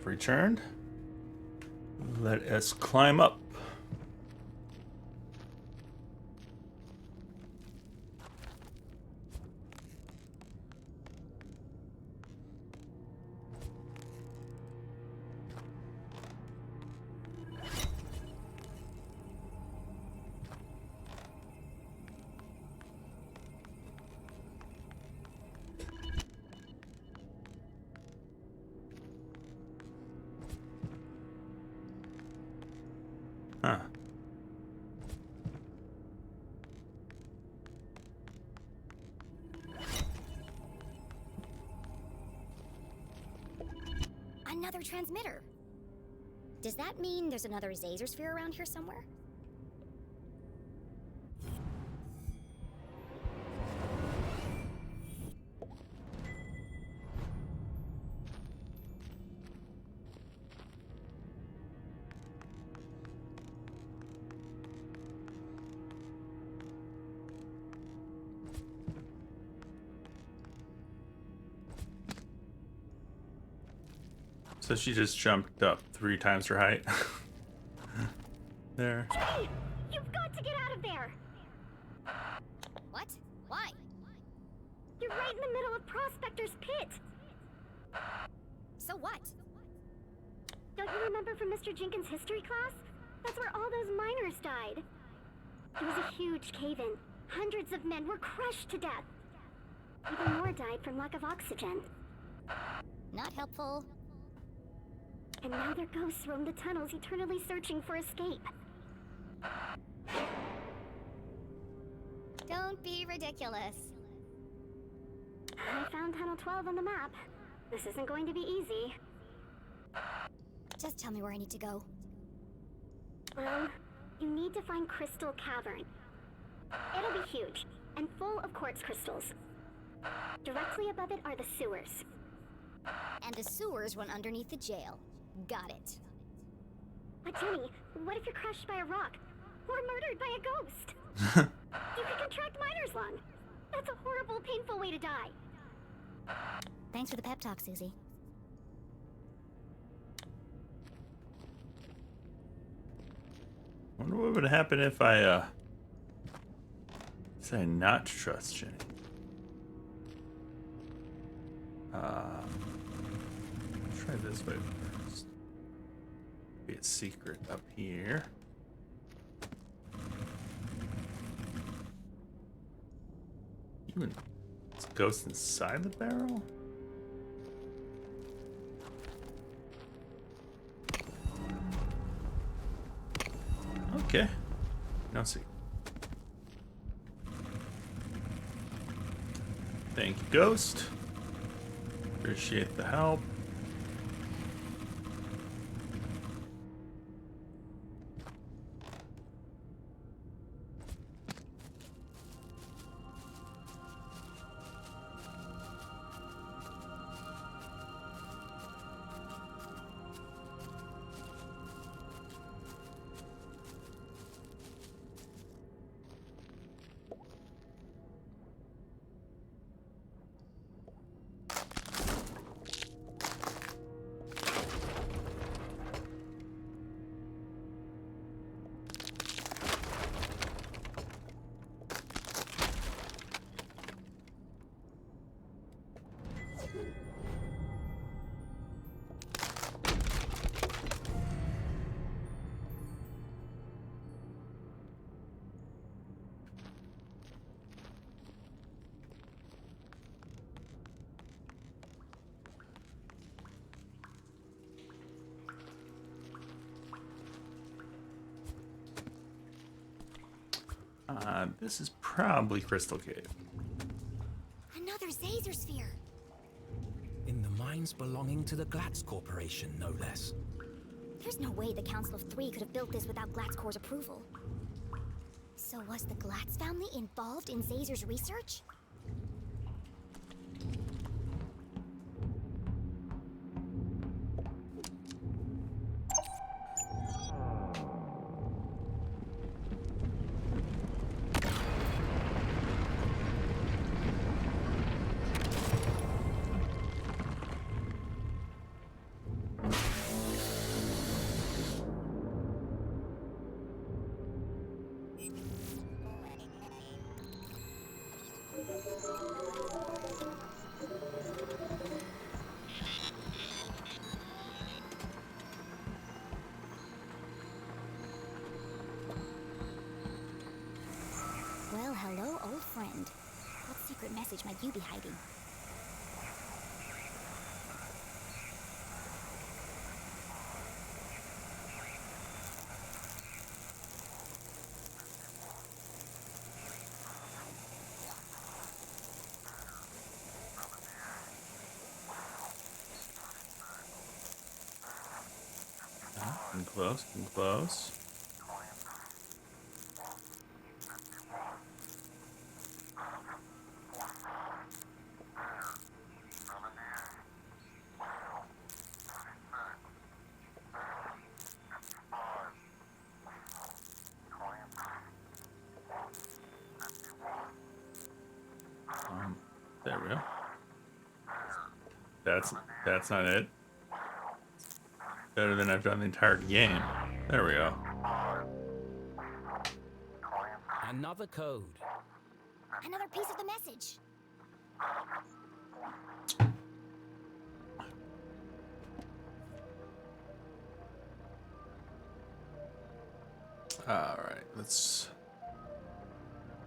A: have returned. Let us climb up. Huh.
C: Another transmitter. Does that mean there's another Zazer sphere around here somewhere?
A: So she just jumped up 3 times her height. There.
G: Hey, you've got to get out of there!
C: What? Why?
G: You're right in the middle of Prospector's Pit!
C: So what?
G: Don't you remember from Mr. Jenkins' history class? That's where all those miners died. It was a huge cave-in. Hundreds of men were crushed to death. Even more died from lack of oxygen.
C: Not helpful.
G: And now their ghosts roam the tunnels, eternally searching for escape.
C: Don't be ridiculous.
G: I found Tunnel 12 on the map. This isn't going to be easy.
C: Just tell me where I need to go.
G: You need to find Crystal Cavern. It'll be huge, and full of quartz crystals. Directly above it are the sewers.
C: And the sewers run underneath the jail. Got it.
G: But Jenny, what if you're crushed by a rock? Or murdered by a ghost? You could contract miner's lung. That's a horrible, painful way to die.
C: Thanks for the pep talk, Susie.
A: Wonder what would happen if I say not to trust Jenny. Try this way first. Be a secret up here. Even it's a ghost inside the barrel? Okay. No secret. Thank you, ghost. Appreciate the help. This is probably Crystal Cave.
C: Another Zazer sphere.
B: In the mines belonging to the Glatz Corporation, no less.
C: There's no way the Council of Three could have built this without Glatzcor's approval. So was the Glatz family involved in Zazer's research? Well, hello, old friend. What secret message might you be hiding?
A: Getting close, getting close. There we go. That's not it. Better than I've done the entire game. There we go.
B: Another code.
C: Another piece of the message.
A: Alright, let's...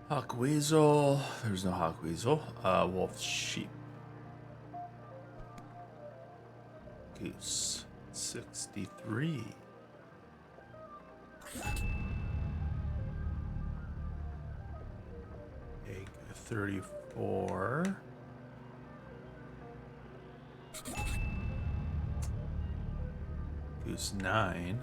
A: Hawk Weasel. There's no Hawk Weasel. Wolf Sheep. Goose. 63. Egg 34. Goose 9.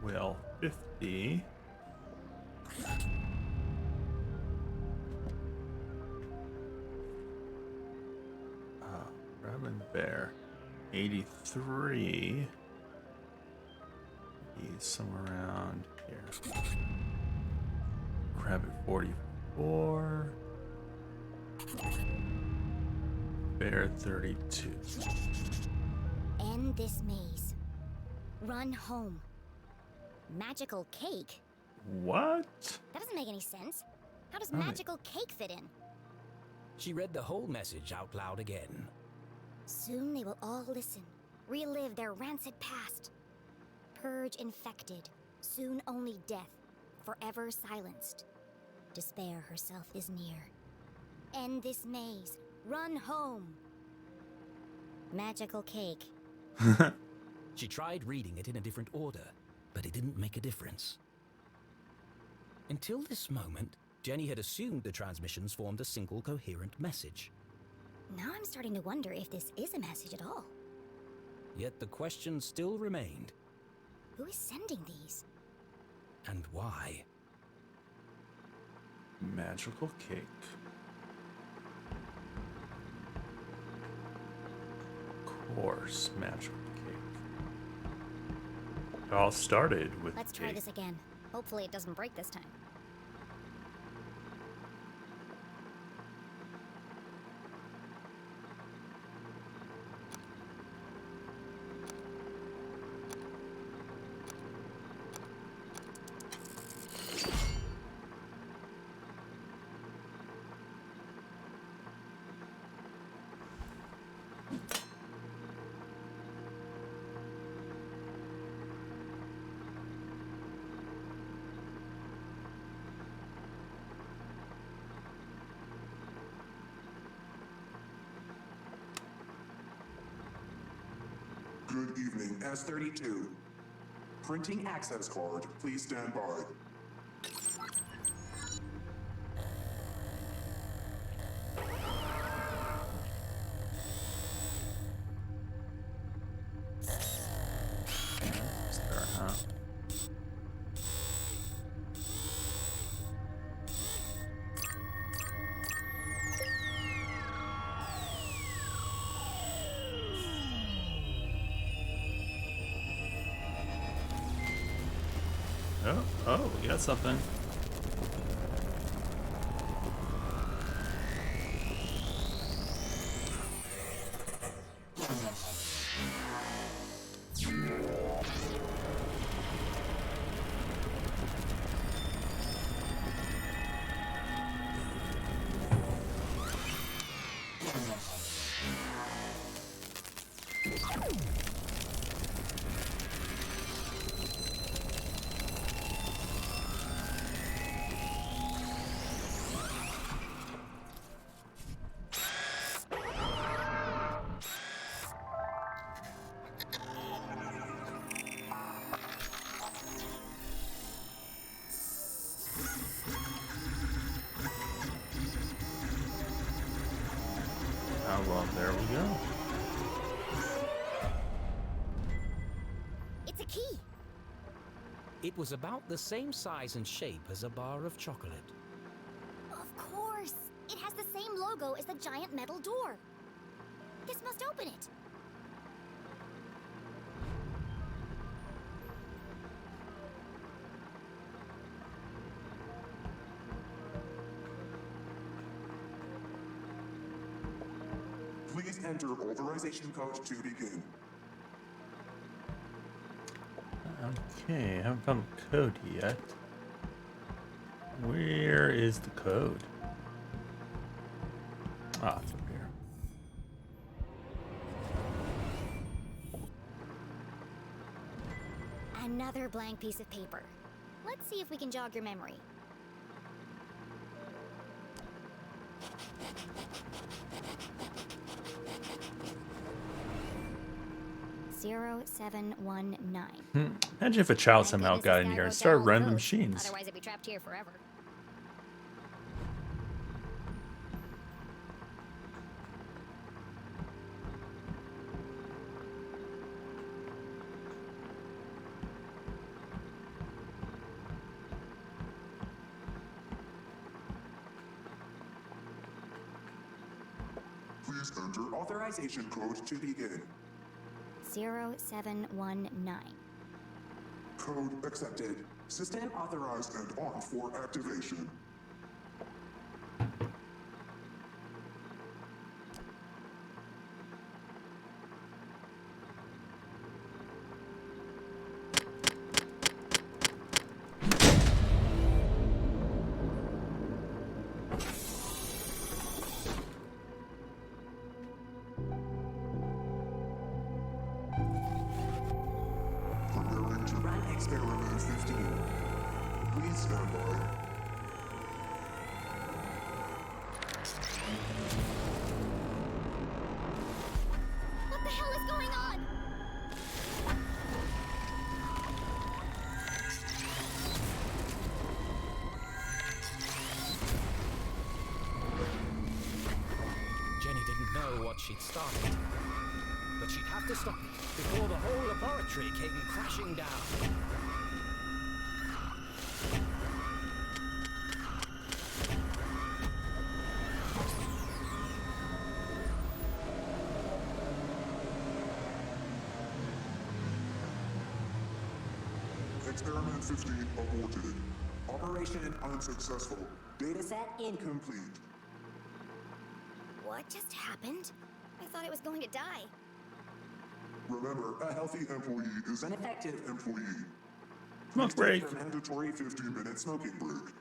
A: Whale 50. Rabbit Bear 83. He's somewhere around here. Rabbit 44. Bear 32.
C: End this maze. Run home. Magical cake?
A: What?
C: That doesn't make any sense. How does
A: Right.
C: magical cake fit in?
B: She read the whole message out loud again.
C: Soon they will all listen, relive their rancid past. Purge infected, soon only death, forever silenced. Despair herself is near. End this maze, run home. Magical cake.
B: She tried reading it in a different order, but it didn't make a difference. Until this moment, Jenny had assumed the transmissions formed a single coherent message.
C: Now I'm starting to wonder if this is a message at all.
B: Yet the question still remained,
C: Who is sending these?
B: and why?
A: Magical cake. Of course, magical cake. It all started with
C: Let's try
A: cake.
C: this again. Hopefully it doesn't break this time.
I: Good evening, S32. Printing access card. Please stand by.
A: Start, huh? Oh, we got something.
B: It was about the same size and shape as a bar of chocolate.
C: Of course! It has the same logo as the giant metal door. This must open it.
I: Please enter authorization code to begin.
A: Okay, I haven't found the code yet. Where is the code? Ah, it's up here.
C: Another blank piece of paper. Let's see if we can jog your memory. Zero 719.
A: Imagine if a child
C: Thank
A: somehow
C: goodness
A: got
C: this
A: in
C: guy
A: here and
C: wrote down
A: started
C: all the
A: running the
C: codes.
A: machines.
C: Otherwise, I'd be trapped here forever.
I: Please enter authorization code to begin.
C: 0719.
I: Code accepted. System authorized and on for activation. Preparing to run experiment 15. Please stand by.
C: What the hell is going on?
B: Jenny didn't know what she'd started, but she'd have to stop it before the whole laboratory came crashing down.
I: Experiment 15 aborted. Operation unsuccessful. Dataset incomplete.
C: What just happened? I thought it was going to die.
I: Remember, a healthy employee is an effective employee.
A: Smoke
I: Please
A: break.
I: take your mandatory 15-minute smoking break.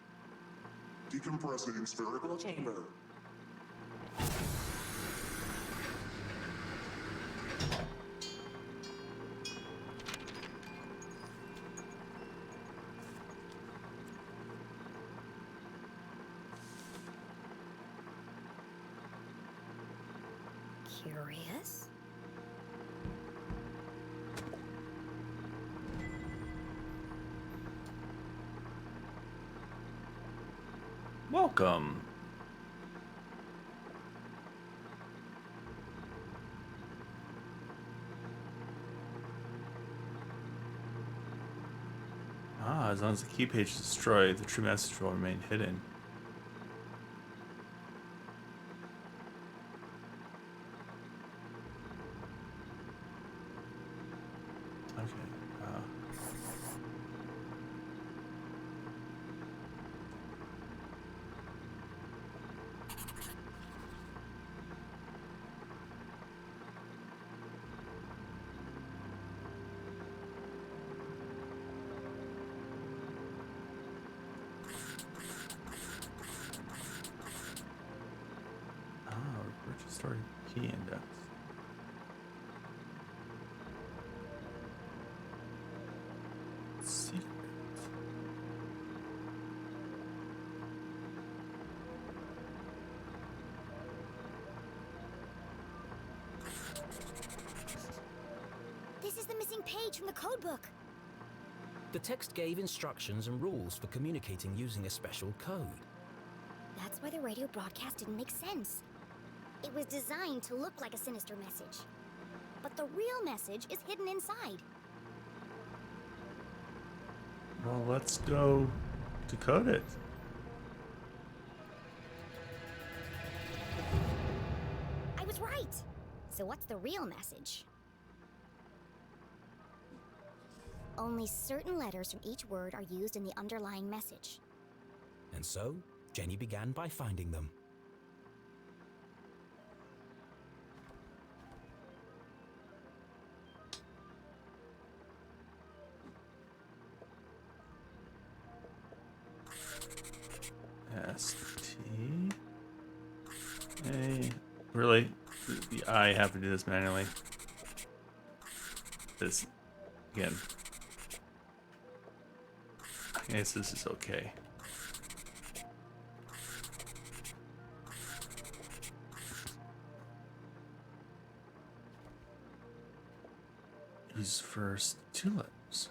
I: Decompressing spherical chamber.
C: Curious.
A: Welcome. Ah, as long as the key page is destroyed, the true message will remain hidden. Okay. Purchase story key index. Secret.
C: This is the missing page from the code book.
B: The text gave instructions and rules for communicating using a special code.
C: That's why the radio broadcast didn't make sense. It was designed to look like a sinister message. But the real message is hidden inside.
A: Well, let's go decode it.
C: I was right. So what's the real message? Only certain letters from each word are used in the underlying message.
B: And so, Jenny began by finding them.
A: S-T-A. Really? I have to do this manually. This, again. I guess this is okay. Use first 2 letters.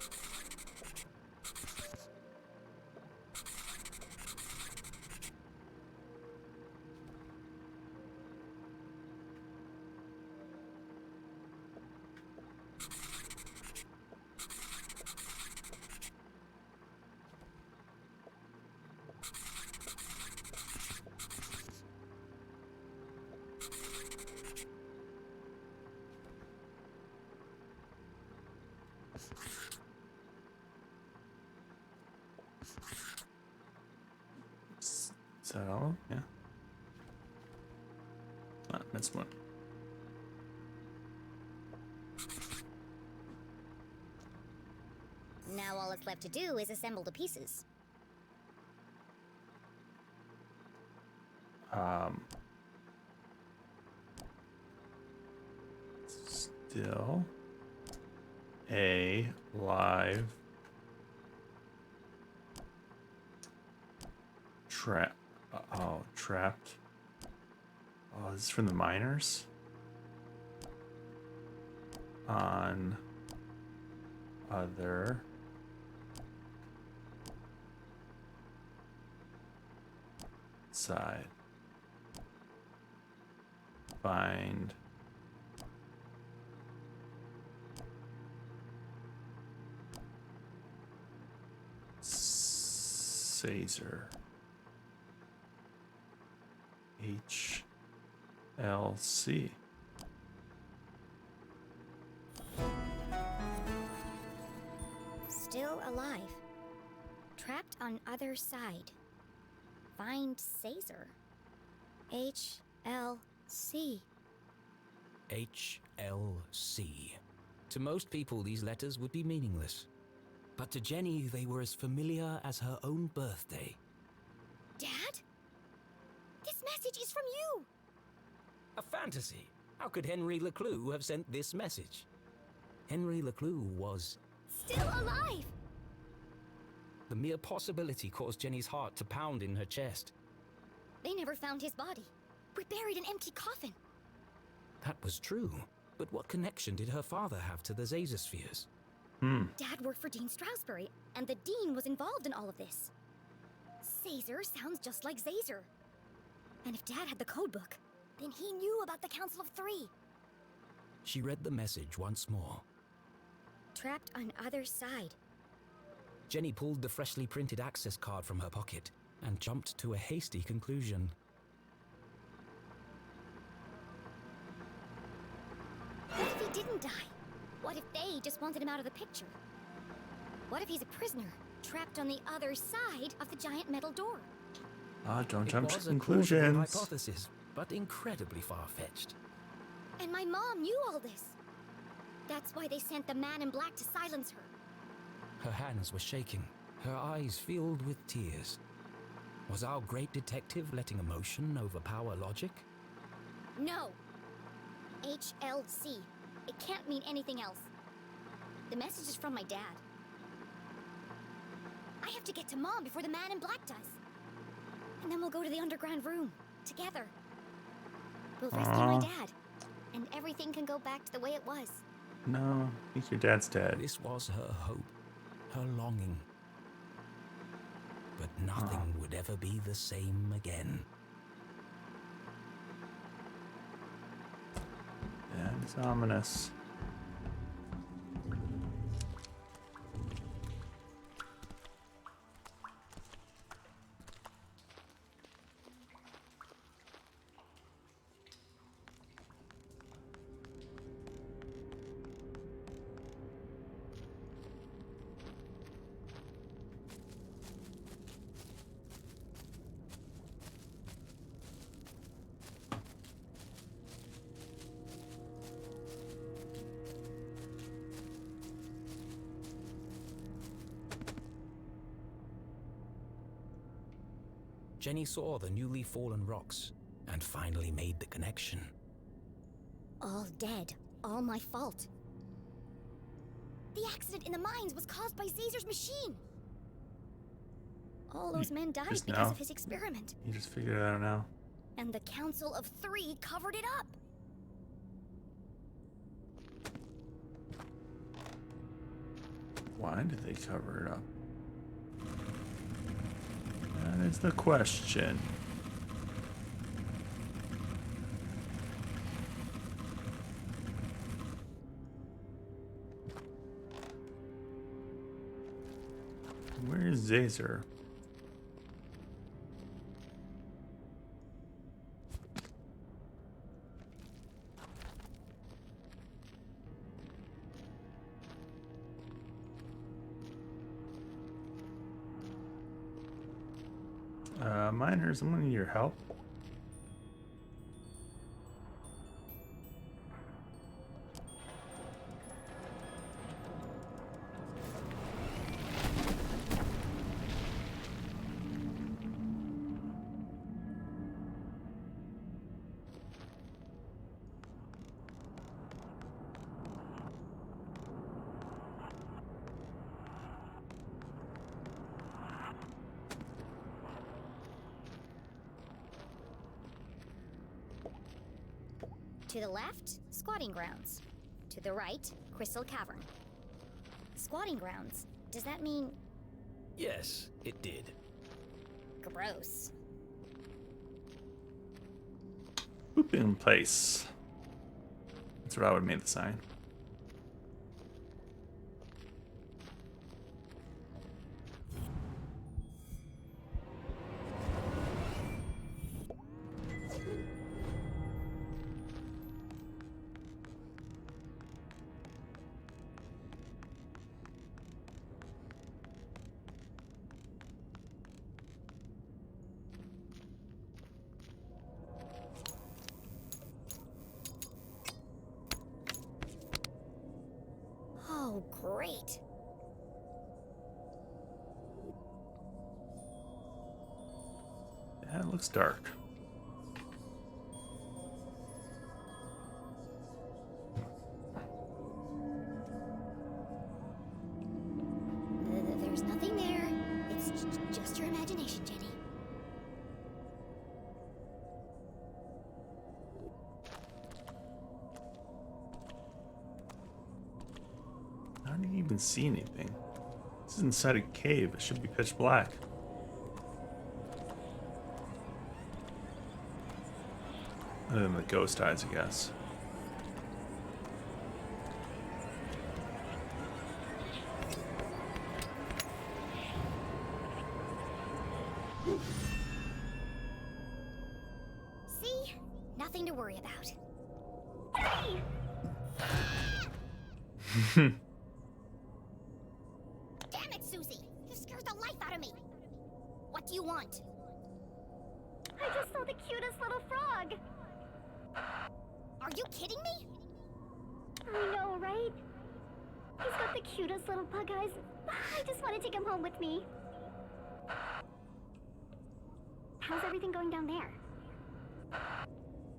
A: So, yeah. Ah, missed one.
C: Now all it's left to do is assemble the pieces.
A: Still a live trap. Oh, trapped. Oh, this is from the miners. On other side. Find Caesar. HLC.
C: Still alive. Trapped on other side. Find Caesar. HLC.
B: HLC. To most people, these letters would be meaningless. But to Jenny, they were as familiar as her own birthday.
C: Dad? This message is from you!
B: A fantasy. How could Henry LeClue have sent this message? Henry LeClue was
C: still alive!
B: The mere possibility caused Jenny's heart to pound in her chest.
C: They never found his body. We buried an empty coffin.
B: That was true. But what connection did her father have to the Zazer-spheres?
C: Dad worked for Dean Strasberry, and the Dean was involved in all of this. Caesar sounds just like Zazer. And if Dad had the codebook, then he knew about the Council of Three.
B: She read the message once more.
C: Trapped on other side.
B: Jenny pulled the freshly printed access card from her pocket and jumped to a hasty conclusion.
C: What if he didn't die? What if they just wanted him out of the picture? What if he's a prisoner, trapped on the other side of the giant metal door?
A: Don't jump to
B: It was a
A: conclusions.
B: plausible hypothesis, but incredibly far-fetched.
C: And my mom knew all this. That's why they sent the man in black to silence her.
B: Her hands were shaking, her eyes filled with tears. Was our great detective letting emotion overpower logic?
C: No. HLC. It can't mean anything else. The message is from my dad. I have to get to Mom before the man in black does. And then we'll go to the underground room, together. We'll rescue my dad, and everything can go back to the way it was.
A: No, I think your dad's dead.
B: This was her hope, her longing. But nothing would ever be the same again.
A: Yeah, it's ominous.
B: Jenny saw the newly fallen rocks and finally made the connection.
C: All dead. All my fault. The accident in the mines was caused by Caesar's machine. All those men died
A: Just
C: because
A: now?
C: of his experiment.
A: You just figured it out now.
C: And the Council of Three covered it up.
A: Why did they cover it up? That is the question. Where is Zazer? Miners, I'm gonna need your help.
C: To the left, squatting grounds. To the right, Crystal Cavern. Squatting grounds? Does that mean
B: Yes, it did.
C: gross?
A: Poop in place. That's what I would have made the sign.
C: Oh, great.
A: Yeah, it looks dark.
C: There's nothing there. It's just your imagination, Jenny.
A: How do you even see anything? This is inside a cave. It should be pitch black. Other than the ghost eyes, I guess.
C: See? Nothing to worry about. Damn it, Susie! You scared the life out of me! What do you want?
G: I just saw the cutest little frog.
C: Are you kidding me?
G: I know, right? He's got the cutest little bug eyes. I just want to take him home with me. How's everything going down there?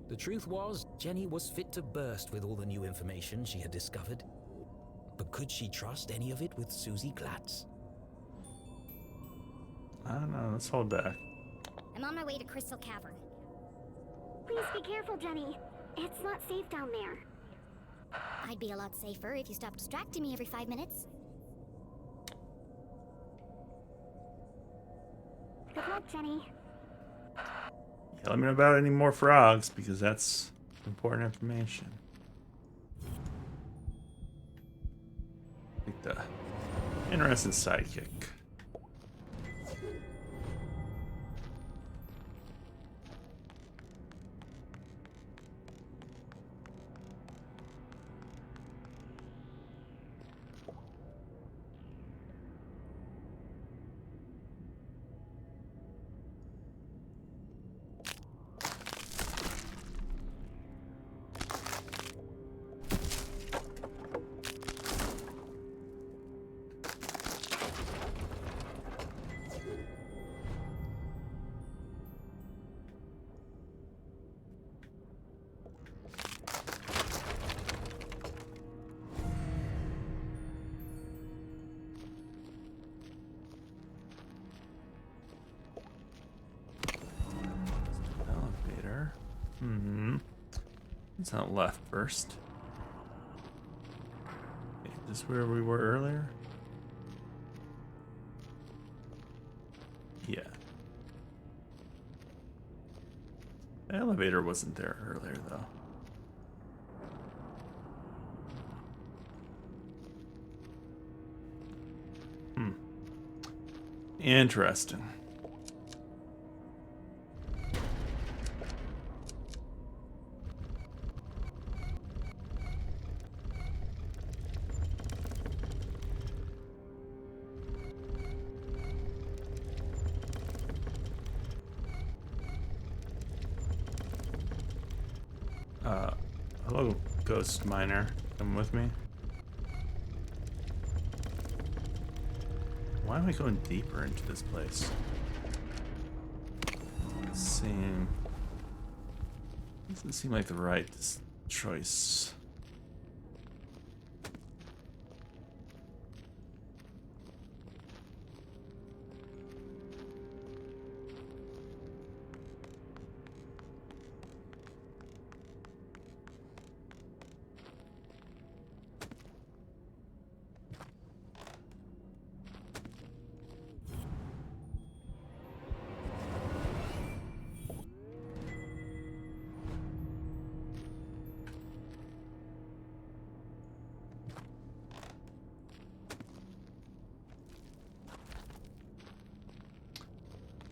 B: The truth was, Jenny was fit to burst with all the new information she had discovered. But could she trust any of it with Susie Glatz?
A: I don't know. Let's hold back.
C: I'm on my way to Crystal Cavern.
G: Please be careful, Jenny. It's not safe down there.
C: I'd be a lot safer if you stopped distracting me every 5 minutes.
G: Good luck, Jenny.
A: Yeah, let me know about any more frogs because that's important information. Like the interesting sidekick. It's not left first. Okay, is this where we were earlier? Yeah. The elevator wasn't there earlier, though. Interesting. Hello, ghost miner. Come with me. Why am I going deeper into this place? Doesn't seem like the right choice.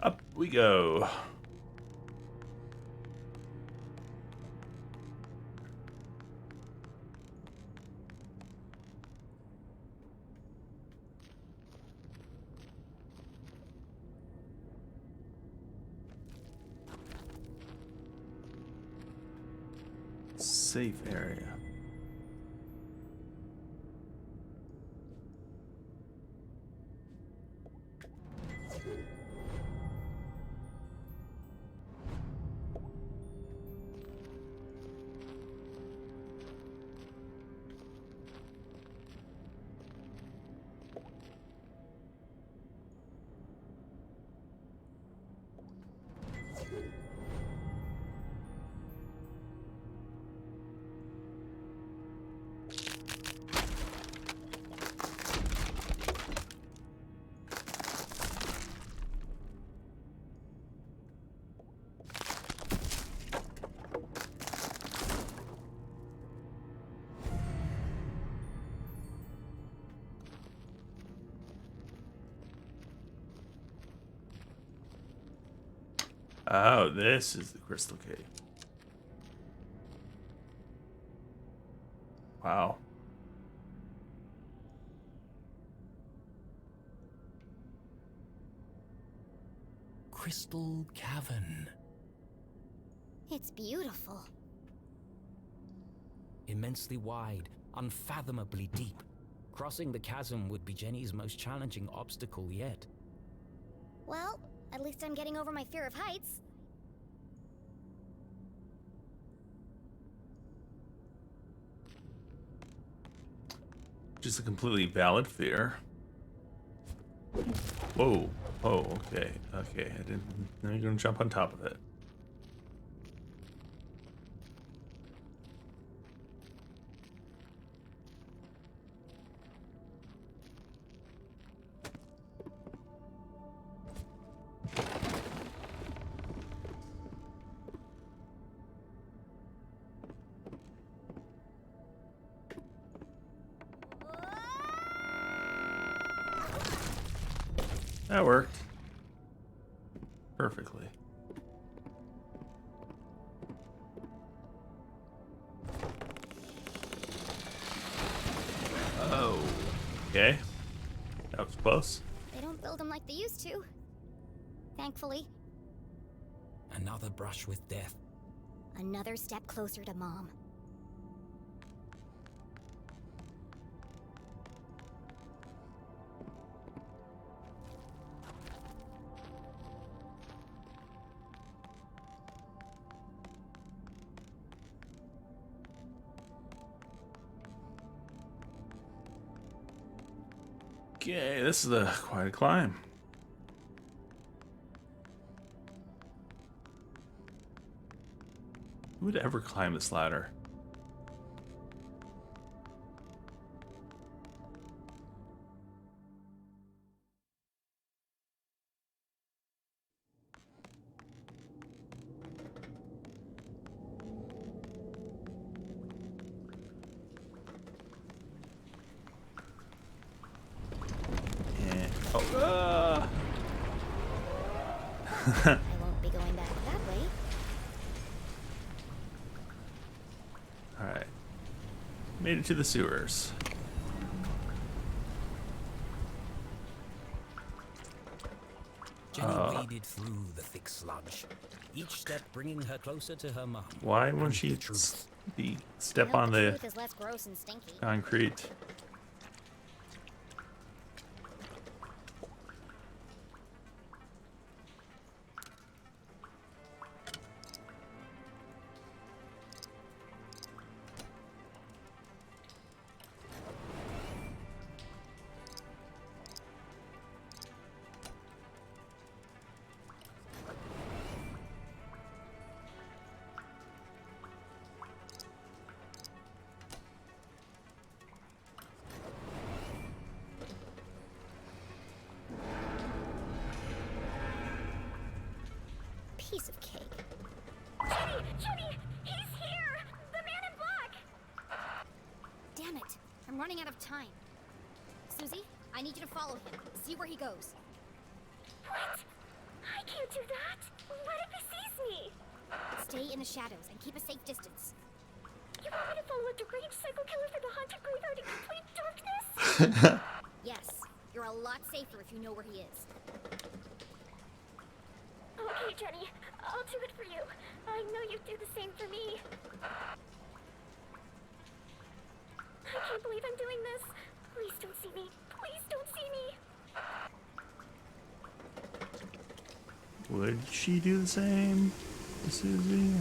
A: Up we go. Safe area. Oh, this is the crystal cave. Wow.
B: Crystal Cavern.
C: It's beautiful.
B: Immensely wide, unfathomably deep. Crossing the chasm would be Jenny's most challenging obstacle yet.
C: Well, at least I'm getting over my fear of heights.
A: Just a completely valid fear. Whoa. Oh, okay. Okay, I didn't. Now you're gonna jump on top of it. That worked. Perfectly. Oh. Okay. That was close.
C: They don't build them like they used to. Thankfully.
B: Another brush with death.
C: Another step closer to Mom.
A: Okay, this is quite a climb. Who would ever climb this ladder? Ah.
C: I won't be going back that way.
A: Alright. Made it to the sewers.
B: Jenny waded through the thick sludge, each step bringing her closer to her mum.
A: Why
B: and
A: won't she
B: the truth.
A: step
C: I
A: on
C: hope the
A: the
C: truth is less gross and stinky.
A: concrete?
C: Piece of cake.
G: Jenny! He's here! The man in black!
C: Damn it! I'm running out of time. Susie, I need you to follow him. See where he goes.
G: What? I can't do that! What if he sees me?
C: Stay in the shadows and keep a safe distance.
G: You want me to follow a deranged psycho killer through the haunted graveyard in complete darkness?
C: Yes, you're a lot safer if you know where he is.
G: Okay, Jenny. I'll do it for you. I know you'd do the same for me. I can't believe I'm doing this. Please don't see me. Please don't see me.
A: Would she do the same to Susie?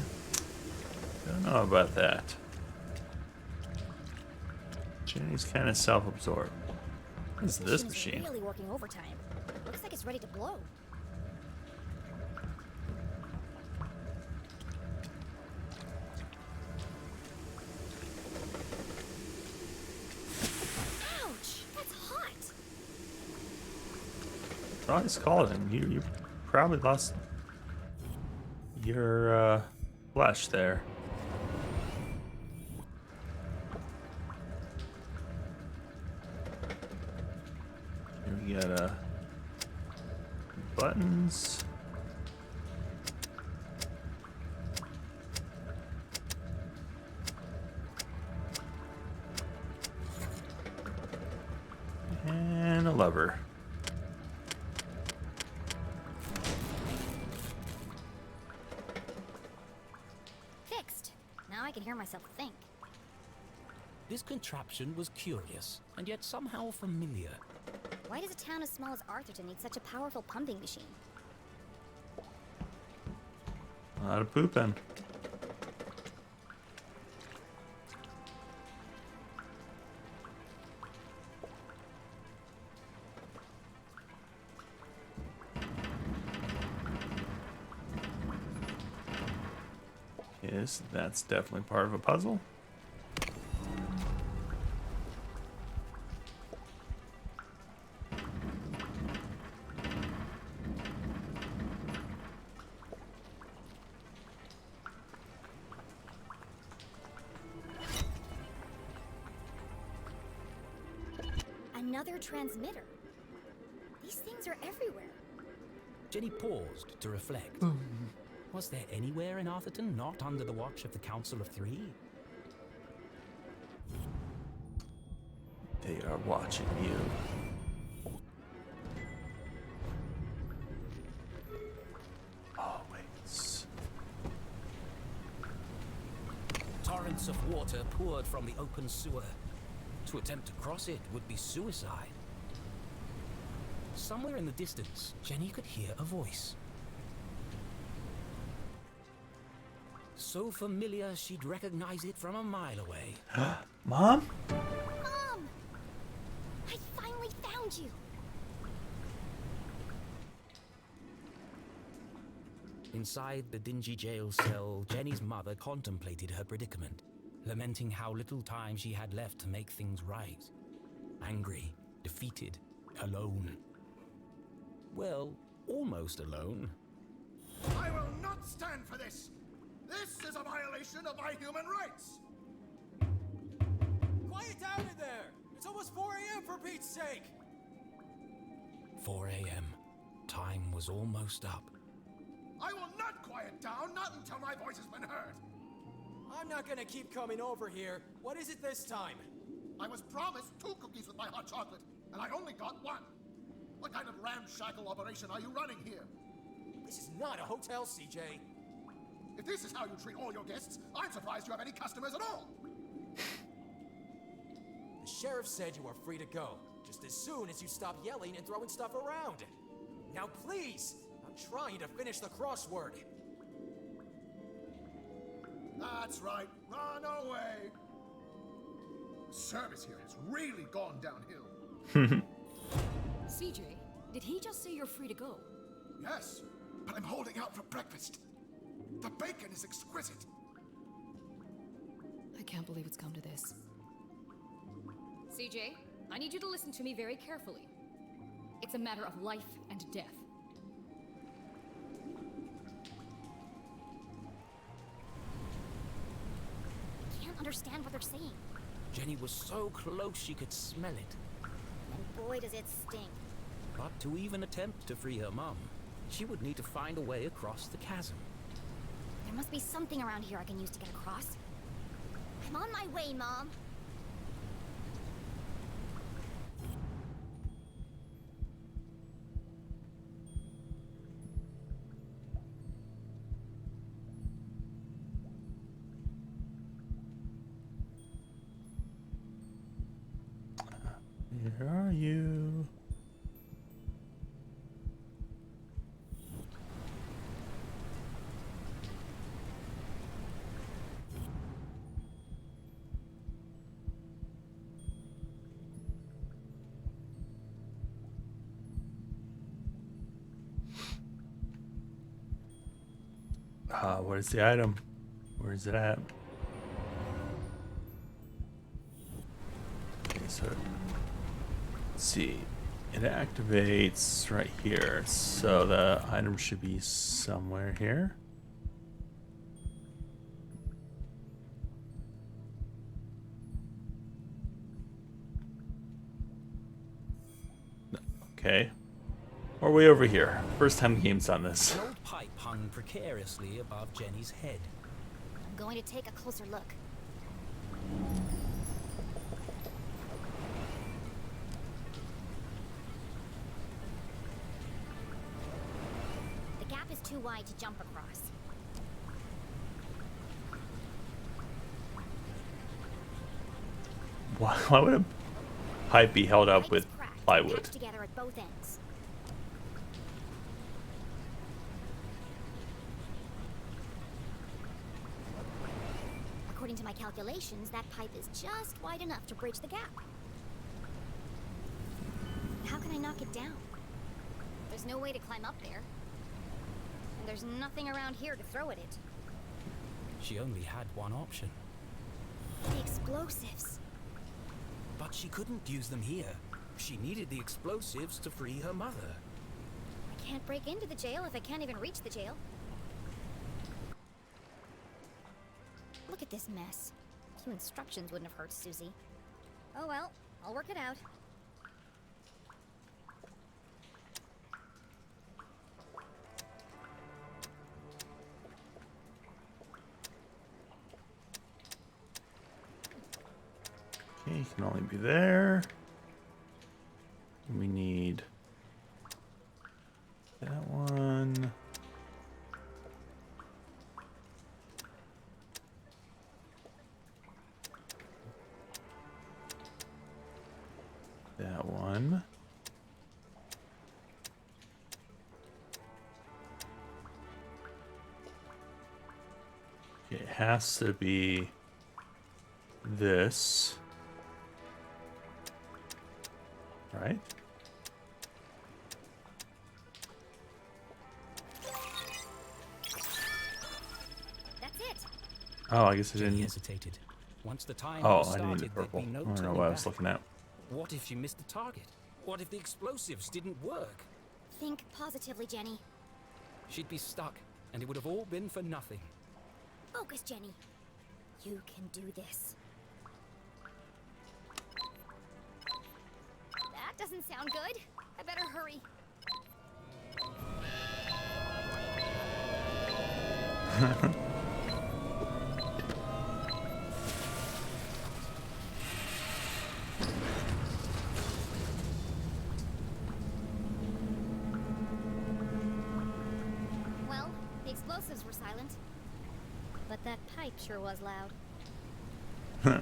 A: Don't know about that. Jenny's kind of self-absorbed. What is this machine?
C: Really working overtime. Looks like it's ready to blow. Ouch! That's hot.
A: Oh, it's calling. You probably lost your flesh there. Here we got buttons. And a lever.
C: Fixed. Now I can hear myself think.
B: This contraption was curious, and yet somehow familiar.
C: Why does a town as small as Arthurton need such a powerful pumping machine?
A: A lot of pooping. Yes, that's definitely part of a puzzle.
C: Another transmitter. These things are everywhere.
B: Jenny paused to reflect. Was there anywhere in Arthurton not under the watch of the Council of Three?
A: They are watching you. Always.
B: Torrents of water poured from the open sewer. To attempt to cross it would be suicide. Somewhere in the distance, Jenny could hear a voice. So familiar she'd recognize it from a mile away.
A: Mom?
C: Mom! I finally found you!
B: Inside the dingy jail cell, Jenny's mother contemplated her predicament, lamenting how little time she had left to make things right. Angry, defeated, alone. Well, almost alone.
K: I will not stand for this! This is a violation of my human rights!
D: Quiet down in there! It's almost 4 a.m. for Pete's sake!
B: 4 a.m. Time was almost up.
K: I will not quiet down, not until my voice has been heard.
D: I'm not gonna keep coming over here. What is it this time?
K: I was promised 2 cookies with my hot chocolate, and I only got 1. What kind of ramshackle operation are you running here?
D: This is not a hotel, CJ.
K: If this is how you treat all your guests, I'm surprised you have any customers at all.
D: The sheriff said you are free to go, just as soon as you stop yelling and throwing stuff around. Now please, I'm trying to finish the crossword.
K: That's right, run away. The service here has really gone downhill.
L: CJ, did he just say you're free to go?
K: Yes, but I'm holding out for breakfast. The bacon is exquisite.
L: I can't believe it's come to this. CJ, I need you to listen to me very carefully. It's a matter of life and death.
C: I can't understand what they're saying.
B: Jenny was so close she could smell it.
C: And boy, does it stink.
B: But to even attempt to free her mum, she would need to find a way across the chasm.
C: There must be something around here I can use to get across. I'm on my way, Mom.
A: Where are you? Where's the item? Where is it at? Okay, so let's see. It activates right here, so the item should be somewhere here. Okay. Or way over here. First time the game's done this.
B: An old pipe hung precariously above Jenny's head.
C: I'm going to take a closer look. The gap is too wide to jump across.
A: Why would a pipe be held up
C: Pipe
A: with
C: is cracked,
A: plywood?
C: attached together at both ends. According to my calculations, that pipe is just wide enough to bridge the gap. How can I knock it down? There's no way to climb up there. And there's nothing around here to throw at it.
B: She only had one option.
C: The explosives.
B: But she couldn't use them here. She needed the explosives to free her mother.
C: I can't break into the jail if I can't even reach the jail. Look at this mess. A few instructions wouldn't have hurt Susie. Oh well, I'll work it out.
A: Okay, can only be there. We need that one. That one. Okay, it has to be this. Right?
C: That's it.
A: Oh, I guess I
B: Jenny
A: didn't.
B: hesitated. Once the time
A: Oh,
B: was
A: I
B: started,
A: didn't need the purple.
B: there'd be no
A: I don't know
B: turning
A: what I was
B: back.
A: looking at.
B: What if she missed the target? What if the explosives didn't work?
C: Think positively, Jenny.
B: She'd be stuck, and it would have all been for nothing.
C: Focus, Jenny. You can do this. That doesn't sound good. I better hurry. Well, the explosives were silent. But that pipe sure was loud.
B: The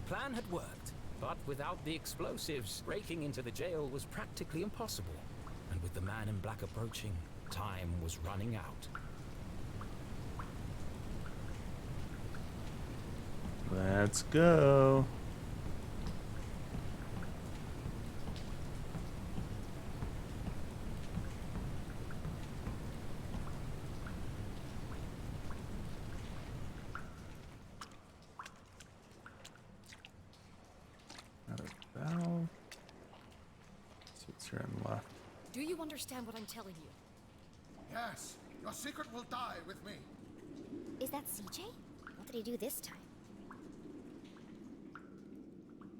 B: plan had worked, but without the explosives, breaking into the jail was practically impossible. And with the man in black approaching, time was running out.
A: Let's go. Another valve. See what's here on the left.
L: Do you understand what I'm telling you?
K: Yes, your secret will die with me.
C: Is that CJ? What did he do this time?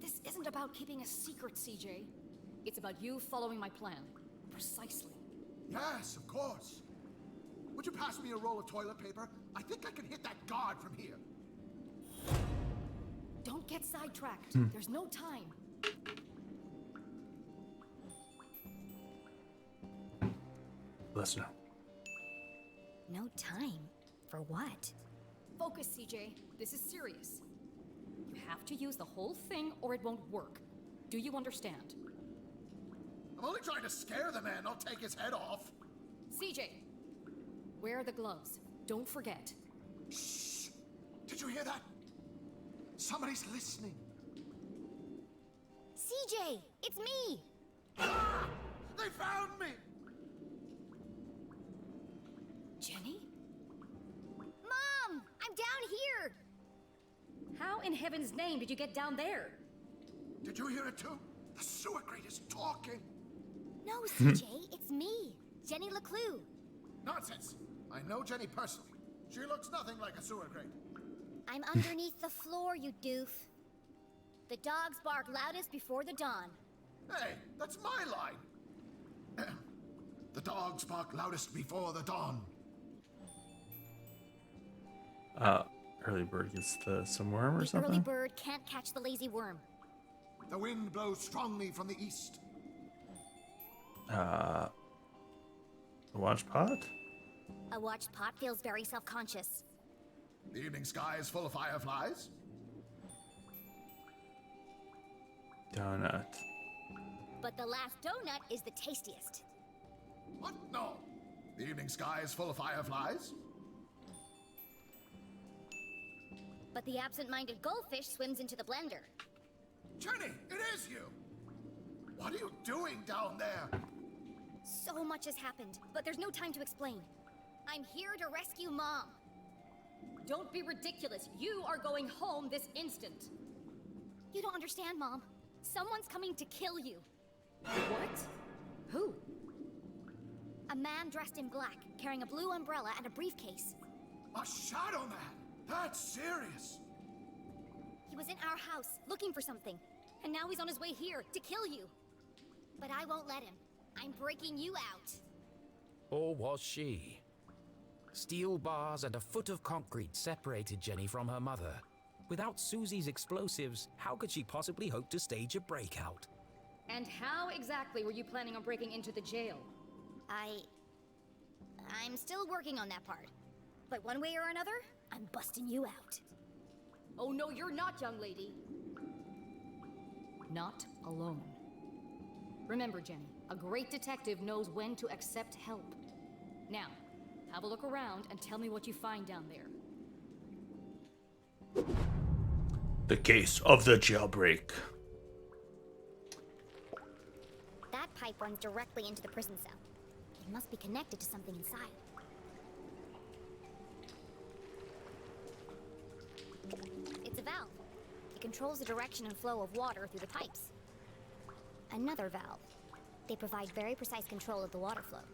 L: This isn't about keeping a secret, CJ. It's about you following my plan. Precisely.
K: Yes, of course. Would you pass me a roll of toilet paper? I think I can hit that guard from here.
L: Don't get sidetracked. There's no time.
A: Listen.
C: No time? For what?
L: Focus, CJ. This is serious. You have to use the whole thing or it won't work. Do you understand?
K: I'm only trying to scare the man, not take his head off.
L: CJ, wear the gloves. Don't forget.
K: Shh! Did you hear that? Somebody's listening.
C: CJ! It's me!
K: Ah! They found me!
L: Jenny?
C: Mom! I'm down here!
L: How in heaven's name did you get down there?
K: Did you hear it too? The sewer grate is talking.
C: No, CJ, it's me, Jenny LeClue.
K: Nonsense. I know Jenny personally. She looks nothing like a sewer grate.
C: I'm underneath the floor, you doof. The dogs bark loudest before the dawn.
K: Hey, that's my line. The dogs bark loudest before the dawn.
A: Early bird gets some worm or
C: The
A: something?
C: early bird can't catch the lazy worm.
K: The wind blows strongly from the east.
A: The watch pot?
C: A watched pot feels very self-conscious.
K: The evening sky is full of fireflies.
A: Donut.
C: But the last donut is the tastiest.
K: What? No. The evening sky is full of fireflies.
C: But the absent-minded goldfish swims into the blender.
K: Jenny, it is you! What are you doing down there?
C: So much has happened, but there's no time to explain. I'm here to rescue Mom.
L: Don't be ridiculous. You are going home this instant.
C: You don't understand, Mom. Someone's coming to kill you.
L: What? Who?
C: A man dressed in black, carrying a blue umbrella and a briefcase.
K: A shadow man? That's serious.
C: He was in our house, looking for something. And now he's on his way here, to kill you. But I won't let him. I'm breaking you out.
B: Or was she? Steel bars and a foot of concrete separated Jenny from her mother. Without Susie's explosives, how could she possibly hope to stage a breakout?
L: And how exactly were you planning on breaking into the jail?
C: I'm still working on that part. But one way or another, I'm busting you out.
L: Oh no, you're not, young lady. Not alone. Remember, Jenny, a great detective knows when to accept help. Now, have a look around and tell me what you find down there.
A: The case of the jailbreak.
C: That pipe runs directly into the prison cell. It must be connected to something inside. It's a valve. It controls the direction and flow of water through the pipes. Another valve. They provide very precise control of the water flow.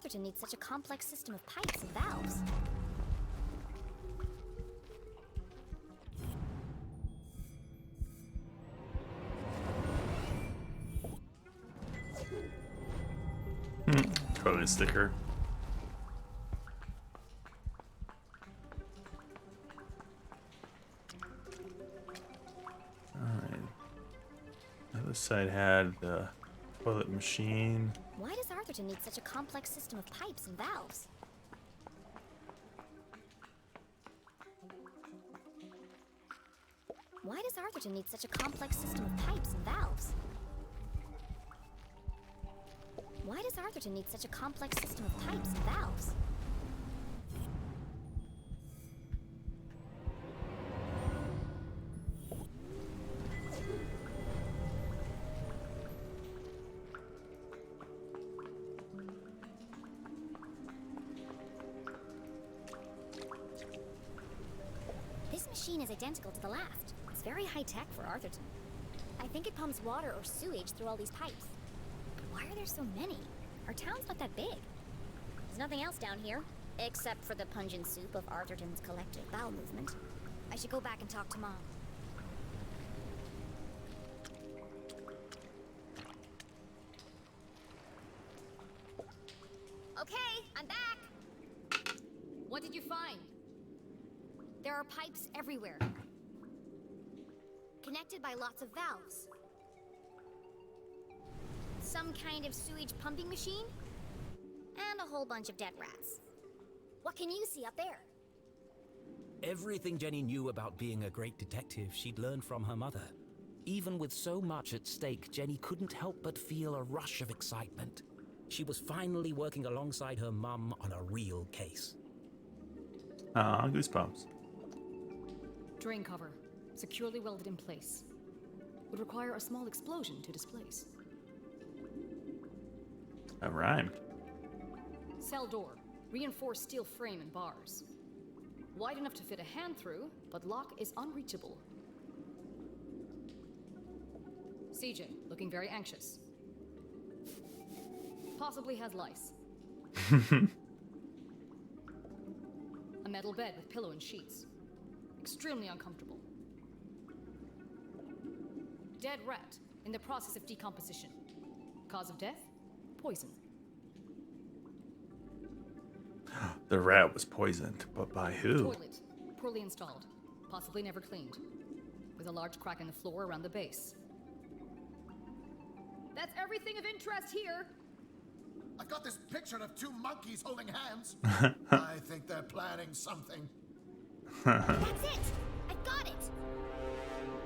C: Arthurton need such a complex system of pipes and valves?
A: Toilet sticker. Alright. The other side had the toilet machine.
C: Why does Arthurton need such a complex system of pipes and valves? Why does Arthurton need such a complex system of pipes and valves? Why does Arthurton need such a complex system of pipes and valves? This machine is identical to the last. It's very high-tech for Arthurton. I think it pumps water or sewage through all these pipes. Why are there so many? Our town's not that big. There's nothing else down here, except for the pungent soup of Arthurton's collective bowel movement. I should go back and talk to Mom. Okay, I'm back!
L: What did you find?
C: There are pipes everywhere, connected by lots of valves. Some kind of sewage pumping machine, and a whole bunch of dead rats. What can you see up there?
B: Everything Jenny knew about being a great detective she'd learned from her mother. Even with so much at stake, Jenny couldn't help but feel a rush of excitement. She was finally working alongside her mum on a real case.
A: Goosebumps.
L: Drain cover, securely welded in place. Would require a small explosion to displace.
A: That rhymed.
L: Cell door, reinforced steel frame and bars. Wide enough to fit a hand through, but lock is unreachable. CJ, looking very anxious. Possibly has lice. A metal bed with pillow and sheets. Extremely uncomfortable. Dead rat, in the process of decomposition. Cause of death? Poison.
A: The rat was poisoned, but by who?
L: Toilet, poorly installed, possibly never cleaned, with a large crack in the floor around the base. That's everything of interest here.
K: I've got this picture of two monkeys holding hands. I think they're planning something.
C: That's it! I got it!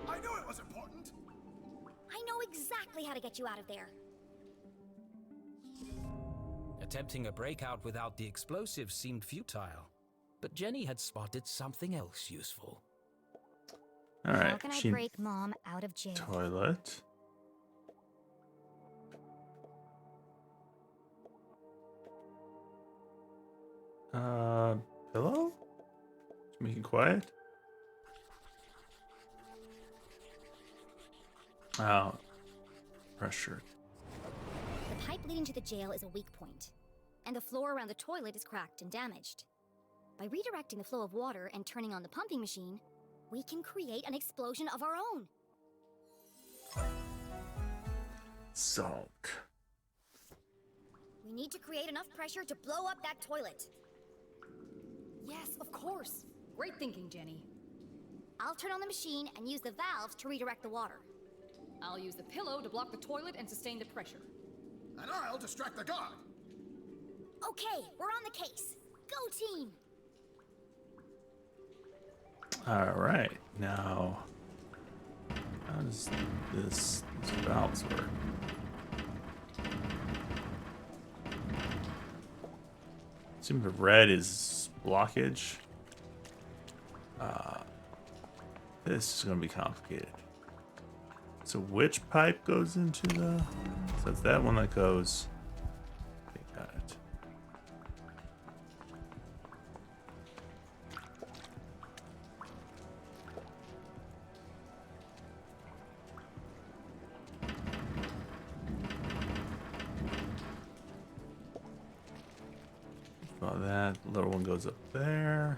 K: I knew it was important.
C: I know exactly how to get you out of there.
B: Attempting a breakout without the explosives seemed futile, but Jenny had spotted something else useful.
A: All right.
C: How can I break Mom out of jail?
A: Toilet. Pillow? Just make it quiet. Oh. Pressure.
C: The pipe leading to the jail is a weak point, and the floor around the toilet is cracked and damaged. By redirecting the flow of water and turning on the pumping machine, we can create an explosion of our own.
A: Salt.
C: We need to create enough pressure to blow up that toilet.
L: Yes, of course. Great thinking, Jenny.
C: I'll turn on the machine and use the valves to redirect the water.
L: I'll use the pillow to block the toilet and sustain the pressure.
K: And I'll distract the guard.
C: Okay, we're on the case. Go team!
A: All right. Now, how does these valves work? Seems the red is blockage. This is going to be complicated. So which pipe goes into the... So it's that one that goes... Okay, got it. about that. The little one goes up there.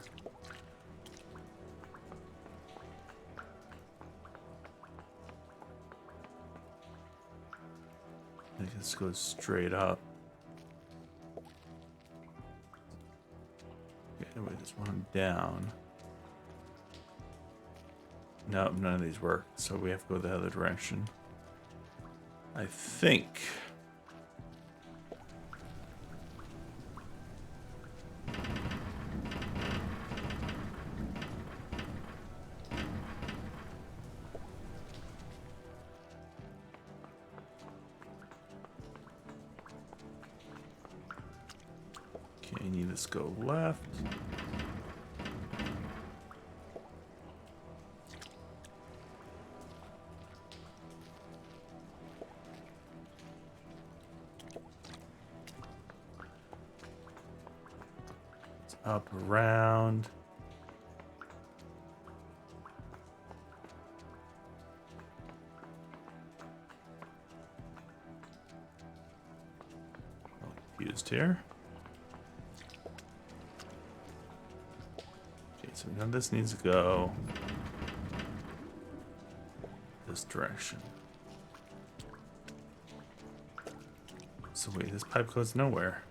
A: I guess goes straight up. Okay, anyway, there's one down. Nope, none of these work, so we have to go the other direction. I think. Okay, need this go left. Up, around. Confused here. Okay, so we know this needs to go this direction. So wait, this pipe goes nowhere.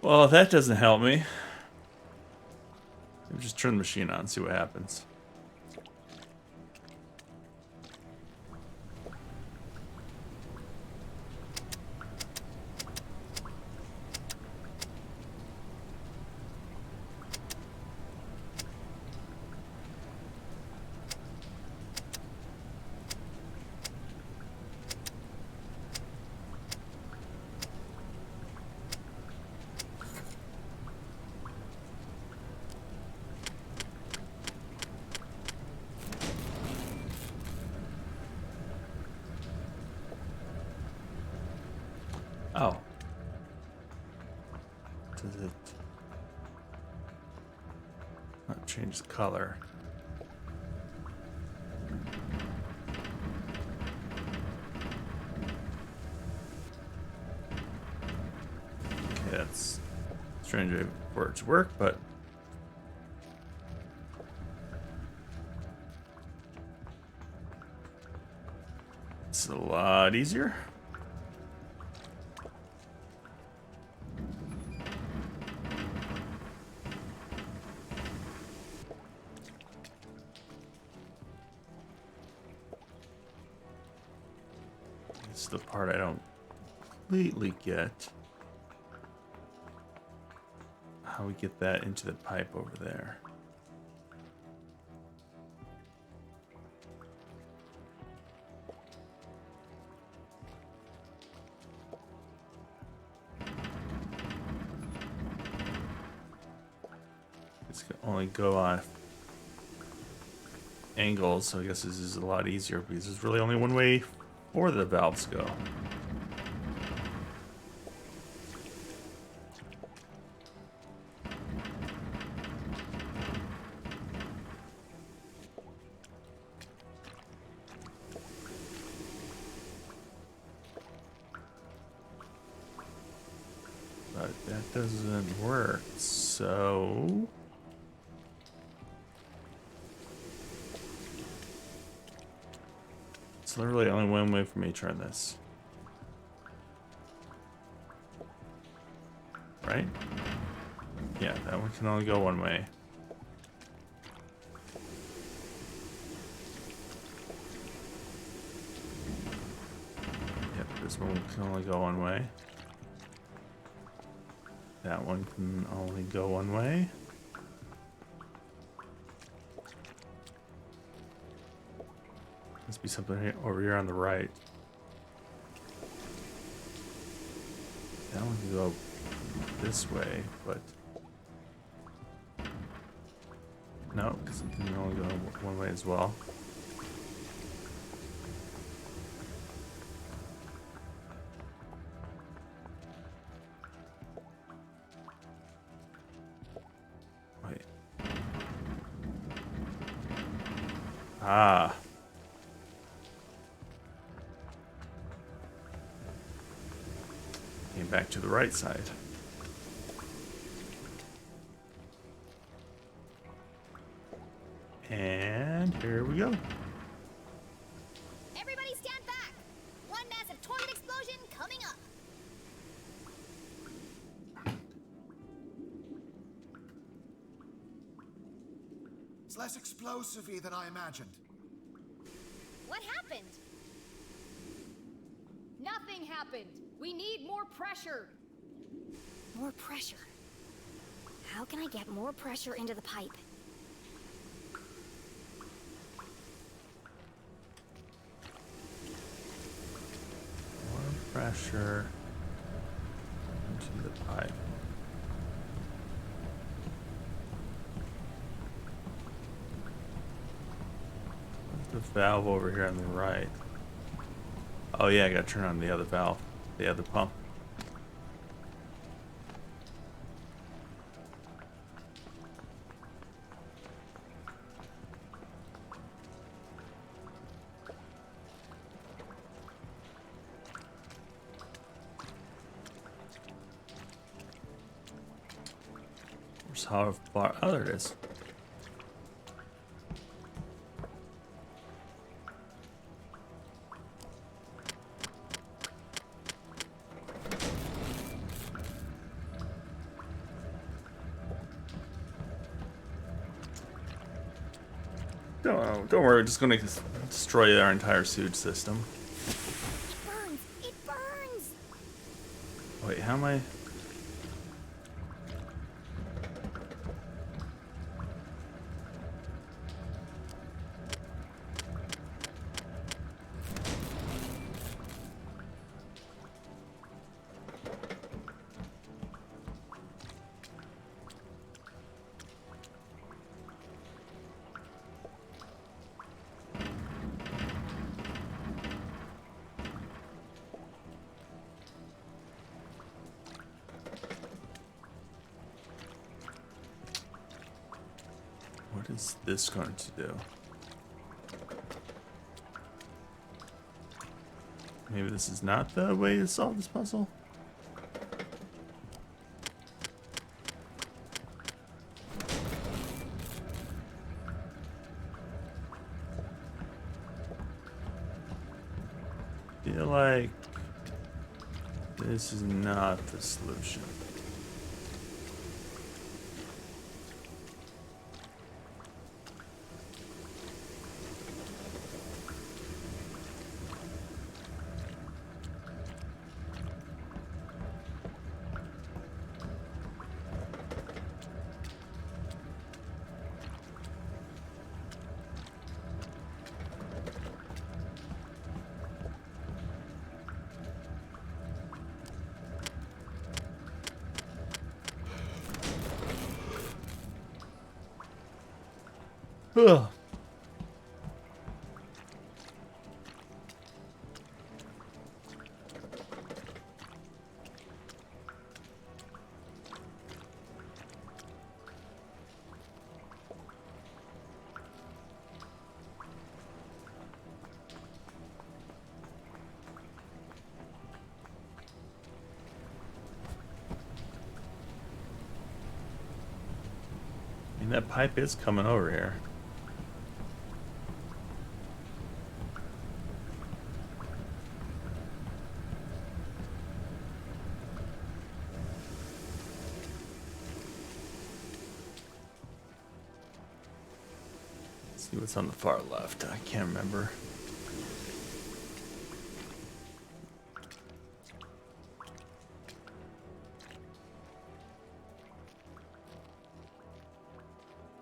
A: Well, that doesn't help me. Maybe just turn the machine on and see what happens. Oh. Does it not change the color? Okay, that's strange way for it to work, but it's a lot easier. This is the part I don't completely get. How we get that into the pipe over there. It's can only go on angles, so I guess this is a lot easier because there's really only one way for the valves go. But that doesn't work, so... It's literally only one way for me to turn this. Right? Yeah, that one can only go one way. Yep, this one can only go one way. That one can only go one way. Must be something here, over here on the right. That one can go this way, but no, because it can only go one way as well. Wait. Ah. back to the right side. And here we go.
C: Everybody stand back! One massive toilet explosion coming up!
K: It's less explosive-y than I imagined.
C: What happened?
L: Nothing happened. We need more pressure.
C: More pressure. How can I get more pressure into the pipe?
A: More pressure into the pipe. The valve over here on the right. Oh yeah, I gotta turn on the other valve, the other pump. Where's how far? Oh, there it is. Don't worry, we're just gonna destroy our entire sewage system.
C: It burns! It burns!
A: Wait, how am I? What is this going to do? Maybe this is not the way to solve this puzzle? I feel like this is not the solution. Ugh. I mean, that pipe is coming over here. See what's on the far left. I can't remember.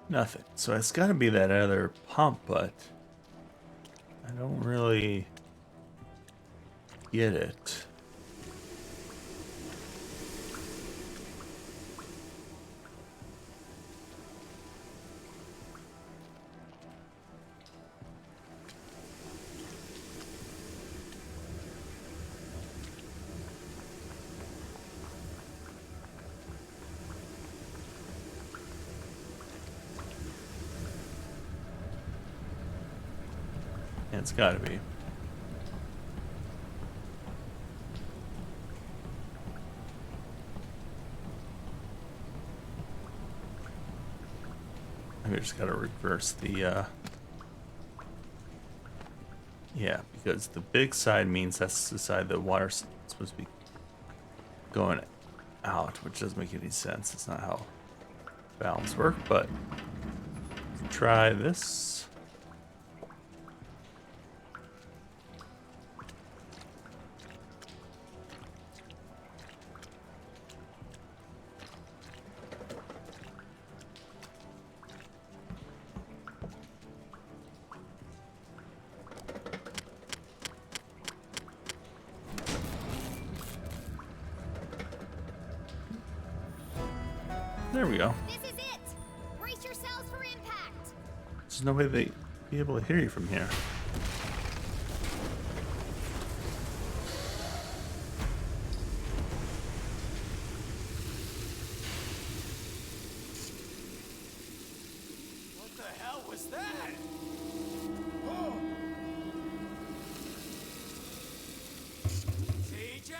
A: Nothing. So it's got to be that other pump, but I don't really get it. It's gotta be. we just gotta reverse the, yeah, because the big side means that's the side the water's supposed to be going out, which doesn't make any sense. It's not how valves work, but try this. There we go.
C: This is it! Brace yourselves for impact!
A: There's no way they'd be able to hear you from here.
D: What the hell was that?
K: Oh,
D: CJ?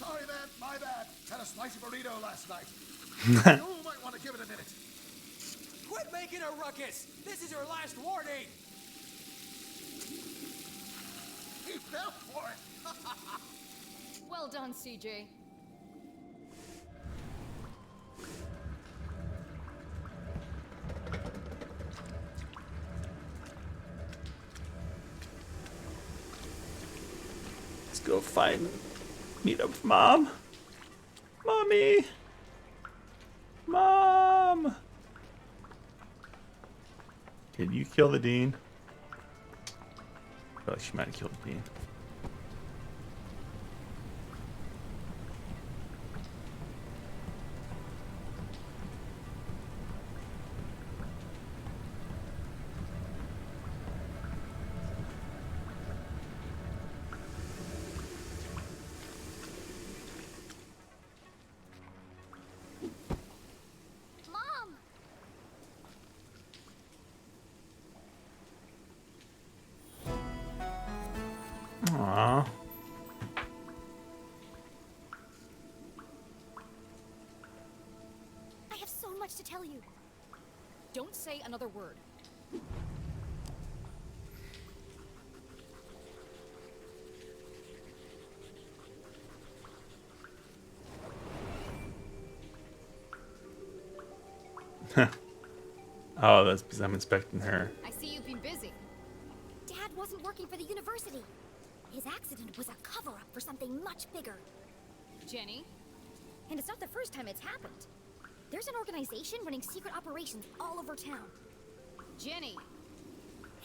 K: sorry, man. My bad. Had a spicy burrito last night. You might want to give it a minute.
D: Quit making a ruckus! This is your last warning!
K: He fell for it.
L: Well done, CJ.
A: Let's go meet up with Mom. Mommy! Mom! Did you kill the Dean? I feel like she might have killed the Dean.
C: Mom!
A: Aww.
C: I have so much to tell you.
L: Don't say another word.
A: Oh, that's because I'm inspecting her.
L: I see you've been busy.
C: Dad wasn't working for the university. His accident was a cover-up for something much bigger.
L: Jenny?
C: And it's not the first time it's happened. There's an organization running secret operations all over town.
L: Jenny!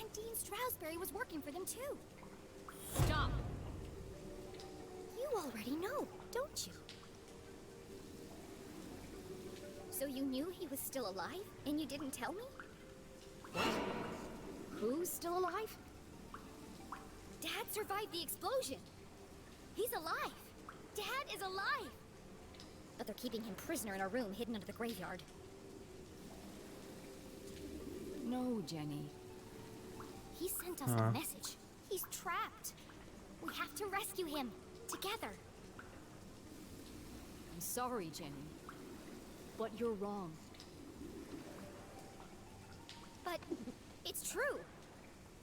C: And Dean Stroudsbury was working for them too.
L: Stop!
C: You already know, don't you? So you knew he was still alive, and you didn't tell me?
L: What? Who's still alive?
C: Dad survived the explosion. He's alive. Dad is alive. But they're keeping him prisoner in a room hidden under the graveyard.
L: No, Jenny.
C: He sent us a message. He's trapped. We have to rescue him. Together.
L: I'm sorry, Jenny. But you're wrong.
C: But it's true.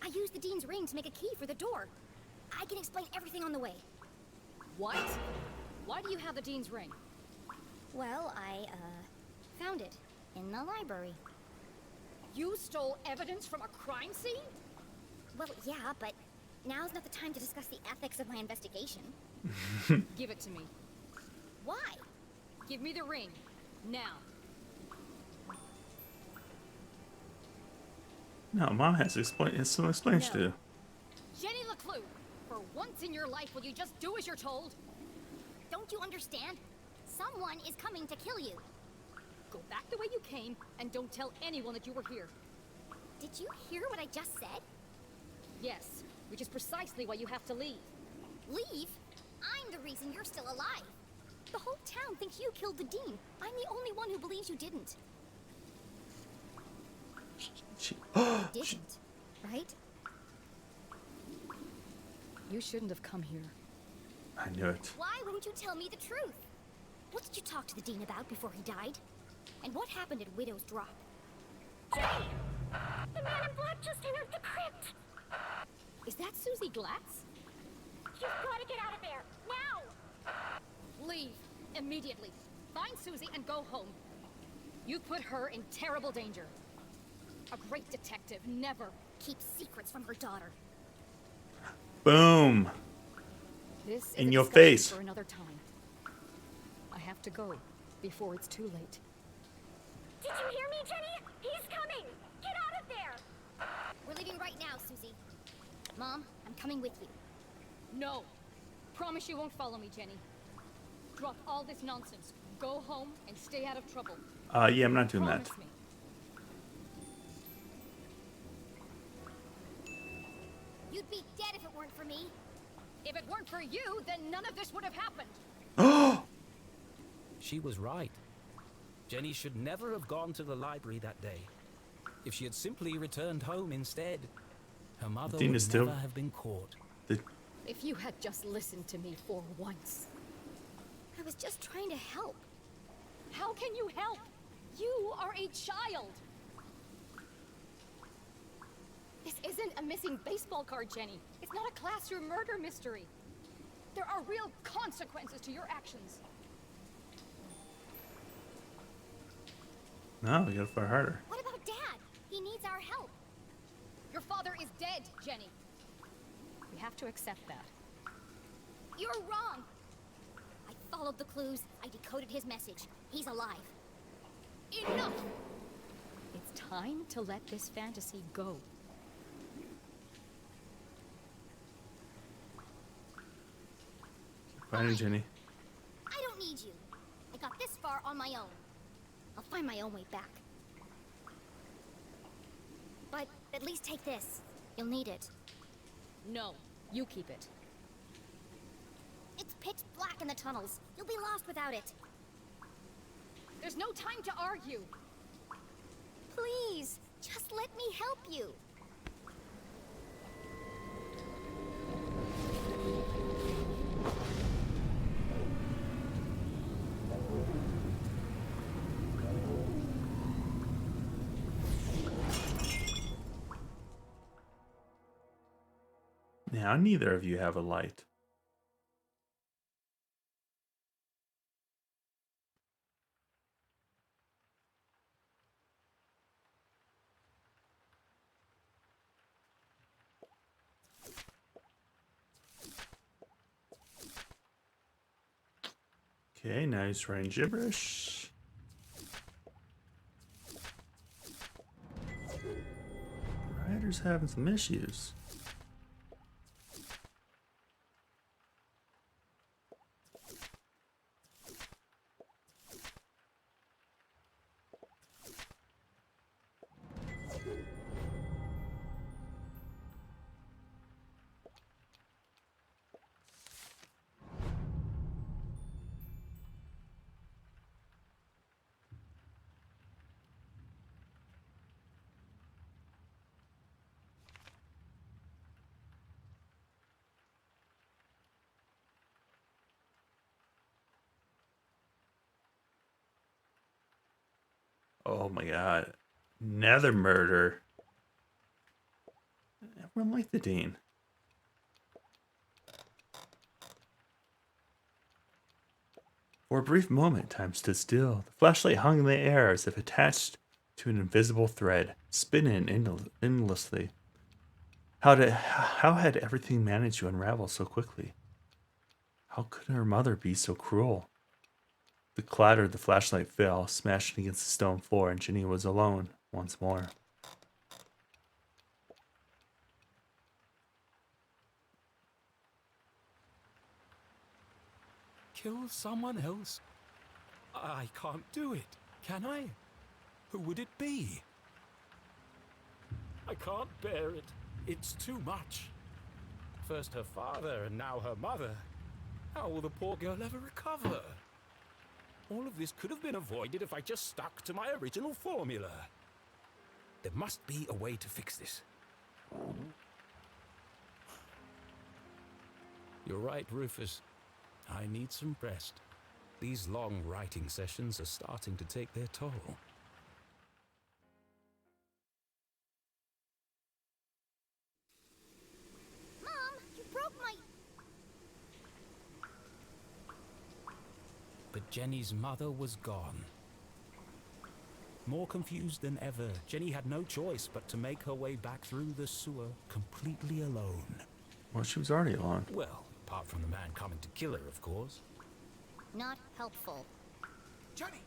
C: I used the Dean's ring to make a key for the door. I can explain everything on the way.
L: What? Why do you have the Dean's ring?
C: Well, I, found it in the library.
L: You stole evidence from a crime scene?
C: Well, yeah, but now's not the time to discuss the ethics of my investigation.
L: Give it to me.
C: Why?
L: Give me the ring. Now.
A: No, Mom has to explain. It's some explaining to do.
L: Jenny LeClue, for once in your life, will you just do as you're told?
C: Don't you understand? Someone is coming to kill you.
L: Go back the way you came, and don't tell anyone that you were here.
C: Did you hear what I just said?
L: Yes, which is precisely why you have to leave.
C: Leave? I'm the reason you're still alive. The whole town thinks you killed the Dean. I'm the only one who believes you didn't. Didn't, right?
L: You shouldn't have come here.
A: I knew it.
C: Why won't you tell me the truth? What did you talk to the Dean about before he died? And what happened at Widow's Drop?
G: Jenny! The man in black just entered the crypt!
L: Is that Susie Glatz?
G: You've gotta get out of there! Now!
L: Leave immediately. Find Susie and go home. You put her in terrible danger. A great detective never
C: Keeps secrets from her daughter.
A: Boom.
L: This is
A: In
L: a
A: your
L: discussion
A: face.
L: for another time. I have to go before it's too late.
G: Did you hear me, Jenny? He's coming! Get out of there!
C: We're leaving right now, Susie. Mom, I'm coming with you.
L: No. Promise you won't follow me, Jenny. Drop all this nonsense. Go home and stay out of trouble.
A: Yeah, I'm not doing that.
L: Promise me.
C: You'd be dead if it weren't for me.
L: If it weren't for you, then none of this would have happened.
B: She was right. Jenny should never have gone to the library that day. If she had simply returned home instead, her mother
A: Dean
B: would
A: is still-
B: never have been caught.
L: If you had just listened to me for once.
C: I was just trying to help.
L: How can you help? You are a child. This isn't a missing baseball card, Jenny. It's not a classroom murder mystery. There are real consequences to your actions.
A: No, we gotta fight harder.
C: What about Dad? He needs our help.
L: Your father is dead, Jenny. We have to accept that.
C: You're wrong. I followed the clues. I decoded his message. He's alive.
L: Enough! It's time to let this fantasy go.
A: Fine, Jenny.
C: I don't need you. I got this far on my own. I'll find my own way back. But at least take this. You'll need it.
L: No, you keep it.
C: It's pitch black in the tunnels. You'll be lost without it.
L: There's no time to argue.
C: Please, just let me help you.
A: Now, neither of you have a light. Okay, now he's writing gibberish. Writer's having some issues. Oh my god. Another murder. Everyone liked the Dean. For a brief moment, time stood still. The flashlight hung in the air as if attached to an invisible thread, spinning endlessly. How had everything managed to unravel so quickly? How could her mother be so cruel? The clatter of the flashlight fell, smashing against the stone floor, and Jenny was alone once more.
E: Kill someone else? I can't do it, can I? Who would it be? I can't bear it. It's too much. First her father, and now her mother. How will the poor girl ever recover? All of this could have been avoided if I just stuck to my original formula. There must be a way to fix this. You're right, Rufus. I need some rest.
B: These long writing sessions are starting to take their toll.
C: Mom, you broke my...
B: But Jenny's mother was gone. More confused than ever, Jenny had no choice but to make her way back through the sewer completely alone.
A: Well, she was already alone.
B: Well, apart from the man coming to kill her, of course.
C: Not helpful.
K: Jenny!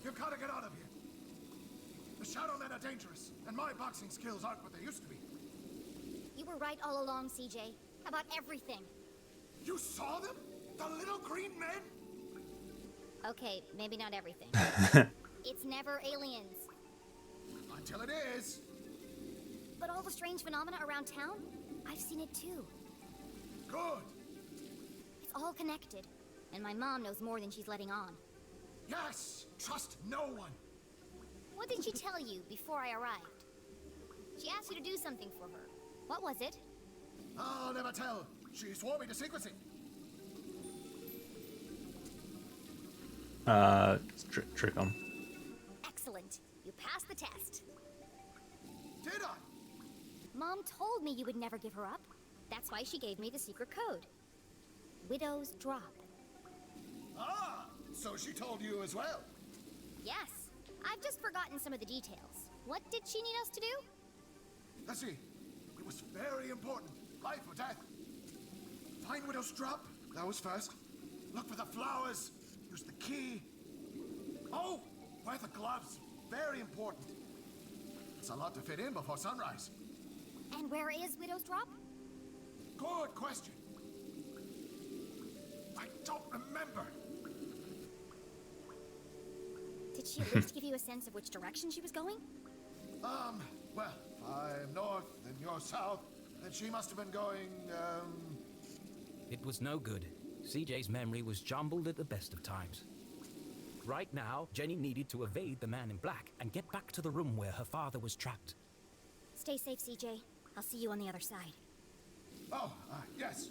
K: You've got to get out of here. The Shadow Men are dangerous, and my boxing skills aren't what they used to be.
C: You were right all along, CJ. About everything.
K: You saw them? The little green men?
C: Okay, maybe not everything. It's never aliens.
K: Until it is.
C: But all the strange phenomena around town? I've seen it too.
K: Good.
C: It's all connected. And my mom knows more than she's letting on.
K: Yes! Trust no one.
C: What did she tell you before I arrived? She asked you to do something for her. What was it?
K: I'll never tell. She swore me to secrecy.
A: Trick 'em.
C: Excellent. You passed the test.
K: Did I?
C: Mom told me you would never give her up. That's why she gave me the secret code. Widow's Drop.
K: Ah! So she told you as well?
C: Yes. I've just forgotten some of the details. What did she need us to do?
K: Let's see. It was very important. Life or death. Find Widow's Drop. That was first. Look for the flowers. Use the key. Oh! Wear the gloves. Very important. It's a lot to fit in before sunrise.
C: And where is Widow's Drop?
K: Good question. I don't remember.
C: Did she at least give you a sense of which direction she was going?
K: Well, if I'm north and you're south, then she must have been going,
B: It was no good. CJ's memory was jumbled at the best of times. Right now, Jenny needed to evade the man in black and get back to the room where her father was trapped.
C: Stay safe, CJ. I'll see you on the other side.
K: Oh, yes.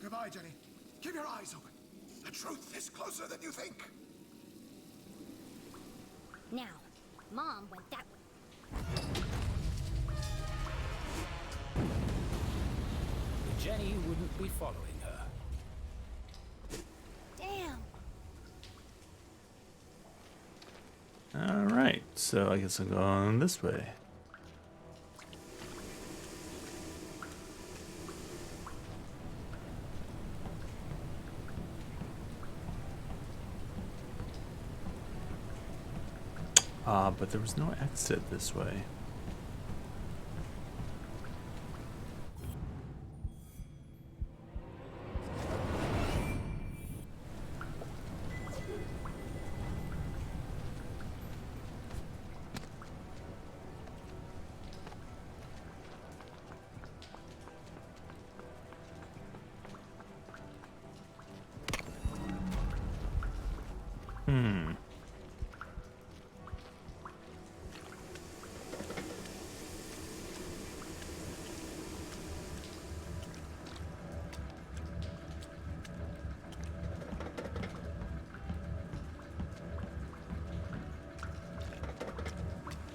K: Goodbye, Jenny. Keep your eyes open. The truth is closer than you think.
C: Now, Mom went that way.
B: But Jenny wouldn't be following her.
C: Damn.
A: Alright, so I guess I'll go on this way. But there was no exit this way.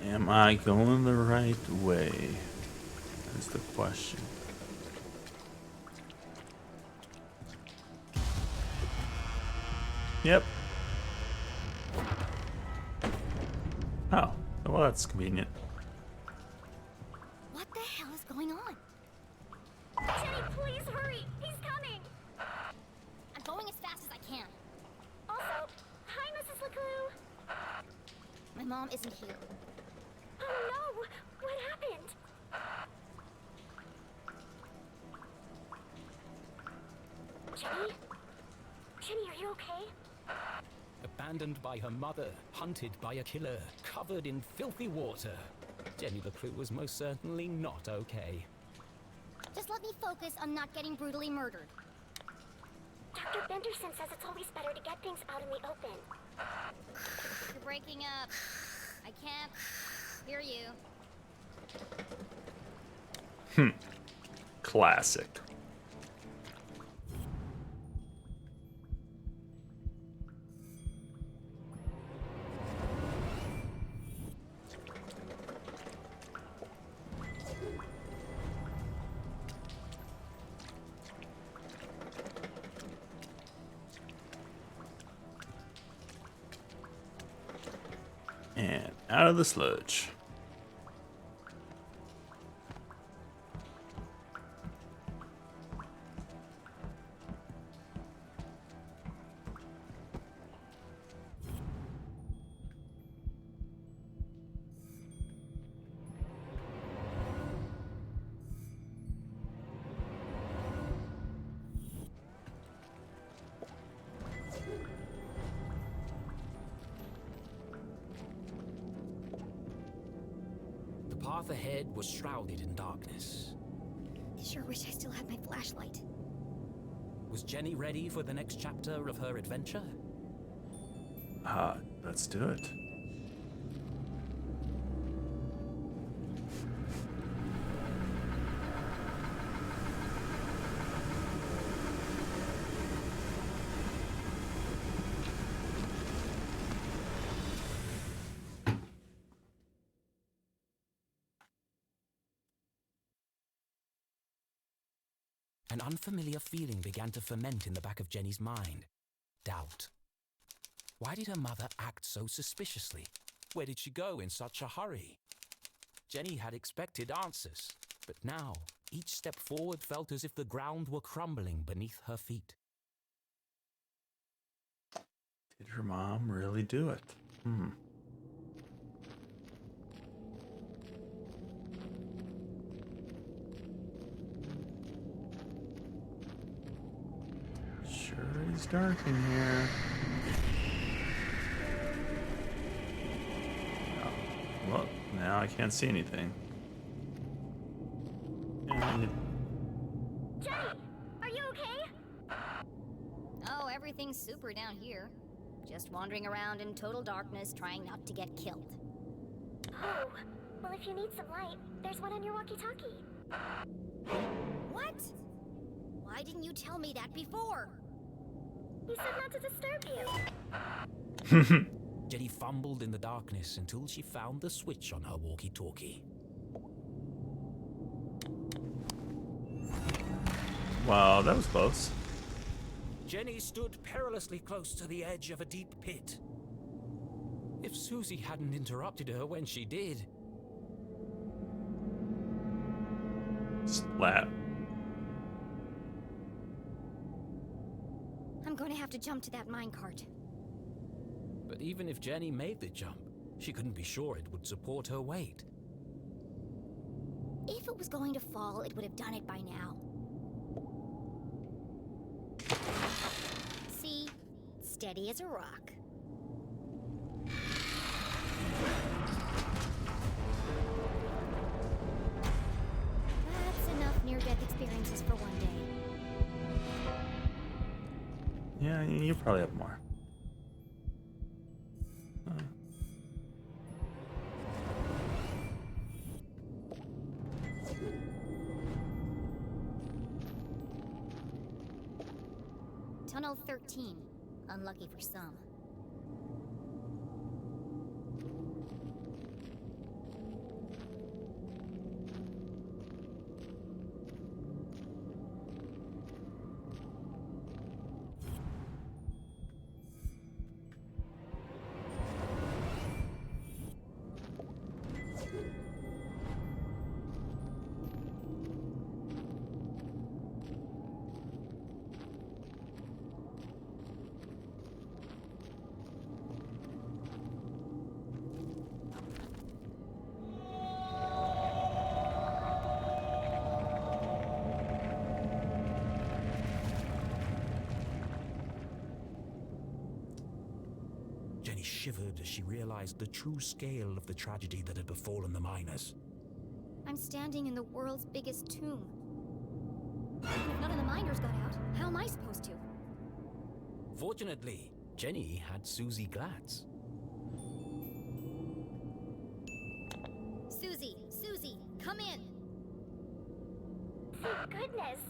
A: Am I going the right way? That's the question. Yep. Oh, well, that's convenient.
C: What the hell is going on?
G: Jenny, please hurry! He's coming!
C: I'm going as fast as I can.
G: Also, hi, Mrs. LeClue!
C: My mom isn't here.
G: Oh no! What happened? Jenny? Jenny, are you okay?
B: Abandoned by her mother, hunted by a killer, covered in filthy water. Jenny LeClue was most certainly not okay.
C: Just let me focus on not getting brutally murdered.
G: Dr. Benderson says it's always better to get things out in the open.
C: You're breaking up. I can't hear you.
A: Classic. And out of the sludge.
B: The path ahead was shrouded in darkness.
C: I sure wish I still had my flashlight.
B: Was Jenny ready for the next chapter of her adventure?
A: Let's do it.
B: An unfamiliar feeling began to ferment in the back of Jenny's mind. Doubt. Why did her mother act so suspiciously? Where did she go in such a hurry? Jenny had expected answers, but now each step forward felt as if the ground were crumbling beneath her feet.
A: Did her mom really do it? Sure is dark in here. Oh, well, now I can't see anything. And
G: Jenny, are you okay?
C: Oh, everything's super down here. Just wandering around in total darkness, trying not to get killed.
G: Oh, well, if you need some light, there's one on your walkie-talkie.
C: What? Why didn't you tell me that before?
G: You said not to disturb you.
B: Jenny fumbled in the darkness until she found the switch on her walkie-talkie.
A: wow, that was close.
B: Jenny stood perilously close to the edge of a deep pit. If Susie hadn't interrupted her when she did...
A: Slap.
C: I'm going to have to jump to that minecart.
B: But even if Jenny made the jump, she couldn't be sure it would support her weight.
C: If it was going to fall, it would have done it by now. See? Steady as a rock. That's enough near-death experiences for one day.
A: Yeah, you probably have more.
C: Tunnel 13. Unlucky for some.
B: Jenny shivered as she realized the true scale of the tragedy that had befallen the miners.
C: I'm standing in the world's biggest tomb. Even if none of the miners got out, how am I supposed to?
B: Fortunately, Jenny had Susie Glatz.
C: Susie, come in!
G: Thank goodness.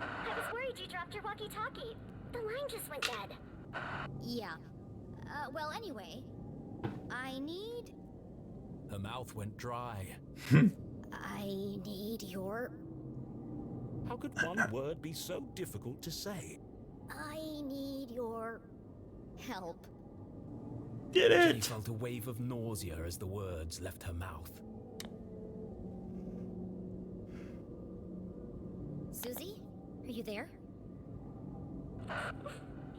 G: I was worried you dropped your walkie-talkie. The line just went dead.
C: Yeah. Well, anyway, I need...
B: Her mouth went dry.
C: I need your...
B: How could one word be so difficult to say?
C: I need your... help.
A: did
B: Jenny
A: it!
B: felt a wave of nausea as the words left her mouth.
C: Susie? Are you there?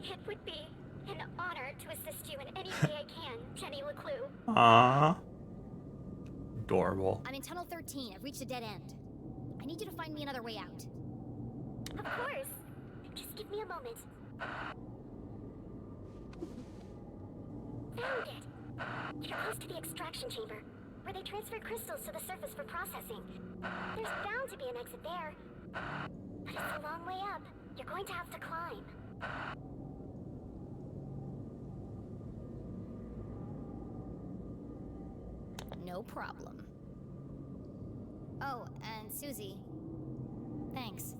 G: It would be an honor to assist you in any way I can, Jenny LeClue.
A: Aww. Adorable.
C: I'm in Tunnel 13. I've reached a dead end. I need you to find me another way out.
G: Of course. Just give me a moment. Found it. You're close to the extraction chamber, where they transfer crystals to the surface for processing. There's bound to be an exit there. But it's a long way up. You're going to have to climb.
C: No problem. Oh, and Susie, thanks.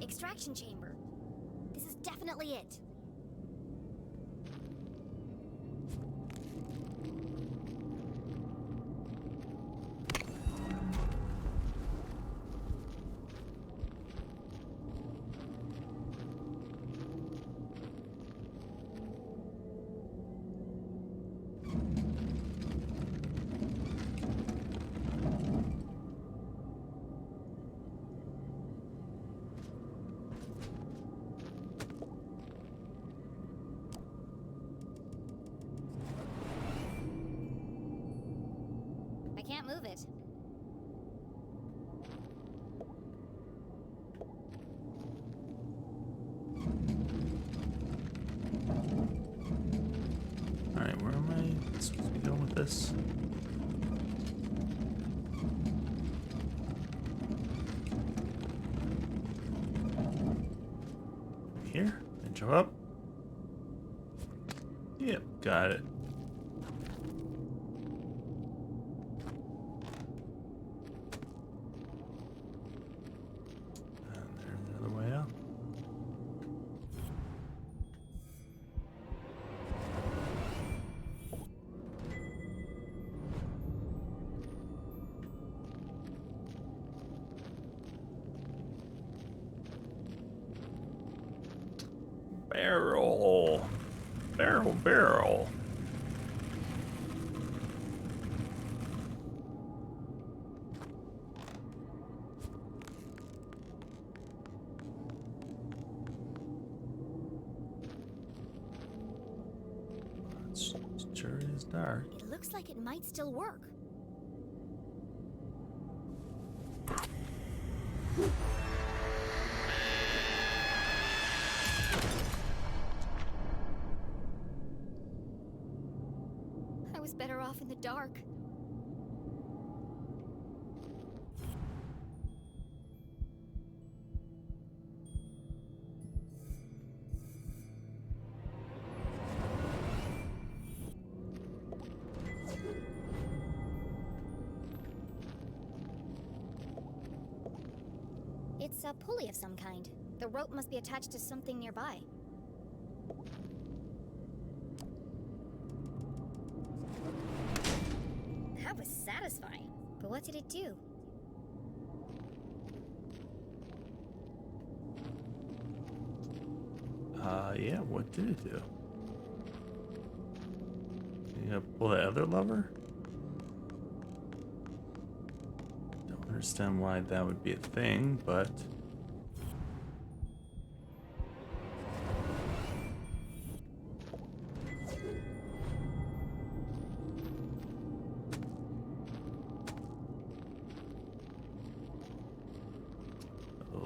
C: Extraction chamber. This is definitely it. I can't move it.
A: Alright, where am I supposed to be going with this? Here? And jump up? Yep, got it. And there's another way out. Barrel. Barrel, barrel. It sure is dark.
C: It looks like it might still work. I was better off in the dark. It's a pulley of some kind. The rope must be attached to something nearby. That was satisfying. But what did it do?
A: Yeah, what did it do? You gonna pull the other lever? Don't understand why that would be a thing, but...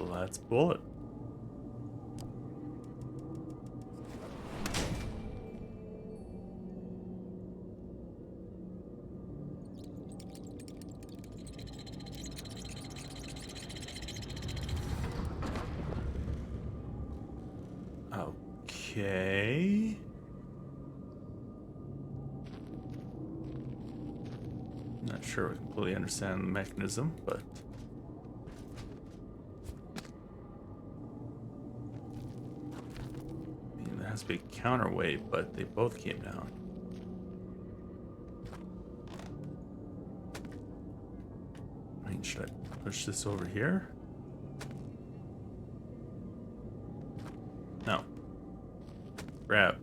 A: let's pull it. Okay. Not sure I completely understand the mechanism, but has to be a counterweight, but they both came down. I mean, should I push this over here? No. Grab.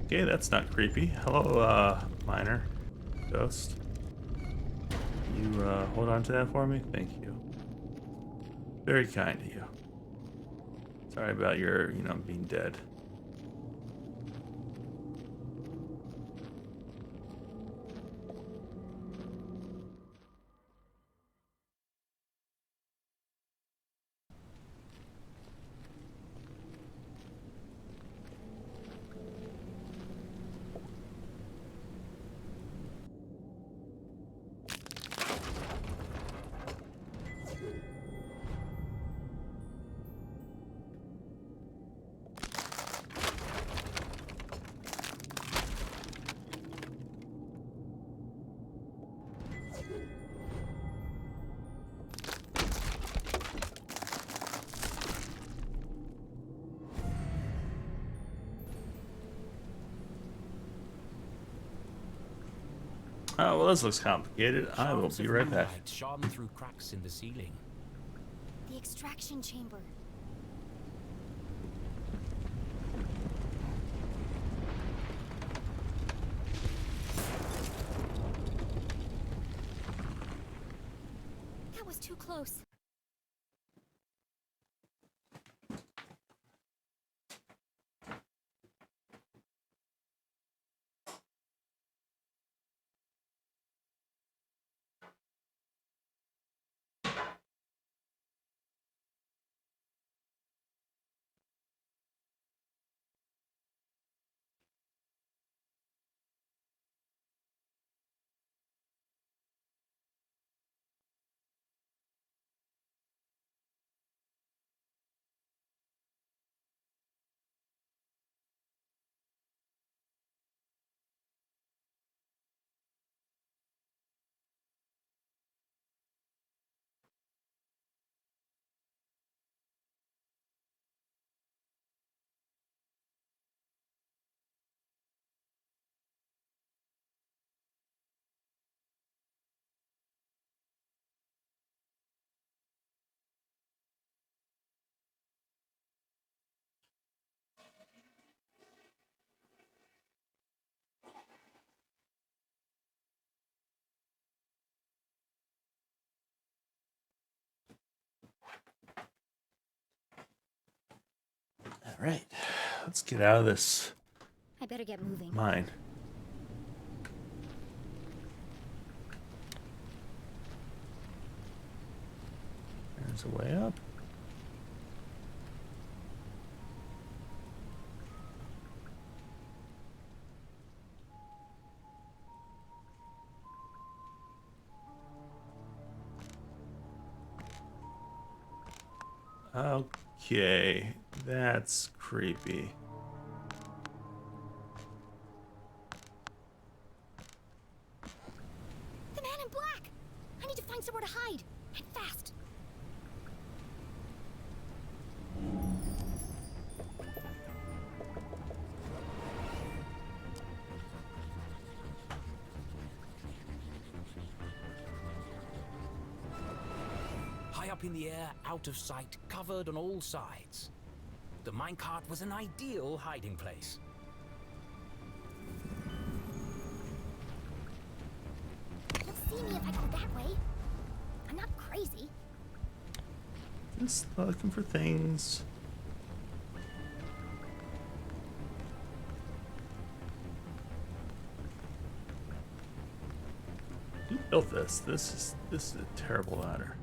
A: Okay, that's not creepy. Hello, miner. Ghost. You, hold on to that for me? Thank you. Very kind of you. Sorry about your, being dead. Oh, well, this looks complicated. I will be right back.
B: Shone through cracks in the ceiling.
C: The extraction chamber. That was too close.
A: All right, let's get out of this
C: I better get moving.
A: mine. There's a way up. Okay, that's creepy.
C: The man in black! I need to find somewhere to hide. And fast.
B: High up in the air, out of sight, covered on all sides. The minecart was an ideal hiding place.
C: You'll see me if I go that way. I'm not crazy.
A: Just looking for things. Who built this? This is a terrible ladder.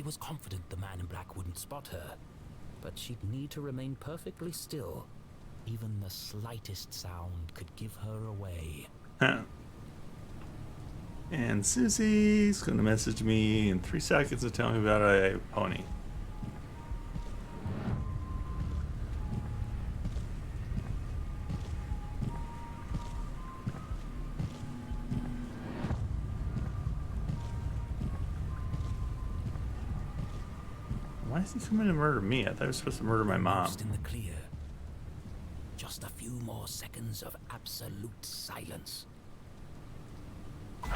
B: She was confident the man in black wouldn't spot her, but she'd need to remain perfectly still. Even the slightest sound could give her away.
A: Huh. And Susie's gonna message me in 3 seconds to tell me about a pony. Why is he coming to murder me? I thought he was supposed to murder my mom.
B: Almost in the clear. Just a few more seconds of absolute silence.
G: I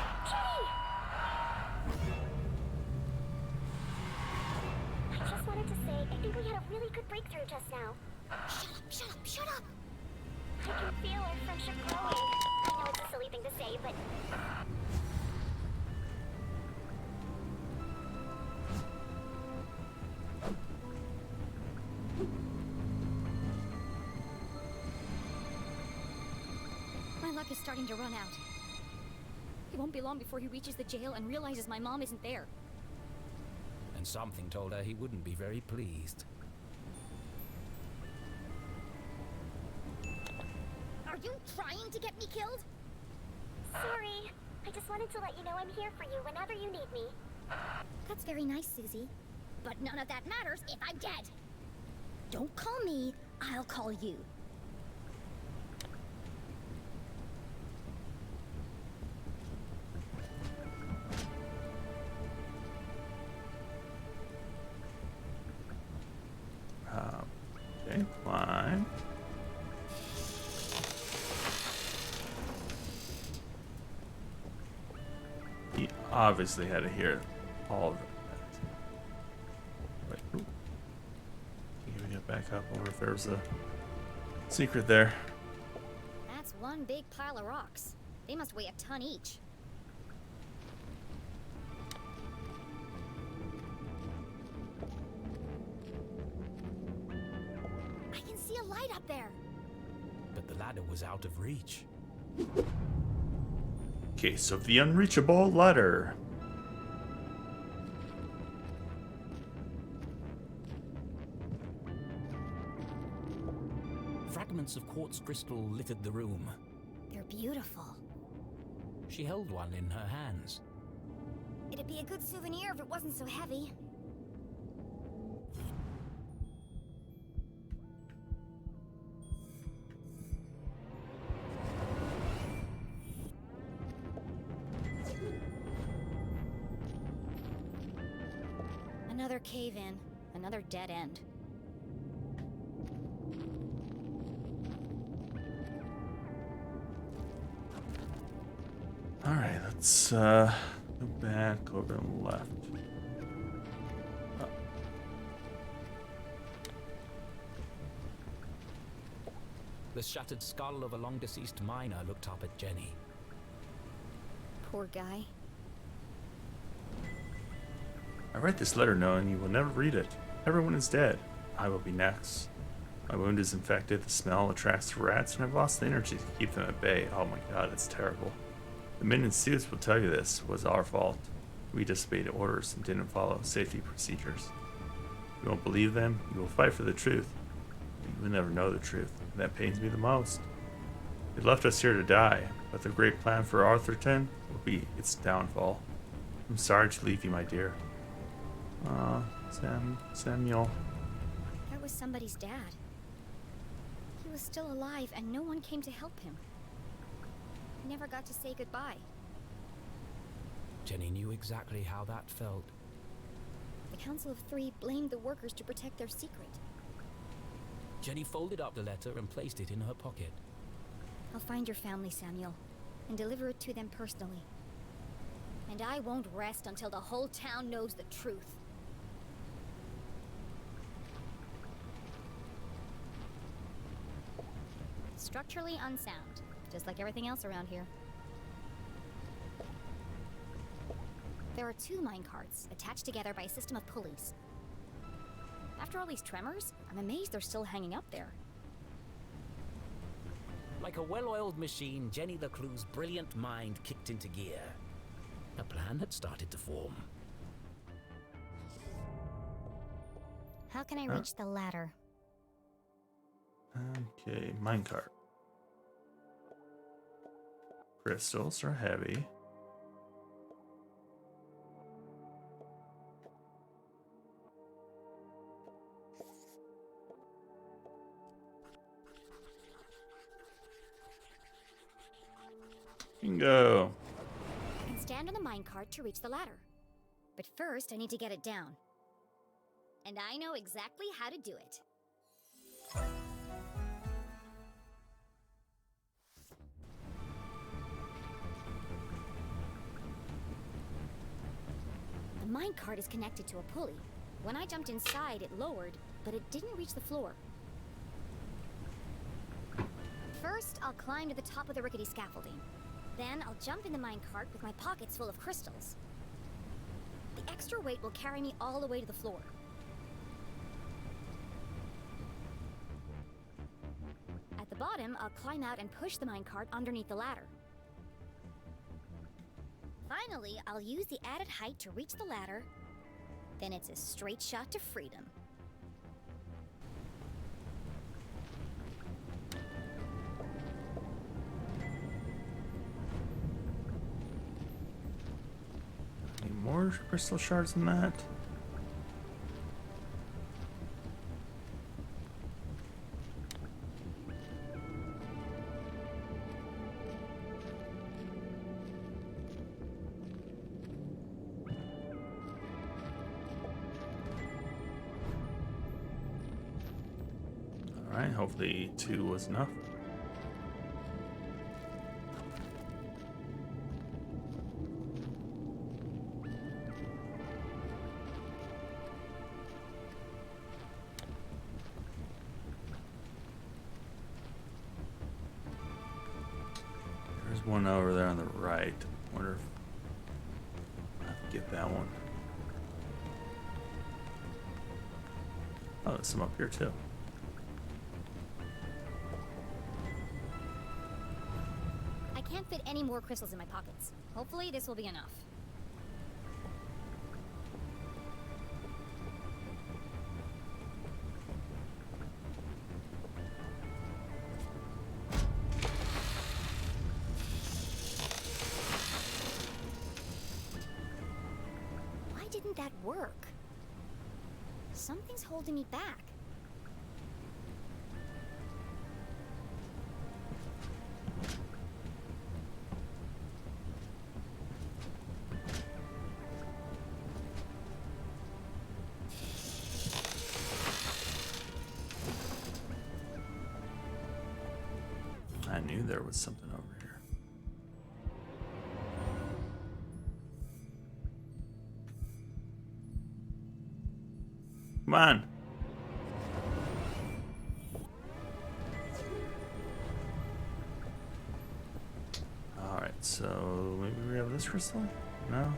G: just wanted to say, I think we had a really good breakthrough just now.
C: Shut up, shut up!
G: I can feel our friendship growing. I know it's a silly thing to say, but...
C: My luck is starting to run out. It won't be long before he reaches the jail and realizes my mom isn't there.
B: And something told her he wouldn't be very pleased.
C: Are you trying to get me killed?
G: Sorry. I just wanted to let you know I'm here for you whenever you need me.
C: That's very nice, Susie. But none of that matters if I'm dead. Don't call me, I'll call you.
A: Okay, climb. He obviously had to hear all of it. Wait, ooh. Can we get back up? I wonder if there's a secret there.
C: That's one big pile of rocks. They must weigh a ton each. I can see a light up there.
B: But the ladder was out of reach.
A: Case of the unreachable ladder.
B: Fragments of quartz crystal littered the room.
C: They're beautiful.
B: She held one in her hands.
C: It'd be a good souvenir if it wasn't so heavy. Another cave-in, another dead end.
A: All right, let's go back over on the left. Oh.
B: The shattered skull of a long-deceased miner looked up at Jenny.
C: Poor guy.
A: I write this letter knowing you will never read it. Everyone is dead. I will be next. My wound is infected, the smell attracts the rats, and I've lost the energy to keep them at bay. Oh my god, it's terrible. The men in suits will tell you this was our fault. We disobeyed orders and didn't follow safety procedures. You won't believe them, you will fight for the truth. But you will never know the truth, and that pains me the most. They left us here to die, but the great plan for Arthurton will be its downfall. I'm sorry to leave you, my dear. Samuel.
C: That was somebody's dad. He was still alive and no one came to help him. He never got to say goodbye.
B: Jenny knew exactly how that felt.
C: The Council of Three blamed the workers to protect their secret.
B: Jenny folded up the letter and placed it in her pocket.
C: I'll find your family, Samuel, and deliver it to them personally. And I won't rest until the whole town knows the truth. Structurally unsound, just like everything else around here. There are 2 minecarts attached together by a system of pulleys. After all these tremors, I'm amazed they're still hanging up there.
B: Like a well-oiled machine, Jenny LeClue's brilliant mind kicked into gear. A plan had started to form.
C: How can I
A: Huh?
C: reach the ladder?
A: Okay, minecart. Crystals are heavy. Bingo.
C: I can stand on the minecart to reach the ladder. But first, I need to get it down. And I know exactly how to do it. The minecart is connected to a pulley. When I jumped inside, it lowered, but it didn't reach the floor. First, I'll climb to the top of the rickety scaffolding. Then I'll jump in the minecart with my pockets full of crystals. The extra weight will carry me all the way to the floor. At the bottom, I'll climb out and push the minecart underneath the ladder. Finally, I'll use the added height to reach the ladder. Then it's a straight shot to freedom.
A: Any more crystal shards than that? Alright, hopefully 2 was enough. There's one over there on the right. Wonder if I can get that one. Oh, there's some up here too.
C: I can't fit any more crystals in my pockets. Hopefully, this will be enough. Why didn't that work? Something's holding me back.
A: I knew there was something over here. Come on. Alright, so maybe we have this crystal? No?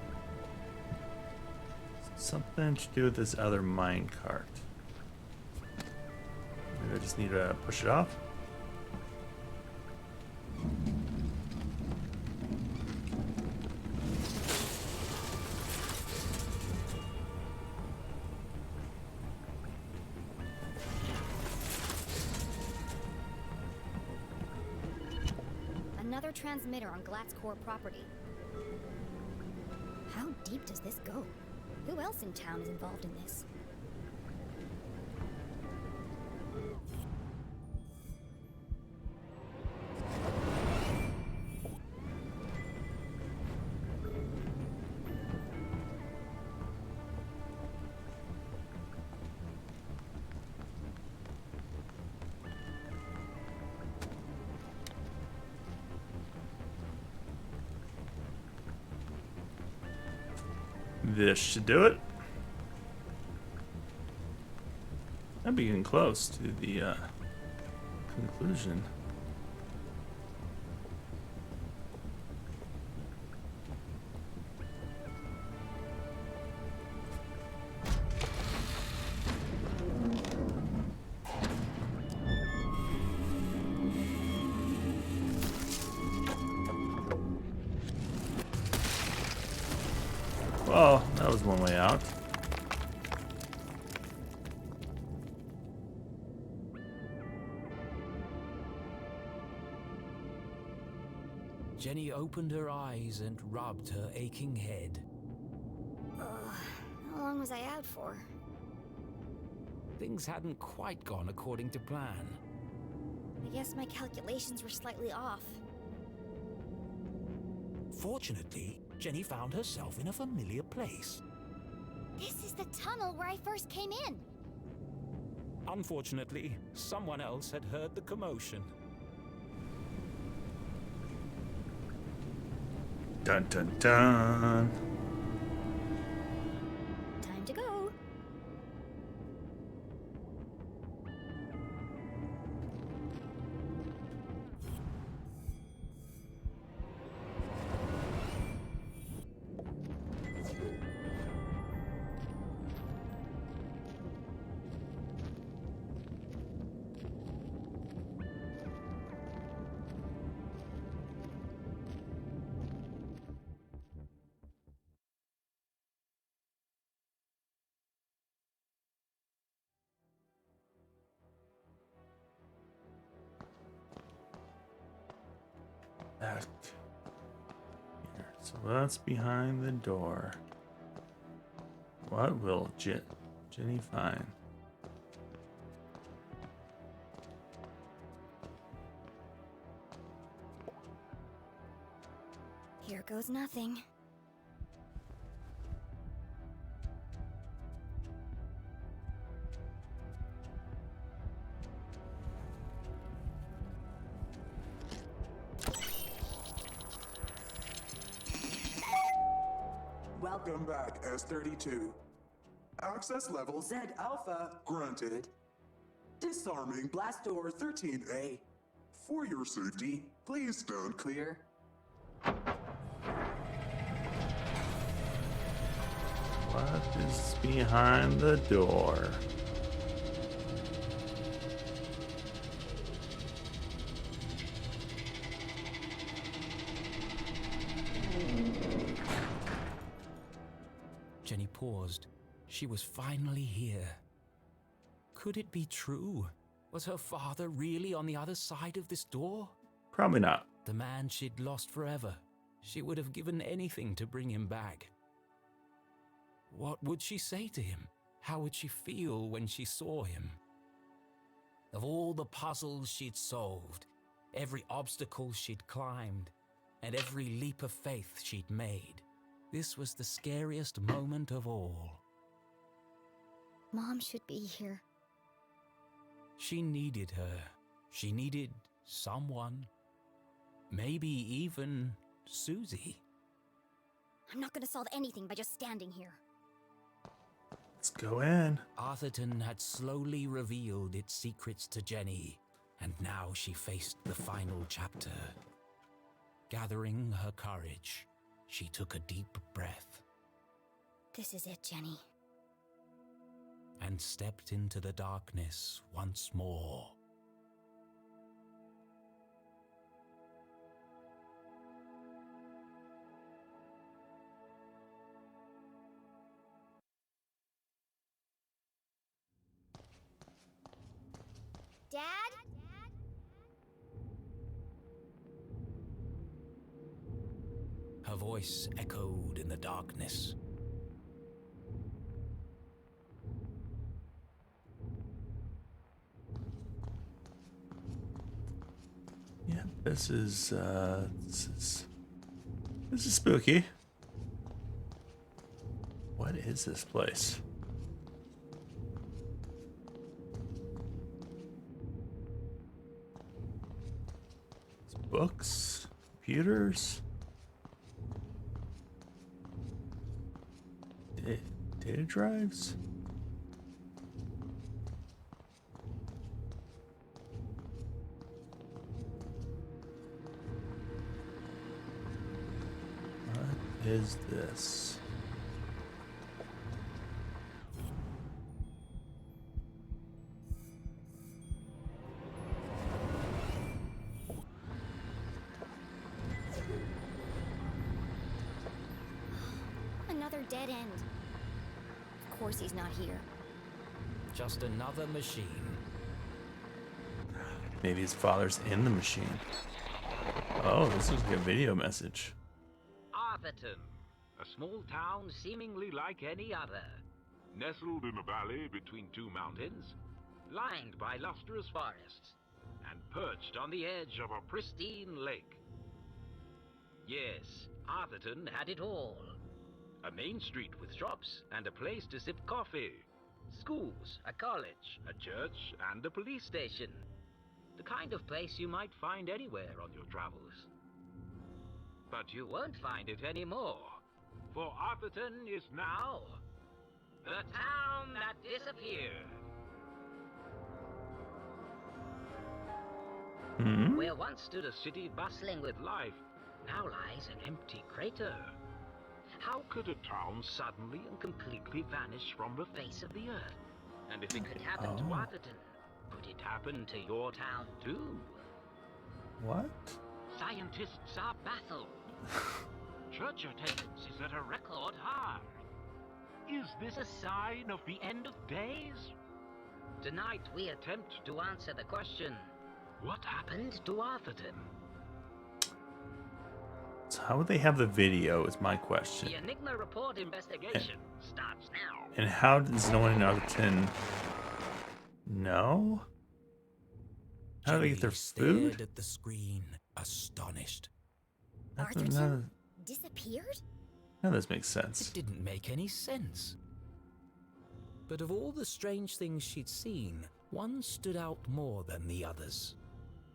A: Something to do with this other mine cart. Maybe I just need to push it off?
C: Another transmitter on Glatt's core property. How deep does this go? Who else in town is involved in this?
A: This should do it. I'm getting close to the conclusion. Well, that was one way out.
B: Jenny opened her eyes and rubbed her aching head.
C: How long was I out for?
B: Things hadn't quite gone according to plan.
C: I guess my calculations were slightly off.
E: Fortunately, Jenny found herself in a familiar place.
C: This is the tunnel where I first came in.
E: Unfortunately, someone else had heard the commotion.
A: Dun dun dun.
C: Time to go.
A: Back here. So that's behind the door. What will Jenny find?
C: Here goes nothing.
I: Welcome back, S32. Access level Z Alpha granted. Disarming blast door 13A. For your safety, please stand clear.
A: What is behind the door?
B: Jenny paused. She was finally here. Could it be true? Was her father really on the other side of this door?
A: Probably not.
B: The man she'd lost forever. She would have given anything to bring him back. What would she say to him? How would she feel when she saw him? Of all the puzzles she'd solved, every obstacle she'd climbed, and every leap of faith she'd made, this was the scariest moment of all.
C: Mom should be here.
B: She needed her. She needed someone. Maybe even Susie.
C: I'm not gonna solve anything by just standing here.
A: Let's go in.
B: Arthurton had slowly revealed its secrets to Jenny, and now she faced the final chapter. Gathering her courage, she took a deep breath.
C: This is it, Jenny.
B: And stepped into the darkness once more.
C: Dad?
B: Her voice echoed in the darkness.
A: Yeah, this is spooky. What is this place? Books, computers, data drives. What is this?
C: Another dead end. Of course he's not here.
B: Just another machine.
A: Maybe his father's in the machine. Oh, this looks like a video message.
B: Arthurton, a small town seemingly like any other. Nestled in a valley between two mountains, lined by lustrous forests, and perched on the edge of a pristine lake. Yes, Arthurton had it all. A main street with shops and a place to sip coffee. Schools, a college, a church, and a police station. The kind of place you might find anywhere on your travels. But you won't find it anymore, for Arthurton is now the town that disappeared. Where once stood a city bustling with life, now lies an empty crater. How could a town suddenly and completely vanish from the face of the earth? And if it could happen to Arthurton, could it happen to your town too?
A: What?
B: Scientists are baffled. Church attendance is at a record high. Is this a sign of the end of days? Tonight we attempt to answer the question, what happened to Arthurton?
A: So how would they have the video is my question.
B: The Enigma Report investigation starts now.
A: And how does no one in Arthurton know? How do they get their food?
E: Stared at the screen, astonished.
C: Arthurton disappeared?
A: None of this makes sense.
E: It didn't make any sense. But of all the strange things she'd seen, one stood out more than the others.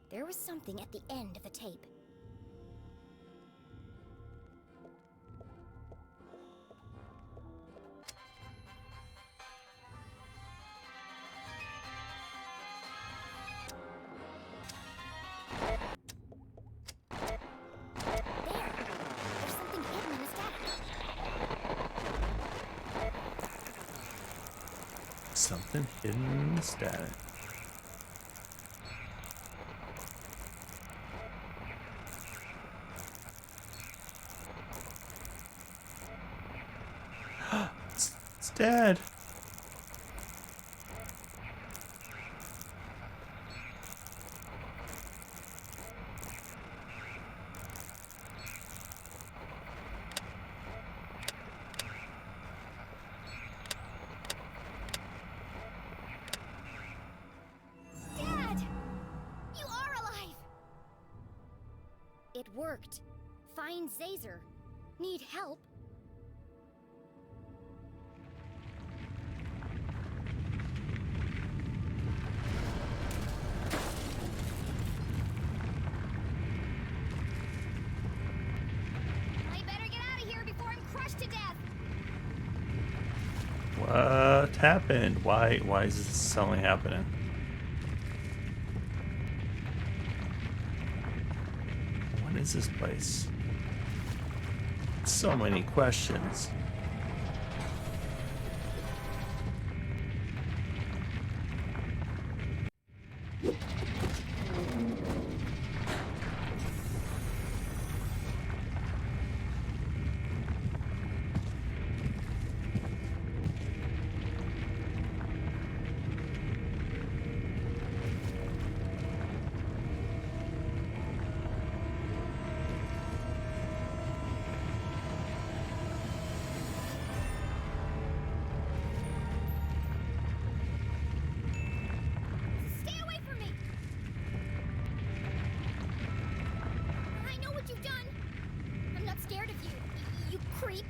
C: There was something at the end of the tape.
A: Something hidden in the static. It's dead.
C: It worked. Find Zazer. Need help? I better get out of here before I'm crushed to death.
A: What happened? Why is this suddenly happening? What is this place? So many questions.
C: Stay away from me! I know what you've done. I'm not scared of you, you creep.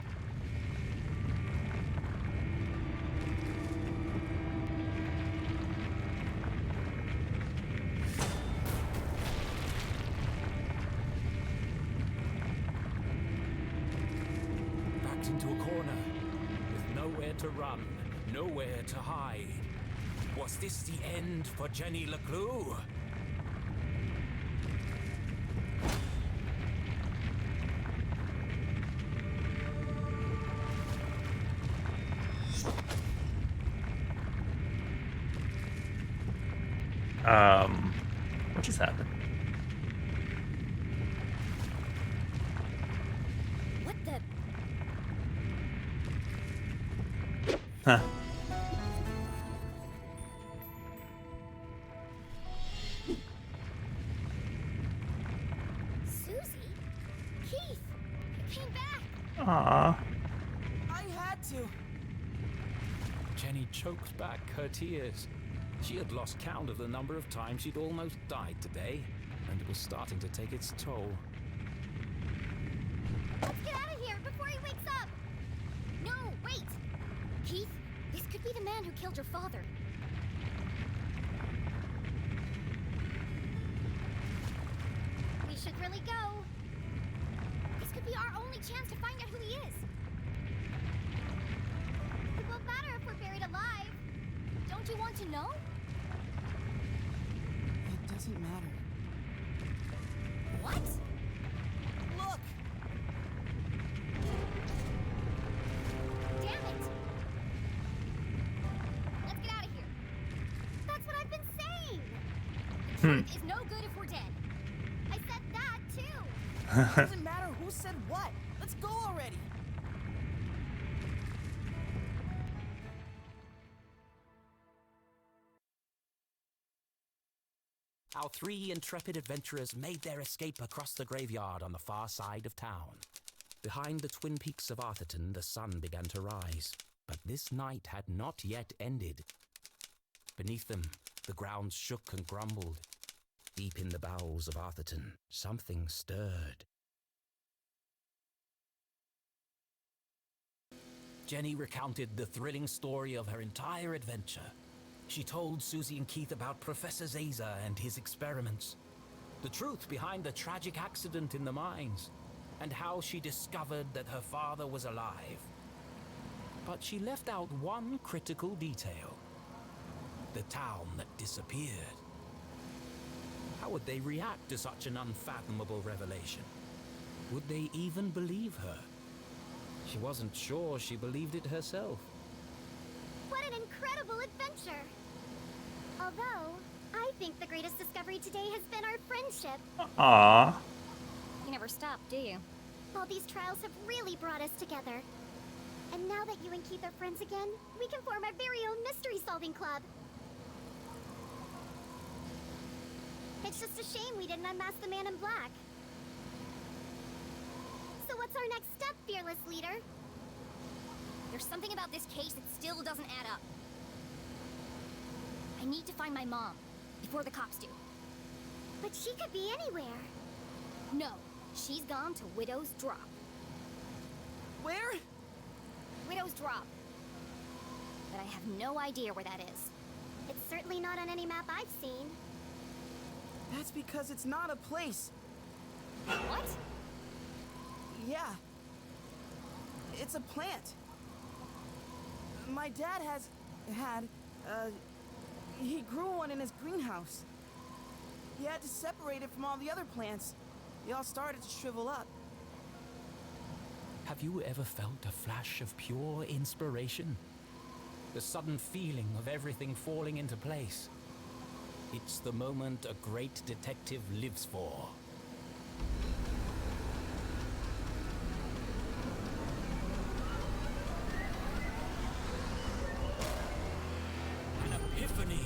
E: Backed into a corner, with nowhere to run, nowhere to hide. Was this the end for Jenny LeClue?
A: What just happened?
C: What the?
A: Huh. Aw.
M: I had to.
E: Jenny choked back her tears. She had lost count of the number of times she'd almost died today, and it was starting to take its toll.
C: Let's get out of here before he wakes up! No, wait! Keith, this could be the man who killed your father. We should really go. This could be our only chance to find out who he is. It won't matter if we're buried alive. Don't you want to know?
H: It doesn't matter.
C: What?
M: Look!
C: Damn it! Let's get out of here. That's what I've been saying. The truth is no good if we're dead. I said that too.
M: Doesn't matter who said what. Let's go already.
B: Our three intrepid adventurers made their escape across the graveyard on the far side of town. Behind the twin peaks of Arthurton, the sun began to rise, but this night had not yet ended. Beneath them, the ground shook and grumbled. Deep in the bowels of Arthurton, something stirred. Jenny recounted the thrilling story of her entire adventure. She told Susie and Keith about Professor Zaza and his experiments, the truth behind the tragic accident in the mines, and how she discovered that her father was alive. But she left out one critical detail: the town that disappeared. How would they react to such an unfathomable revelation? Would they even believe her? She wasn't sure she believed it herself.
G: What an incredible adventure! Although, I think the greatest discovery today has been our friendship.
A: Aw.
C: You never stop, do you?
G: All these trials have really brought us together. And now that you and Keith are friends again, we can form our very own mystery-solving club. It's just a shame we didn't unmask the man in black. So what's our next step, fearless leader?
C: There's something about this case that still doesn't add up. I need to find my mom before the cops do.
G: But she could be anywhere.
C: No, she's gone to Widow's Drop.
M: Where?
C: Widow's Drop. But I have no idea where that is.
G: It's certainly not on any map I've seen.
M: That's because it's not a place.
C: What?
M: Yeah. It's a plant. My dad he grew one in his greenhouse. He had to separate it from all the other plants. They all started to shrivel up.
B: Have you ever felt a flash of pure inspiration? The sudden feeling of everything falling into place. It's the moment a great detective lives for. An epiphany.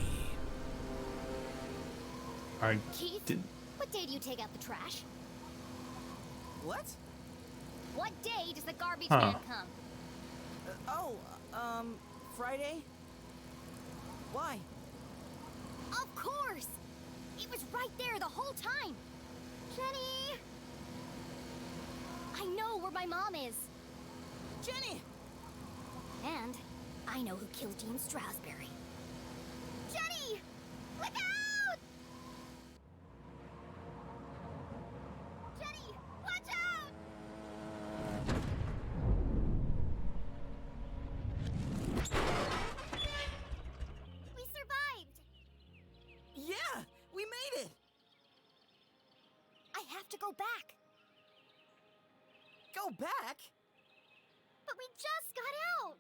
C: Keith, what day do you take out the trash?
M: What?
C: What day does the garbage man come?
M: Friday? Why?
C: Of course! It was right there the whole time! Jenny! I know where my mom is!
M: Jenny!
C: And I know who killed Jean Strasberry. Jenny! Look out! Jenny! Watch out! We survived!
M: Yeah! We made it!
C: I have to go back.
M: Go back?
G: But we just got out!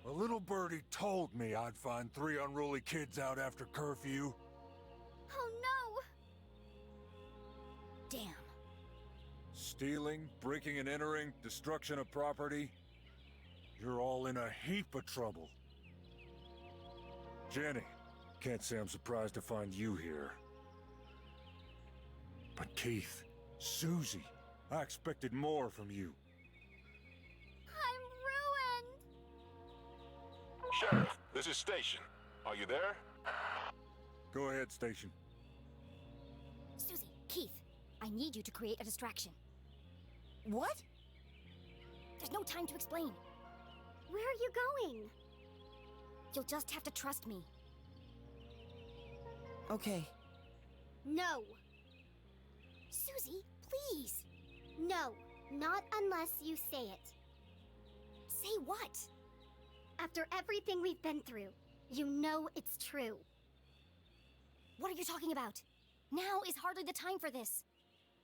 F: A little birdie told me I'd find 3 unruly kids out after curfew.
G: Oh no!
C: Damn.
F: Stealing, breaking and entering, destruction of property. You're all in a heap of trouble. Jenny, can't say I'm surprised to find you here. But Keith, Susie, I expected more from you.
G: I'm ruined!
N: Sheriff, this is Station. Are you there?
F: Go ahead, Station.
C: Susie, Keith, I need you to create a distraction.
M: What?
C: There's no time to explain.
G: Where are you going?
C: You'll just have to trust me.
M: Okay.
G: No.
C: Susie, please.
G: No, not unless you say it.
C: Say what?
G: After everything we've been through, you know it's true.
C: What are you talking about? Now is hardly the time for this.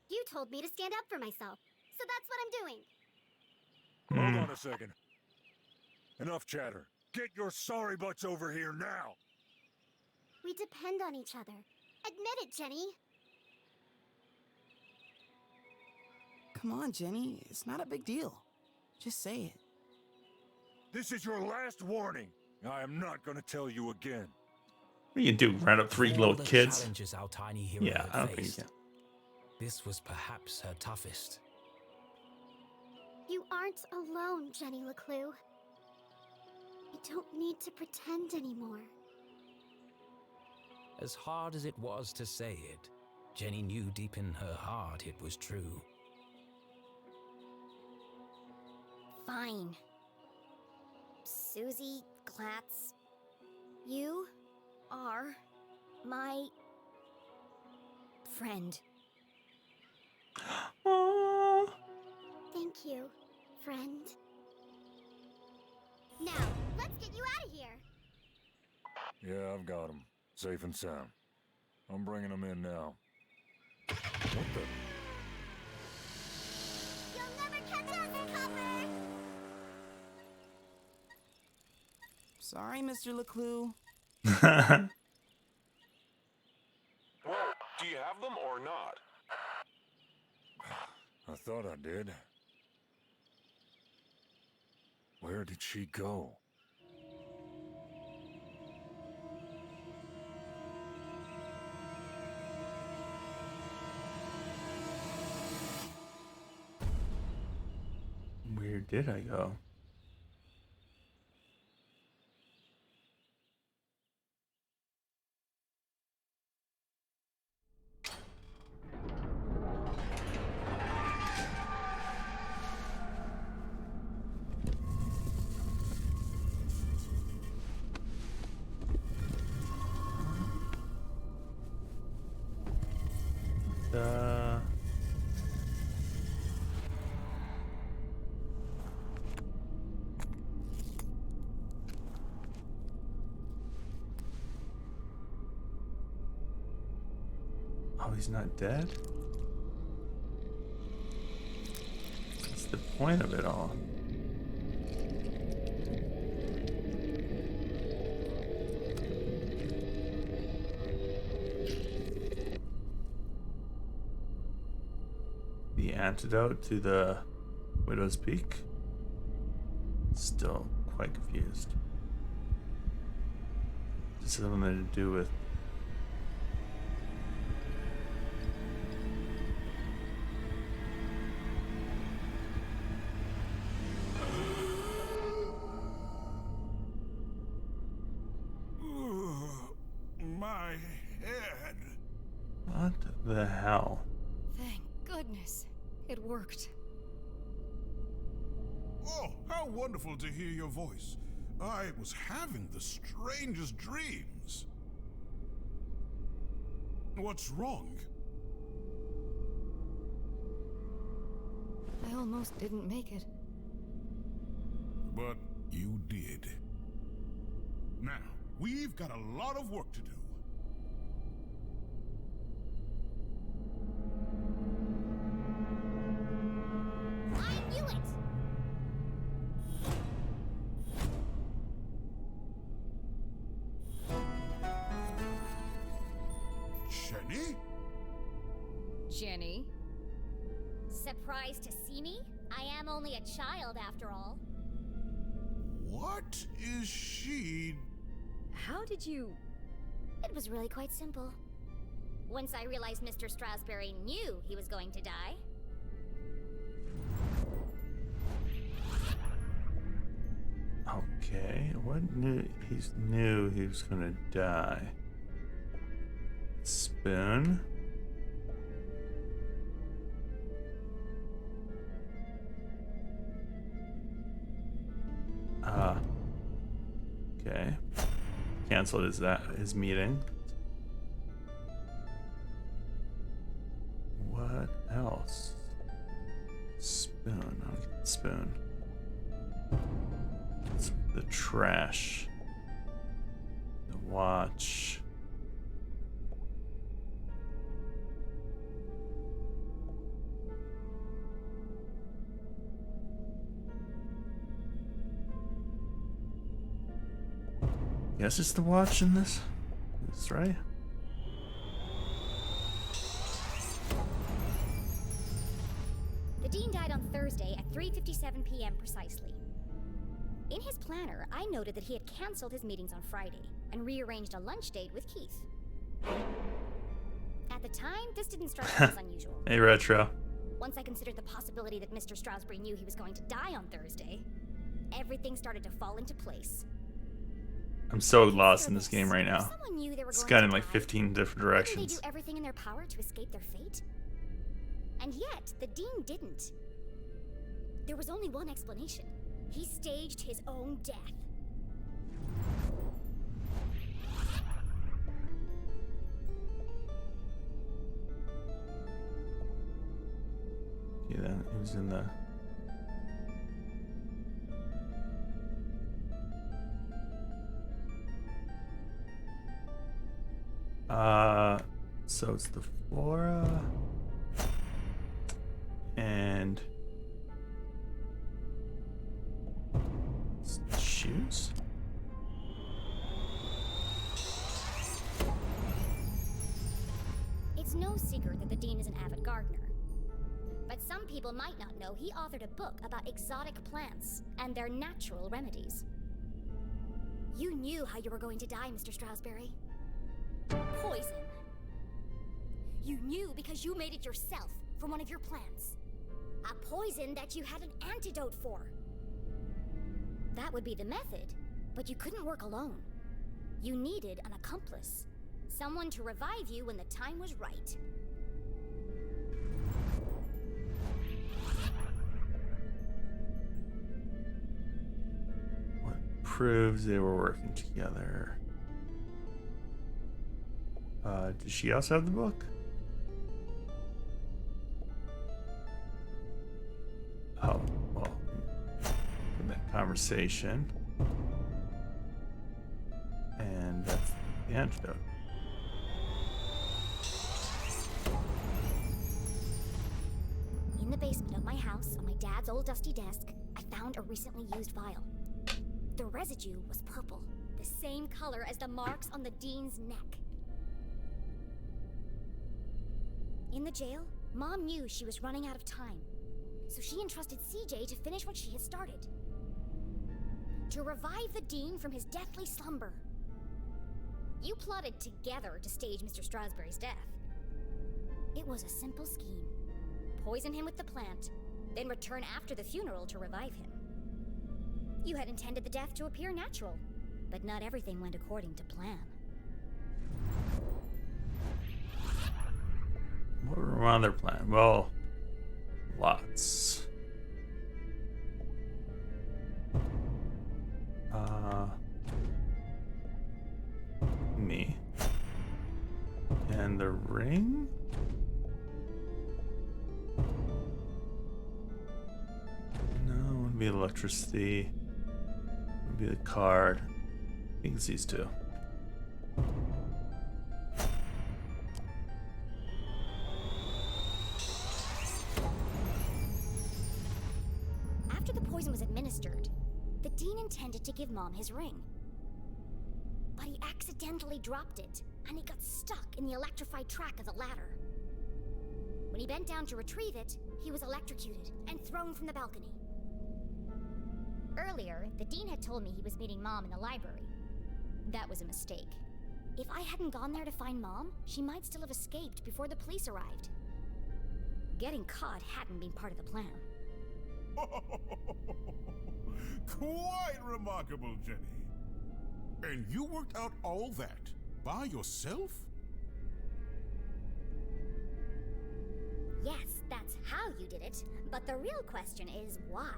G: You told me to stand up for myself, so that's what I'm doing.
F: Hold on a second. Enough chatter. Get your sorry butts over here now!
G: We depend on each other. Admit it, Jenny.
M: Come on, Jenny. It's not a big deal. Just say it.
F: This is your last warning. I am not gonna tell you again.
A: What are you gonna do? Round up 3
B: All
A: little
B: the
A: kids?
B: challenges our tiny hero
A: Yeah,
B: had
A: I don't think you
B: faced,
A: can.
B: this was perhaps her toughest.
G: You aren't alone, Jenny LeClue. You don't need to pretend anymore.
B: As hard as it was to say it, Jenny knew deep in her heart it was true.
C: Fine. Susie Glatz, you are my friend.
A: Aww.
G: Thank you, friend. Now, let's get you out of here.
F: Yeah, I've got them. Safe and sound. I'm bringing them in now. What the?
G: You'll never catch us, Copper!
M: Sorry, Mr. LeClue.
N: Well, do you have them or not?
F: I thought I did. Where did she go?
A: Where did I go? Oh, he's not dead? What's the point of it all? The antidote to the Widow's Peak? Still quite confused. This has something to do with
K: My head.
A: what the hell?
L: Thank goodness. It worked.
K: Oh, how wonderful to hear your voice. I was having the strangest dreams. What's wrong?
L: I almost didn't make it.
K: But you did. Now, we've got a lot of work to do.
G: I knew it!
K: Jenny?
L: Jenny?
C: Surprised to see me? I am only a child after all.
K: What is she?
L: How did you...
C: It was really quite simple. Once I realized Mr. Strasberry knew he was going to die,
A: Okay, what knew he knew he was gonna die? Spoon. Okay. Canceled his meeting. What else? Spoon. I'll get the spoon. It's the trash. The watch. Guess it's the watch in this. That's right.
C: The Dean died on Thursday at 3:57 p.m. precisely. In his planner, I noted that he had canceled his meetings on Friday and rearranged a lunch date with Keith. At the time, this didn't strike me as unusual.
A: Hey, Retro.
C: Once I considered the possibility that Mr. Strasberg knew he was going to die on Thursday, everything started to fall into place.
A: I'm so lost in this game right now.
C: Someone knew they were
A: It's
C: going
A: got
C: to
A: in like
C: die.
A: 15 different
C: Wouldn't
A: directions.
C: they do everything in their power to escape their fate? And yet, the Dean didn't. There was only one explanation. He staged his own death.
A: Yeah, that it was in the. So it's the flora and it's the shoes.
C: It's no secret that the Dean is an avid gardener. But some people might not know he authored a book about exotic plants and their natural remedies. You knew how you were going to die, Mr. Strasberg. Poison. You knew because you made it yourself from one of your plants. A poison that you had an antidote for. That would be the method, but you couldn't work alone. You needed an accomplice. Someone to revive you when the time was right.
A: What proves they were working together? Does she also have the book? Oh, well, in that conversation. And that's the antidote.
C: In the basement of my house, on my dad's old dusty desk, I found a recently used vial. The residue was purple, the same color as the marks on the Dean's neck. In the jail, Mom knew she was running out of time, so she entrusted CJ to finish what she had started. To revive the Dean from his deathly slumber. You plotted together to stage Mr. Strasberg's death. It was a simple scheme. Poison him with the plant, then return after the funeral to revive him. You had intended the death to appear natural, but not everything went according to plan.
A: What were on their plan? Well, lots. Me. And the ring? No, it wouldn't be electricity. It would be the card. I think it's these two.
C: After the poison was administered, the Dean intended to give Mom his ring. But he accidentally dropped it, and it got stuck in the electrified track of the ladder. When he bent down to retrieve it, he was electrocuted and thrown from the balcony. Earlier, the Dean had told me he was meeting Mom in the library. That was a mistake. If I hadn't gone there to find Mom, she might still have escaped before the police arrived. Getting caught hadn't been part of the plan.
O: Quite remarkable, Jenny. And you worked out all that by yourself?
C: Yes, that's how you did it, but the real question is why?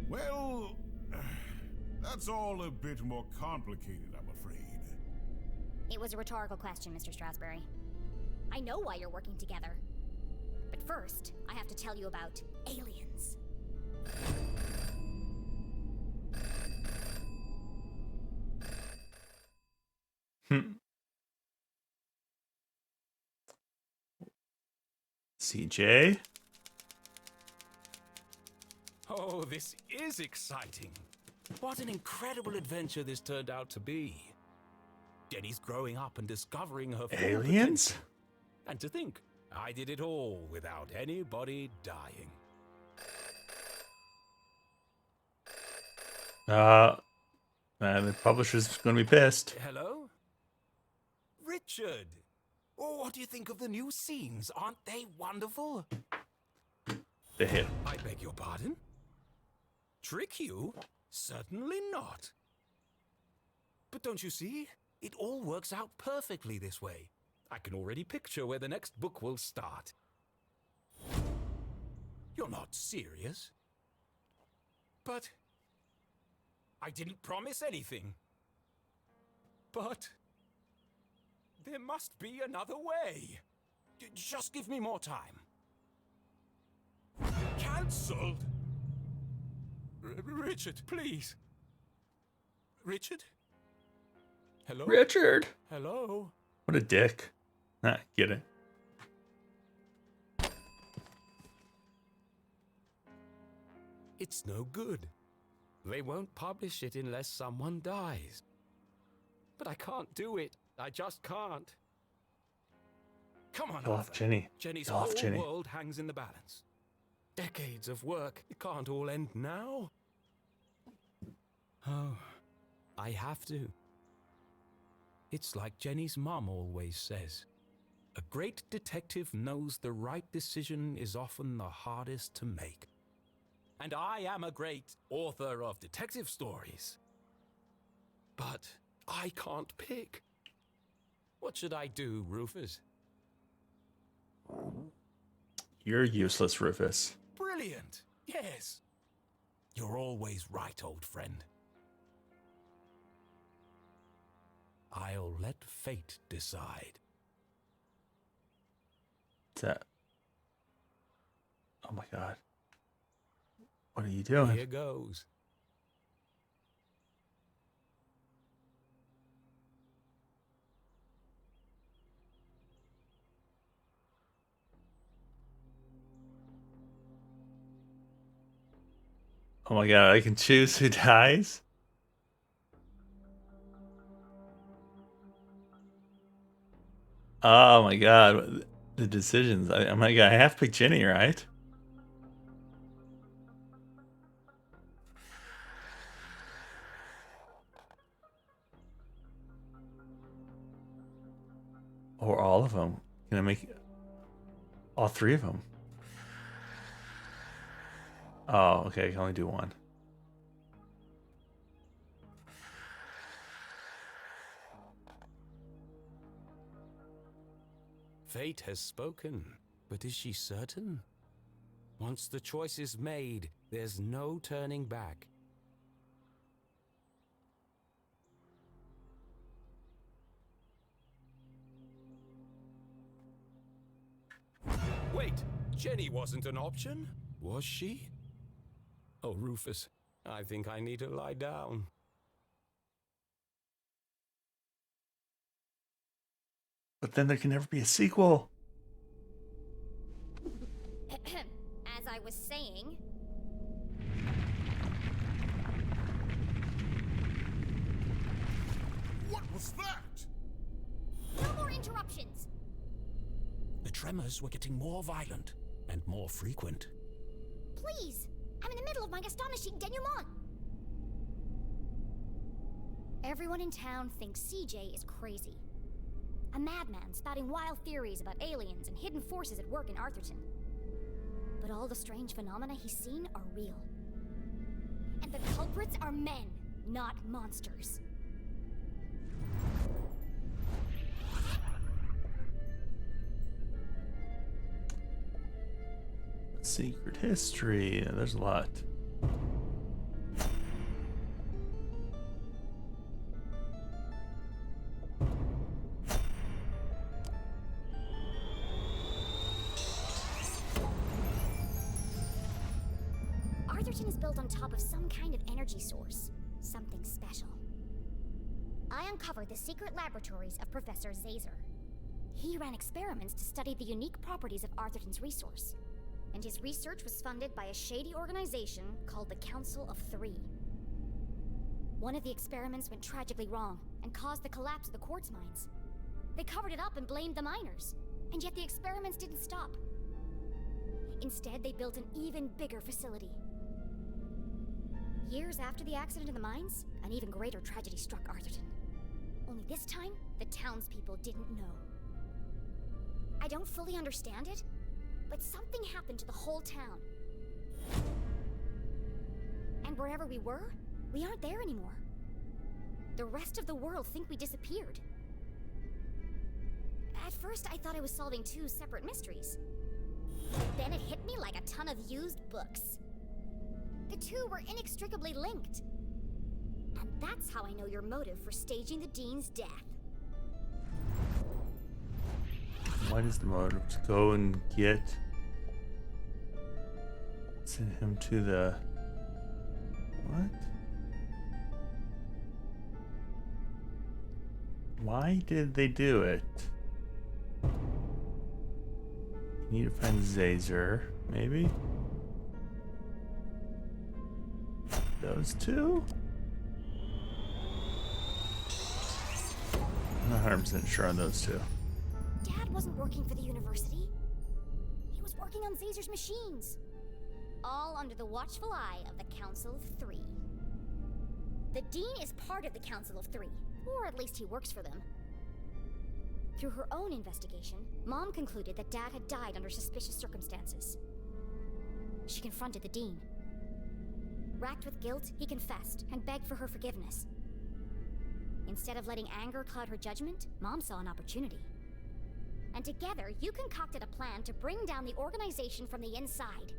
O: Well, that's all a bit more complicated, I'm afraid.
C: It was a rhetorical question, Mr. Strasberry. I know why you're working together. But first, I have to tell you about aliens.
A: CJ?
E: Oh, this is exciting. What an incredible adventure this turned out to be. Jenny's growing up and discovering her full
A: Aliens?
E: potential. And to think, I did it all without anybody dying.
A: The publisher's gonna be pissed.
E: Hello? Richard! Oh, what do you think of the new scenes? Aren't they wonderful?
A: They hit.
E: I beg your pardon? Trick you? Certainly not. But don't you see? It all works out perfectly this way. I can already picture where the next book will start. You're not serious? But I didn't promise anything. But there must be another way. Just give me more time. Cancelled? Richard, please. Richard? Hello?
A: Richard!
E: Hello?
A: What a dick. Get it.
E: It's no good. They won't publish it unless someone dies. But I can't do it. I just can't. Come on,
A: Kill off Jenny.
E: Jenny's
A: Kill off
E: whole
A: Jenny.
E: world hangs in the balance. Decades of work. It can't all end now. Oh, I have to. It's like Jenny's mom always says. A great detective knows the right decision is often the hardest to make. And I am a great author of detective stories. But I can't pick. What should I do, Rufus?
A: You're useless, Rufus.
E: Brilliant. Yes. You're always right, old friend. I'll let fate decide.
A: What's that? Oh my god. What are you doing?
E: Here goes.
A: Oh my god, I can choose who dies? Oh my god, the decisions. Oh my god, I have to pick Jenny, right? Or all of them. Can I make all three of them? Oh, okay, I can only do one.
E: Fate has spoken, but is she certain? Once the choice is made, there's no turning back. Wait, Jenny wasn't an option, was she? Oh, Rufus, I think I need to lie down.
A: But then there can never be a sequel.
C: As I was saying...
O: What was that?
C: No more interruptions!
E: The tremors were getting more violent and more frequent.
C: Please! I'm in the middle of my astonishing denouement! Everyone in town thinks CJ is crazy. A madman spouting wild theories about aliens and hidden forces at work in Arthurton. But all the strange phenomena he's seen are real. The culprits are men, not monsters.
A: Secret history. There's a lot.
C: Arthurton is built on top of some kind of energy source. Something special. I uncovered the secret laboratories of Professor Zazer. He ran experiments to study the unique properties of Arthurton's resource. And his research was funded by a shady organization called the Council of Three. One of the experiments went tragically wrong and caused the collapse of the quartz mines. They covered it up and blamed the miners, and yet the experiments didn't stop. Instead, they built an even bigger facility. Years after the accident in the mines, an even greater tragedy struck Arthurton. Only this time, the townspeople didn't know. I don't fully understand it, but something happened to the whole town. And wherever we were, we aren't there anymore. The rest of the world think we disappeared. At first, I thought I was solving two separate mysteries. Then it hit me like a ton of used books. The two were inextricably linked. And that's how I know your motive for staging the Dean's death.
A: What is the motive? To go and send him to the... What? Why did they do it? You need to find Zazer, maybe? Those two? I'm not 100% sure on those two.
C: Dad wasn't working for the university. He was working on Zazer's machines. All under the watchful eye of the Council of Three. The Dean is part of the Council of Three, or at least he works for them. Through her own investigation, Mom concluded that Dad had died under suspicious circumstances. She confronted the Dean. Racked with guilt, he confessed and begged for her forgiveness. Instead of letting anger cloud her judgment, Mom saw an opportunity. And together, you concocted a plan to bring down the organization from the inside.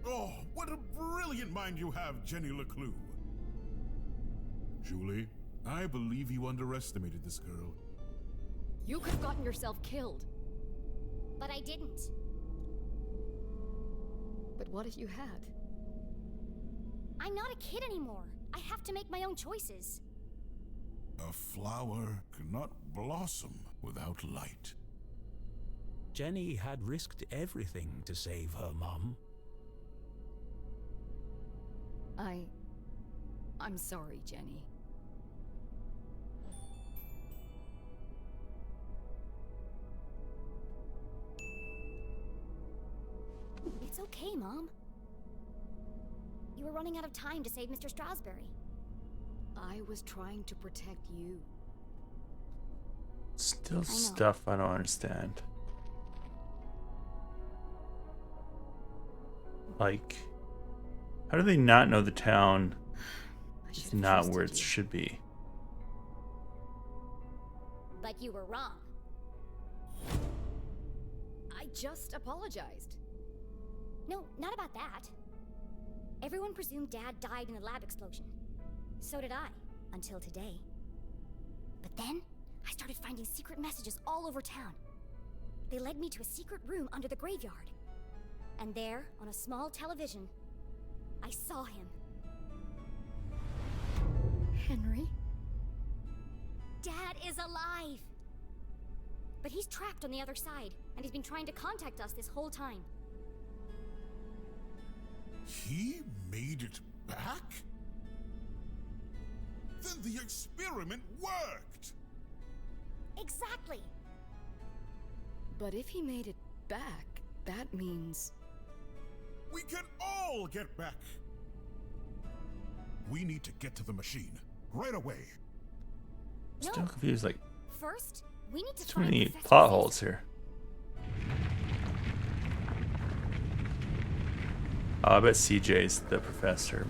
O: Oh, what a brilliant mind you have, Jenny LeClue. Julie, I believe you underestimated this girl.
L: You could have gotten yourself killed.
C: But I didn't.
L: But what if you had?
C: I'm not a kid anymore. I have to make my own choices.
O: A flower cannot blossom without light.
E: Jenny had risked everything to save her mom.
L: I'm sorry, Jenny.
C: It's okay, Mom. You were running out of time to save Mr. Strasberry.
L: I was trying to protect you.
A: Still stuff I don't understand. Like, how do they not know the town is not where it should be?
C: But you were wrong.
L: I just apologized.
C: No, not about that. Everyone presumed Dad died in the lab explosion. So did I, until today. But then, I started finding secret messages all over town. They led me to a secret room under the graveyard. And there, on a small television, I saw him.
L: Henry?
C: Dad is alive! But he's trapped on the other side, and he's been trying to contact us this whole time.
O: He made it back? Then the experiment worked!
C: Exactly!
L: But if he made it back, that means...
O: We can all get back! We need to get to the machine, right away.
C: No.
A: Still confused, like...
C: First, we need to
A: too
C: find
A: many
C: Professor
A: plot
C: Zazer.
A: holes here. Oh, I bet CJ's the professor.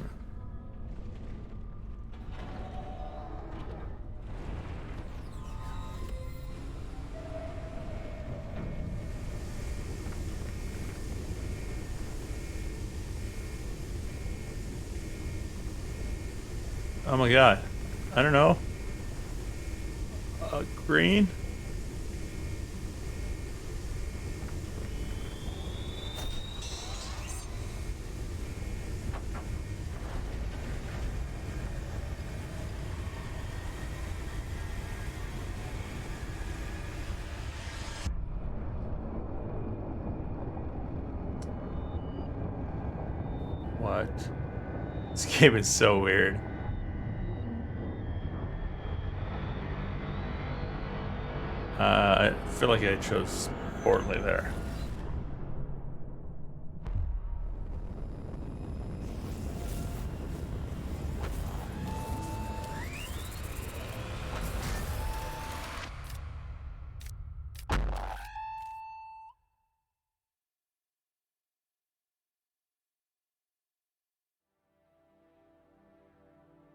A: Oh my god. I don't know. Green? What? This game is so weird. I feel like I chose poorly there.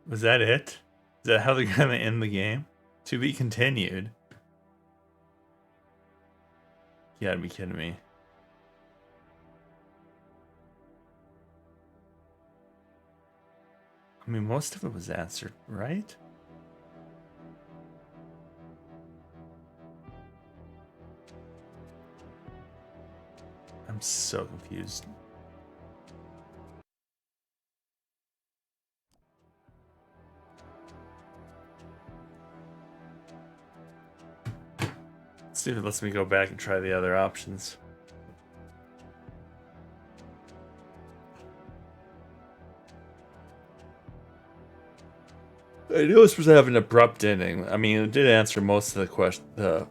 A: Was that it? Is that how they're gonna end the game? To be continued. You gotta be kidding me. I mean, most of it was answered, right? I'm so confused. Let's see if it lets me go back and try the other options. I knew it was supposed to have an abrupt ending. I mean, it did answer most of the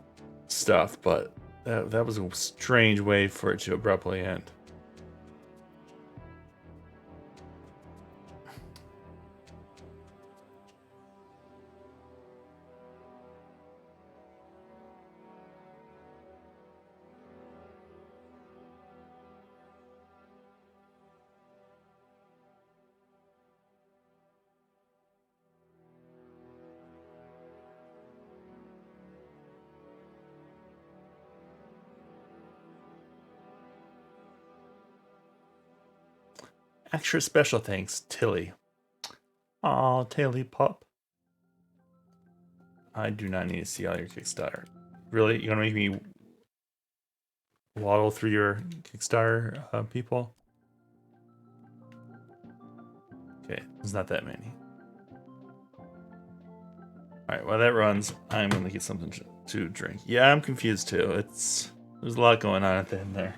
A: stuff, but that was a strange way for it to abruptly end. Extra special thanks, Tilly. Aw, Tilly pup. I do not need to see all your Kickstarter. Really? You're gonna make me waddle through your Kickstarter people? Okay, there's not that many. Alright, while that runs, I'm gonna get something to drink. Yeah, I'm confused too. There's a lot going on at the end there.